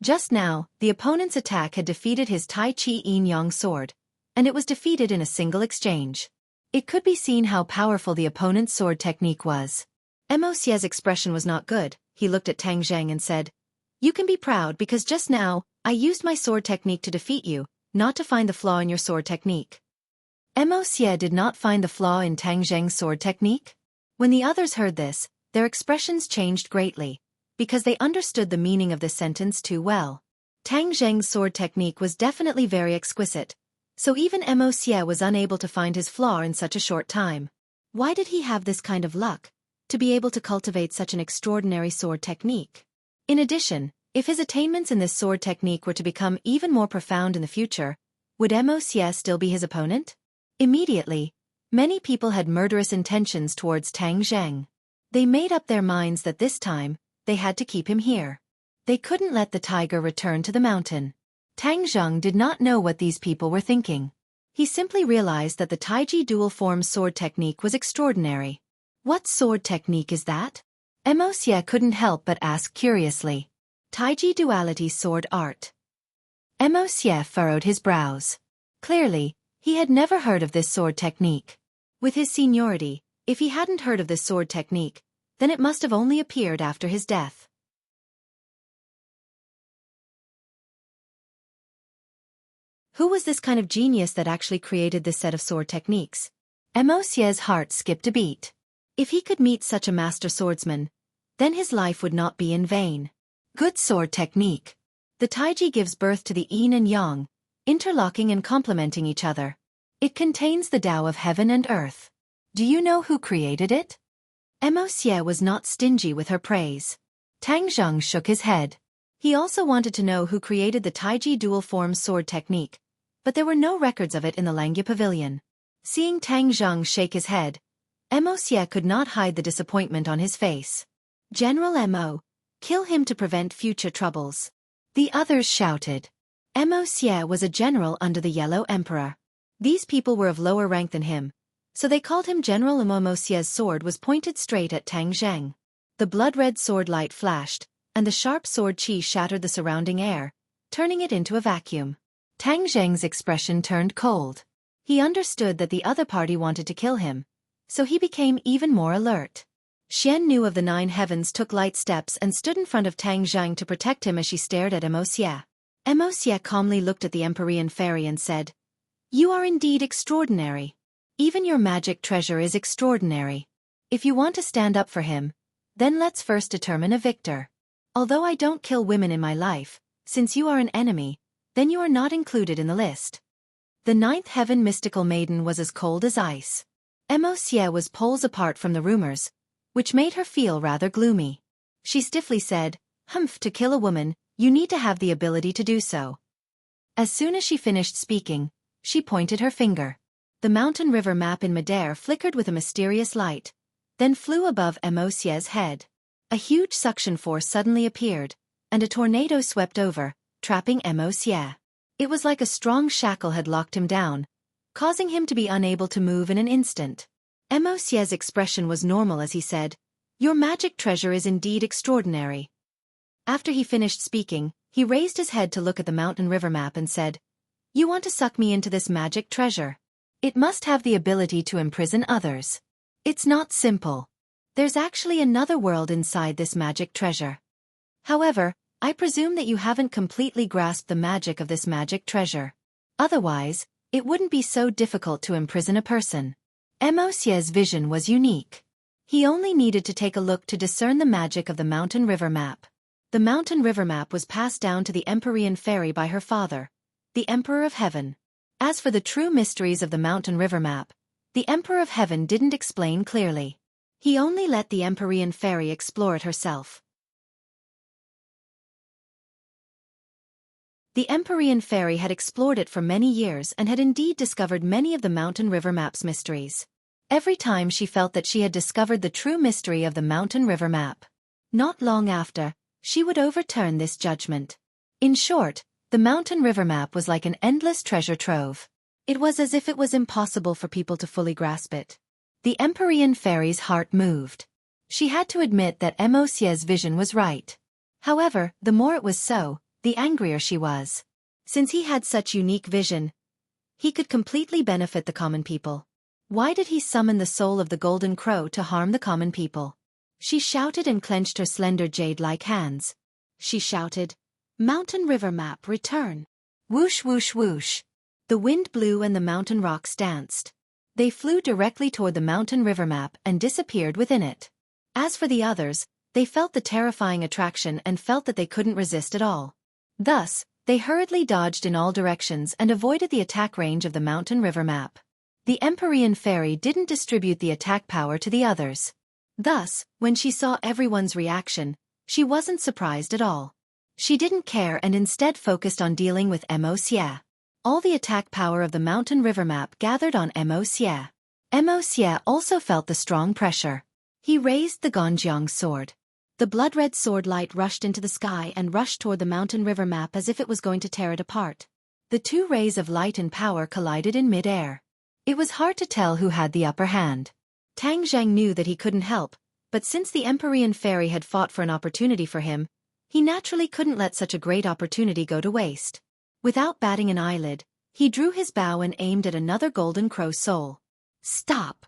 Just now, the opponent's attack had defeated his Tai Chi yin-yang sword, and it was defeated in a single exchange. It could be seen how powerful the opponent's sword technique was. Mosie's expression was not good. He looked at Tang Zheng and said, "You can be proud because just now, I used my sword technique to defeat you, not to find the flaw in your sword technique." Mosie did not find the flaw in Tang Zheng's sword technique. When the others heard this, their expressions changed greatly, because they understood the meaning of this sentence too well. Tang Zheng's sword technique was definitely very exquisite, so even Mosie was unable to find his flaw in such a short time. Why did he have this kind of luck, to be able to cultivate such an extraordinary sword technique? In addition, if his attainments in this sword technique were to become even more profound in the future, would Mosie still be his opponent? Immediately, many people had murderous intentions towards Tang Zheng. They made up their minds that this time, they had to keep him here. They couldn't let the tiger return to the mountain. Tang Zheng did not know what these people were thinking. He simply realized that the Taiji dual-form sword technique was extraordinary. What sword technique is that? Mosie couldn't help but ask curiously. Taiji duality sword art. Mosie furrowed his brows. Clearly, he had never heard of this sword technique. With his seniority, if he hadn't heard of this sword technique, then it must have only appeared after his death. Who was this kind of genius that actually created this set of sword techniques? Mosie's heart skipped a beat. If he could meet such a master swordsman, then his life would not be in vain. Good sword technique. The Taiji gives birth to the yin and yang, interlocking and complementing each other. It contains the Tao of heaven and earth. Do you know who created it? Mosie was not stingy with her praise. Tang Zheng shook his head. He also wanted to know who created the Taiji dual-form sword technique, but there were no records of it in the Langya Pavilion. Seeing Tang Zheng shake his head, Mosie could not hide the disappointment on his face. "General Mo, kill him to prevent future troubles." The others shouted. Mosie was a general under the Yellow Emperor. These people were of lower rank than him, so they called him General Mo. Mosie's sword was pointed straight at Tang Zheng. The blood-red sword light flashed, and the sharp sword chi shattered the surrounding air, turning it into a vacuum. Tang Zheng's expression turned cold. He understood that the other party wanted to kill him, so he became even more alert. Xian Nu of the Nine Heavens took light steps and stood in front of Tang Zheng to protect him as she stared at Mosie. Mosie calmly looked at the Empyrean fairy and said, "You are indeed extraordinary. Even your magic treasure is extraordinary. If you want to stand up for him, then let's first determine a victor. Although I don't kill women in my life, since you are an enemy, then you are not included in the list." The Ninth Heaven mystical maiden was as cold as ice. Mosie was poles apart from the rumors, which made her feel rather gloomy. She stiffly said, "Humph, to kill a woman, you need to have the ability to do so." As soon as she finished speaking, she pointed her finger. The mountain river map in midair flickered with a mysterious light, then flew above Mosie's head. A huge suction force suddenly appeared, and a tornado swept over, trapping Mosie. It was like a strong shackle had locked him down, causing him to be unable to move in an instant. Mosie's expression was normal as he said, "Your magic treasure is indeed extraordinary." After he finished speaking, he raised his head to look at the mountain river map and said, "You want to suck me into this magic treasure? It must have the ability to imprison others. It's not simple. There's actually another world inside this magic treasure. However, I presume that you haven't completely grasped the magic of this magic treasure. Otherwise, it wouldn't be so difficult to imprison a person." Mosie's vision was unique. He only needed to take a look to discern the magic of the mountain river map. The mountain river map was passed down to the Empyrean fairy by her father, the Emperor of Heaven. As for the true mysteries of the mountain river map, the Emperor of Heaven didn't explain clearly. He only let the Empyrean fairy explore it herself. The Empyrean fairy had explored it for many years and had indeed discovered many of the mountain river map's mysteries. Every time she felt that she had discovered the true mystery of the mountain river map, not long after, she would overturn this judgment. In short, the mountain river map was like an endless treasure trove. It was as if it was impossible for people to fully grasp it. The Empyrean fairy's heart moved. She had to admit that Wuxia's vision was right. However, the more it was so, the angrier she was. Since he had such unique vision, he could completely benefit the common people. Why did he summon the soul of the golden crow to harm the common people? She shouted and clenched her slender jade-like hands. She shouted, "Mountain river map, return!" Whoosh whoosh whoosh. The wind blew and the mountain rocks danced. They flew directly toward the mountain river map and disappeared within it. As for the others, they felt the terrifying attraction and felt that they couldn't resist at all. Thus, they hurriedly dodged in all directions and avoided the attack range of the mountain river map. The Empyrean fairy didn't distribute the attack power to the others. Thus, when she saw everyone's reaction, she wasn't surprised at all. She didn't care and instead focused on dealing with Wuxia. All the attack power of the mountain river map gathered on Wuxia. Wuxia also felt the strong pressure. He raised the Gongjiang sword. The blood-red sword light rushed into the sky and rushed toward the mountain river map as if it was going to tear it apart. The two rays of light and power collided in mid-air. It was hard to tell who had the upper hand. Tang Zheng knew that he couldn't help, but since the Empyrean fairy had fought for an opportunity for him, he naturally couldn't let such a great opportunity go to waste. Without batting an eyelid, he drew his bow and aimed at another golden crow soul. Stop!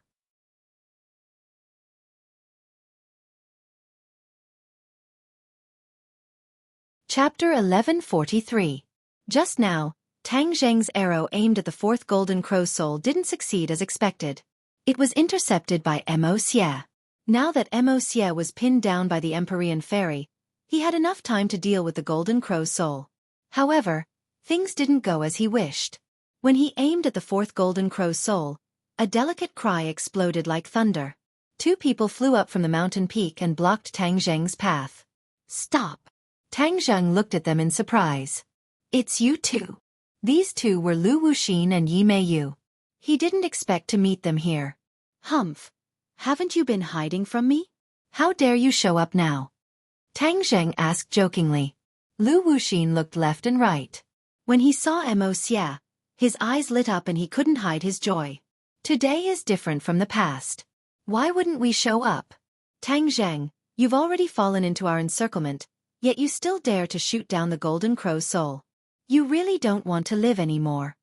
Chapter 1143. Just now, Tang Zheng's arrow aimed at the fourth golden crow soul didn't succeed as expected. It was intercepted by Wuxia. Now that Wuxia was pinned down by the Empyrean fairy, he had enough time to deal with the golden crow soul. However, things didn't go as he wished. When he aimed at the fourth golden crow soul, a delicate cry exploded like thunder. Two people flew up from the mountain peak and blocked Tang Zheng's path. Stop! Tang Zheng looked at them in surprise. It's you two. These two were Lu Wuxin and Yi Meiyu. He didn't expect to meet them here. Humph! Haven't you been hiding from me? How dare you show up now? Tang Zheng asked jokingly. Lu Wuxin looked left and right. When he saw Wuxia, his eyes lit up and he couldn't hide his joy. Today is different from the past. Why wouldn't we show up? Tang Zheng, you've already fallen into our encirclement, yet you still dare to shoot down the golden crow soul. You really don't want to live anymore.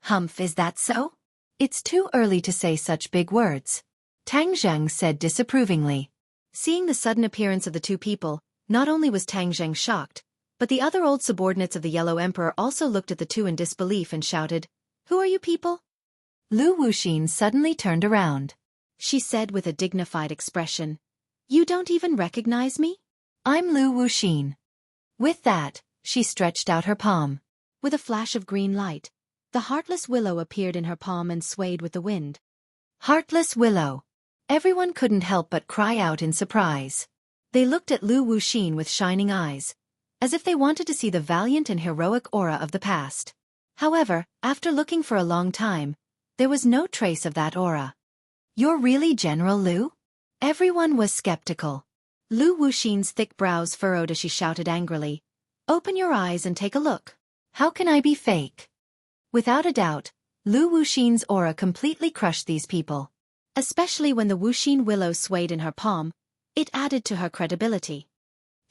Humph, is that so? It's too early to say such big words. Tang Zheng said disapprovingly. Seeing the sudden appearance of the two people, not only was Tang Zheng shocked, but the other old subordinates of the Yellow Emperor also looked at the two in disbelief and shouted, "Who are you people?" Lu Wuxin suddenly turned around. She said with a dignified expression, "You don't even recognize me? I'm Lu Wuxin." With that, she stretched out her palm. With a flash of green light, the heartless willow appeared in her palm and swayed with the wind. Heartless willow! Everyone couldn't help but cry out in surprise. They looked at Lu Wuxin with shining eyes, as if they wanted to see the valiant and heroic aura of the past. However, after looking for a long time, there was no trace of that aura. You're really General Lu? Everyone was skeptical. Lu Wuxin's thick brows furrowed as she shouted angrily, "Open your eyes and take a look. How can I be fake?" Without a doubt, Lu Wuxin's aura completely crushed these people. Especially when the Wuxin willow swayed in her palm, it added to her credibility.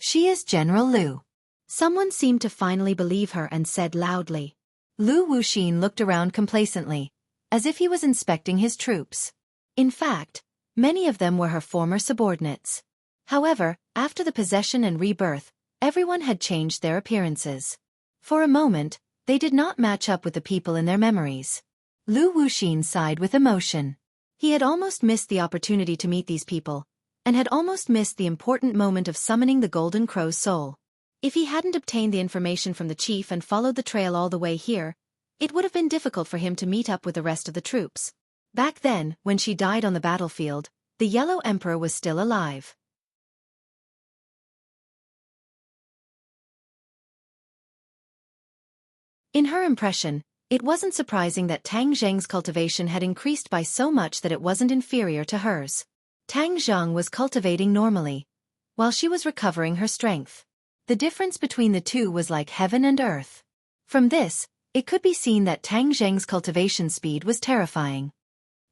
She is General Lu. Someone seemed to finally believe her and said loudly. Lu Wuxin looked around complacently, as if he was inspecting his troops. In fact, many of them were her former subordinates. However, after the possession and rebirth, everyone had changed their appearances. For a moment, they did not match up with the people in their memories. Lu Wuxin sighed with emotion. He had almost missed the opportunity to meet these people, and had almost missed the important moment of summoning the Golden Crow's soul. If he hadn't obtained the information from the chief and followed the trail all the way here, it would have been difficult for him to meet up with the rest of the troops. Back then, when she died on the battlefield, the Yellow Emperor was still alive. In her impression, it wasn't surprising that Tang Zheng's cultivation had increased by so much that it wasn't inferior to hers. Tang Zheng was cultivating normally, while she was recovering her strength. The difference between the two was like heaven and earth. From this, it could be seen that Tang Zheng's cultivation speed was terrifying.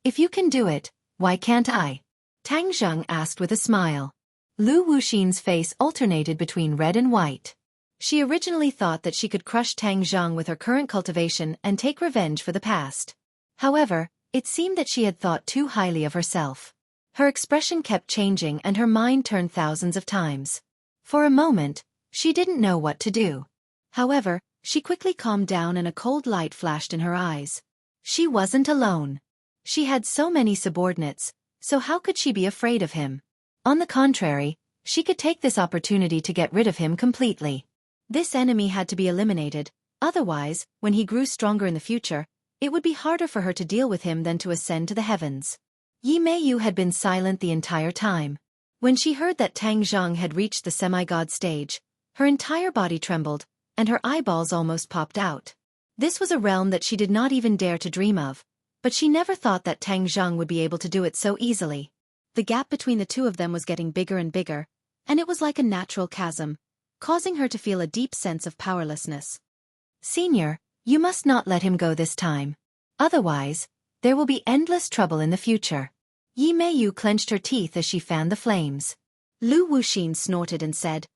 If you can do it, why can't I? Tang Zheng asked with a smile. Lu Wuxin's face alternated between red and white. She originally thought that she could crush Tang Zheng with her current cultivation and take revenge for the past. However, it seemed that she had thought too highly of herself. Her expression kept changing and her mind turned thousands of times. For a moment, she didn't know what to do. However, she quickly calmed down and a cold light flashed in her eyes. She wasn't alone. She had so many subordinates, so how could she be afraid of him? On the contrary, she could take this opportunity to get rid of him completely. This enemy had to be eliminated, otherwise, when he grew stronger in the future, it would be harder for her to deal with him than to ascend to the heavens. Yi Meiyu had been silent the entire time. When she heard that Tang Zheng had reached the semi-god stage, her entire body trembled, and her eyeballs almost popped out. This was a realm that she did not even dare to dream of, but she never thought that Tang Zheng would be able to do it so easily. The gap between the two of them was getting bigger and bigger, and it was like a natural chasm, causing her to feel a deep sense of powerlessness. Senior, you must not let him go this time. Otherwise, there will be endless trouble in the future. Yi Meiyu clenched her teeth as she fanned the flames. Lu Wuxin snorted and said,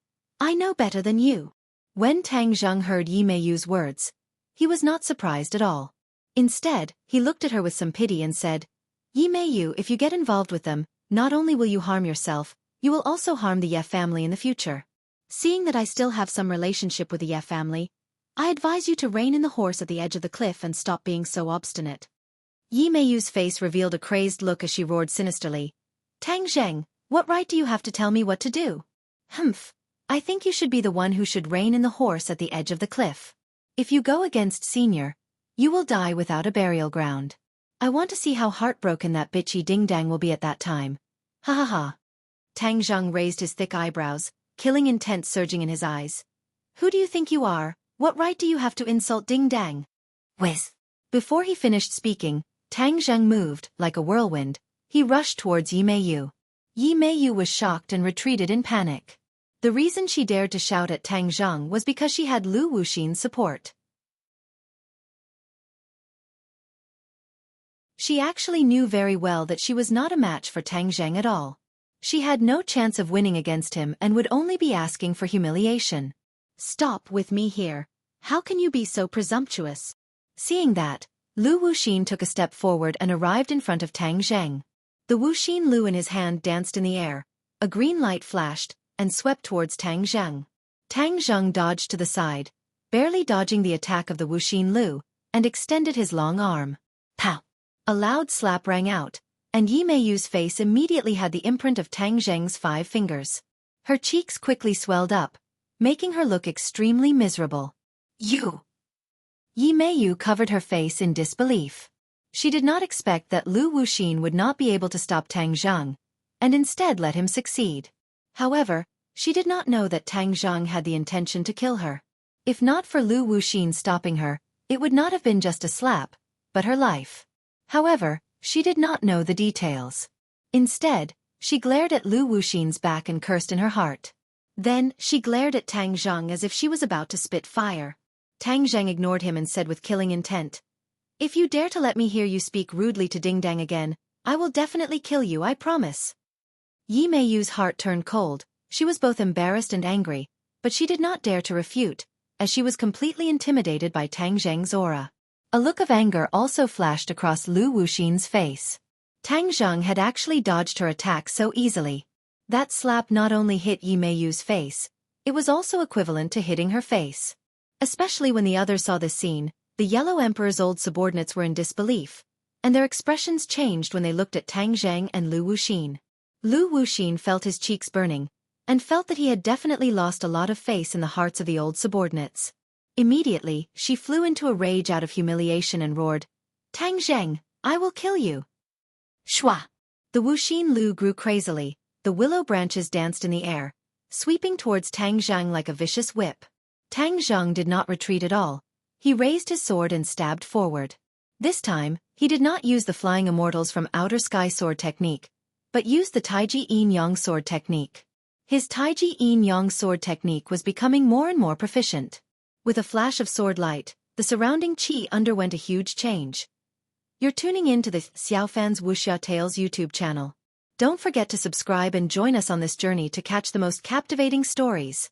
I know better than you. When Tang Zheng heard Yi Meiyu's words, he was not surprised at all. Instead, he looked at her with some pity and said, Yi Meiyu, if you get involved with them, not only will you harm yourself, you will also harm the Ye family in the future. Seeing that I still have some relationship with the Ye family, I advise you to rein in the horse at the edge of the cliff and stop being so obstinate. Yi Meiyu's face revealed a crazed look as she roared sinisterly. Tang Zheng, what right do you have to tell me what to do? Humph, I think you should be the one who should rein in the horse at the edge of the cliff. If you go against Senior, you will die without a burial ground. I want to see how heartbroken that bitchy Ding Dang will be at that time. Ha ha ha. Tang Zheng raised his thick eyebrows, killing intent surging in his eyes. Who do you think you are? What right do you have to insult Ding Dang? Whiz. Before he finished speaking, Tang Zheng moved, like a whirlwind. He rushed towards Yi Meiyu. Yi Meiyu was shocked and retreated in panic. The reason she dared to shout at Tang Zheng was because she had Lu Wuxin's support. She actually knew very well that she was not a match for Tang Zheng at all. She had no chance of winning against him and would only be asking for humiliation. Stop with me here. How can you be so presumptuous? Seeing that, Lu Wuxin took a step forward and arrived in front of Tang Zheng. The Wuxin Lu in his hand danced in the air, a green light flashed, and swept towards Tang Zheng. Tang Zheng dodged to the side, barely dodging the attack of the Wuxin Lu, and extended his long arm. Pow! A loud slap rang out, and Yi Meiyu's face immediately had the imprint of Tang Zheng's 5 fingers. Her cheeks quickly swelled up, making her look extremely miserable. You! Yi Meiyu covered her face in disbelief. She did not expect that Lu Wuxin would not be able to stop Tang Zheng, and instead let him succeed. However, she did not know that Tang Zheng had the intention to kill her. If not for Lu Wuxin stopping her, it would not have been just a slap, but her life. However, she did not know the details. Instead, she glared at Lu Wuxin's back and cursed in her heart. Then, she glared at Tang Zheng as if she was about to spit fire. Tang Zheng ignored him and said with killing intent, If you dare to let me hear you speak rudely to Ding Dang again, I will definitely kill you, I promise. Yi Meiyu's heart turned cold. She was both embarrassed and angry, but she did not dare to refute, as she was completely intimidated by Tang Zheng's aura. A look of anger also flashed across Lu Wuxin's face. Tang Zheng had actually dodged her attack so easily. That slap not only hit Yi Meiyu's face, it was also equivalent to hitting her face. Especially when the others saw this scene, the Yellow Emperor's old subordinates were in disbelief, and their expressions changed when they looked at Tang Zheng and Lu Wuxin. Lu Wuxin felt his cheeks burning, and felt that he had definitely lost a lot of face in the hearts of the old subordinates. Immediately, she flew into a rage out of humiliation and roared, "Tang Zheng, I will kill you!" Shwa! The Wuxin Lu grew crazily, the willow branches danced in the air, sweeping towards Tang Zheng like a vicious whip. Tang Zheng did not retreat at all. He raised his sword and stabbed forward. This time, he did not use the Flying Immortals from Outer Sky sword technique, but used the Taiji Yin Yang sword technique. His Taiji Yin Yang sword technique was becoming more and more proficient. With a flash of sword light, the surrounding qi underwent a huge change. You're tuning in to the Xiaofan's Wuxia Tales YouTube channel. Don't forget to subscribe and join us on this journey to catch the most captivating stories.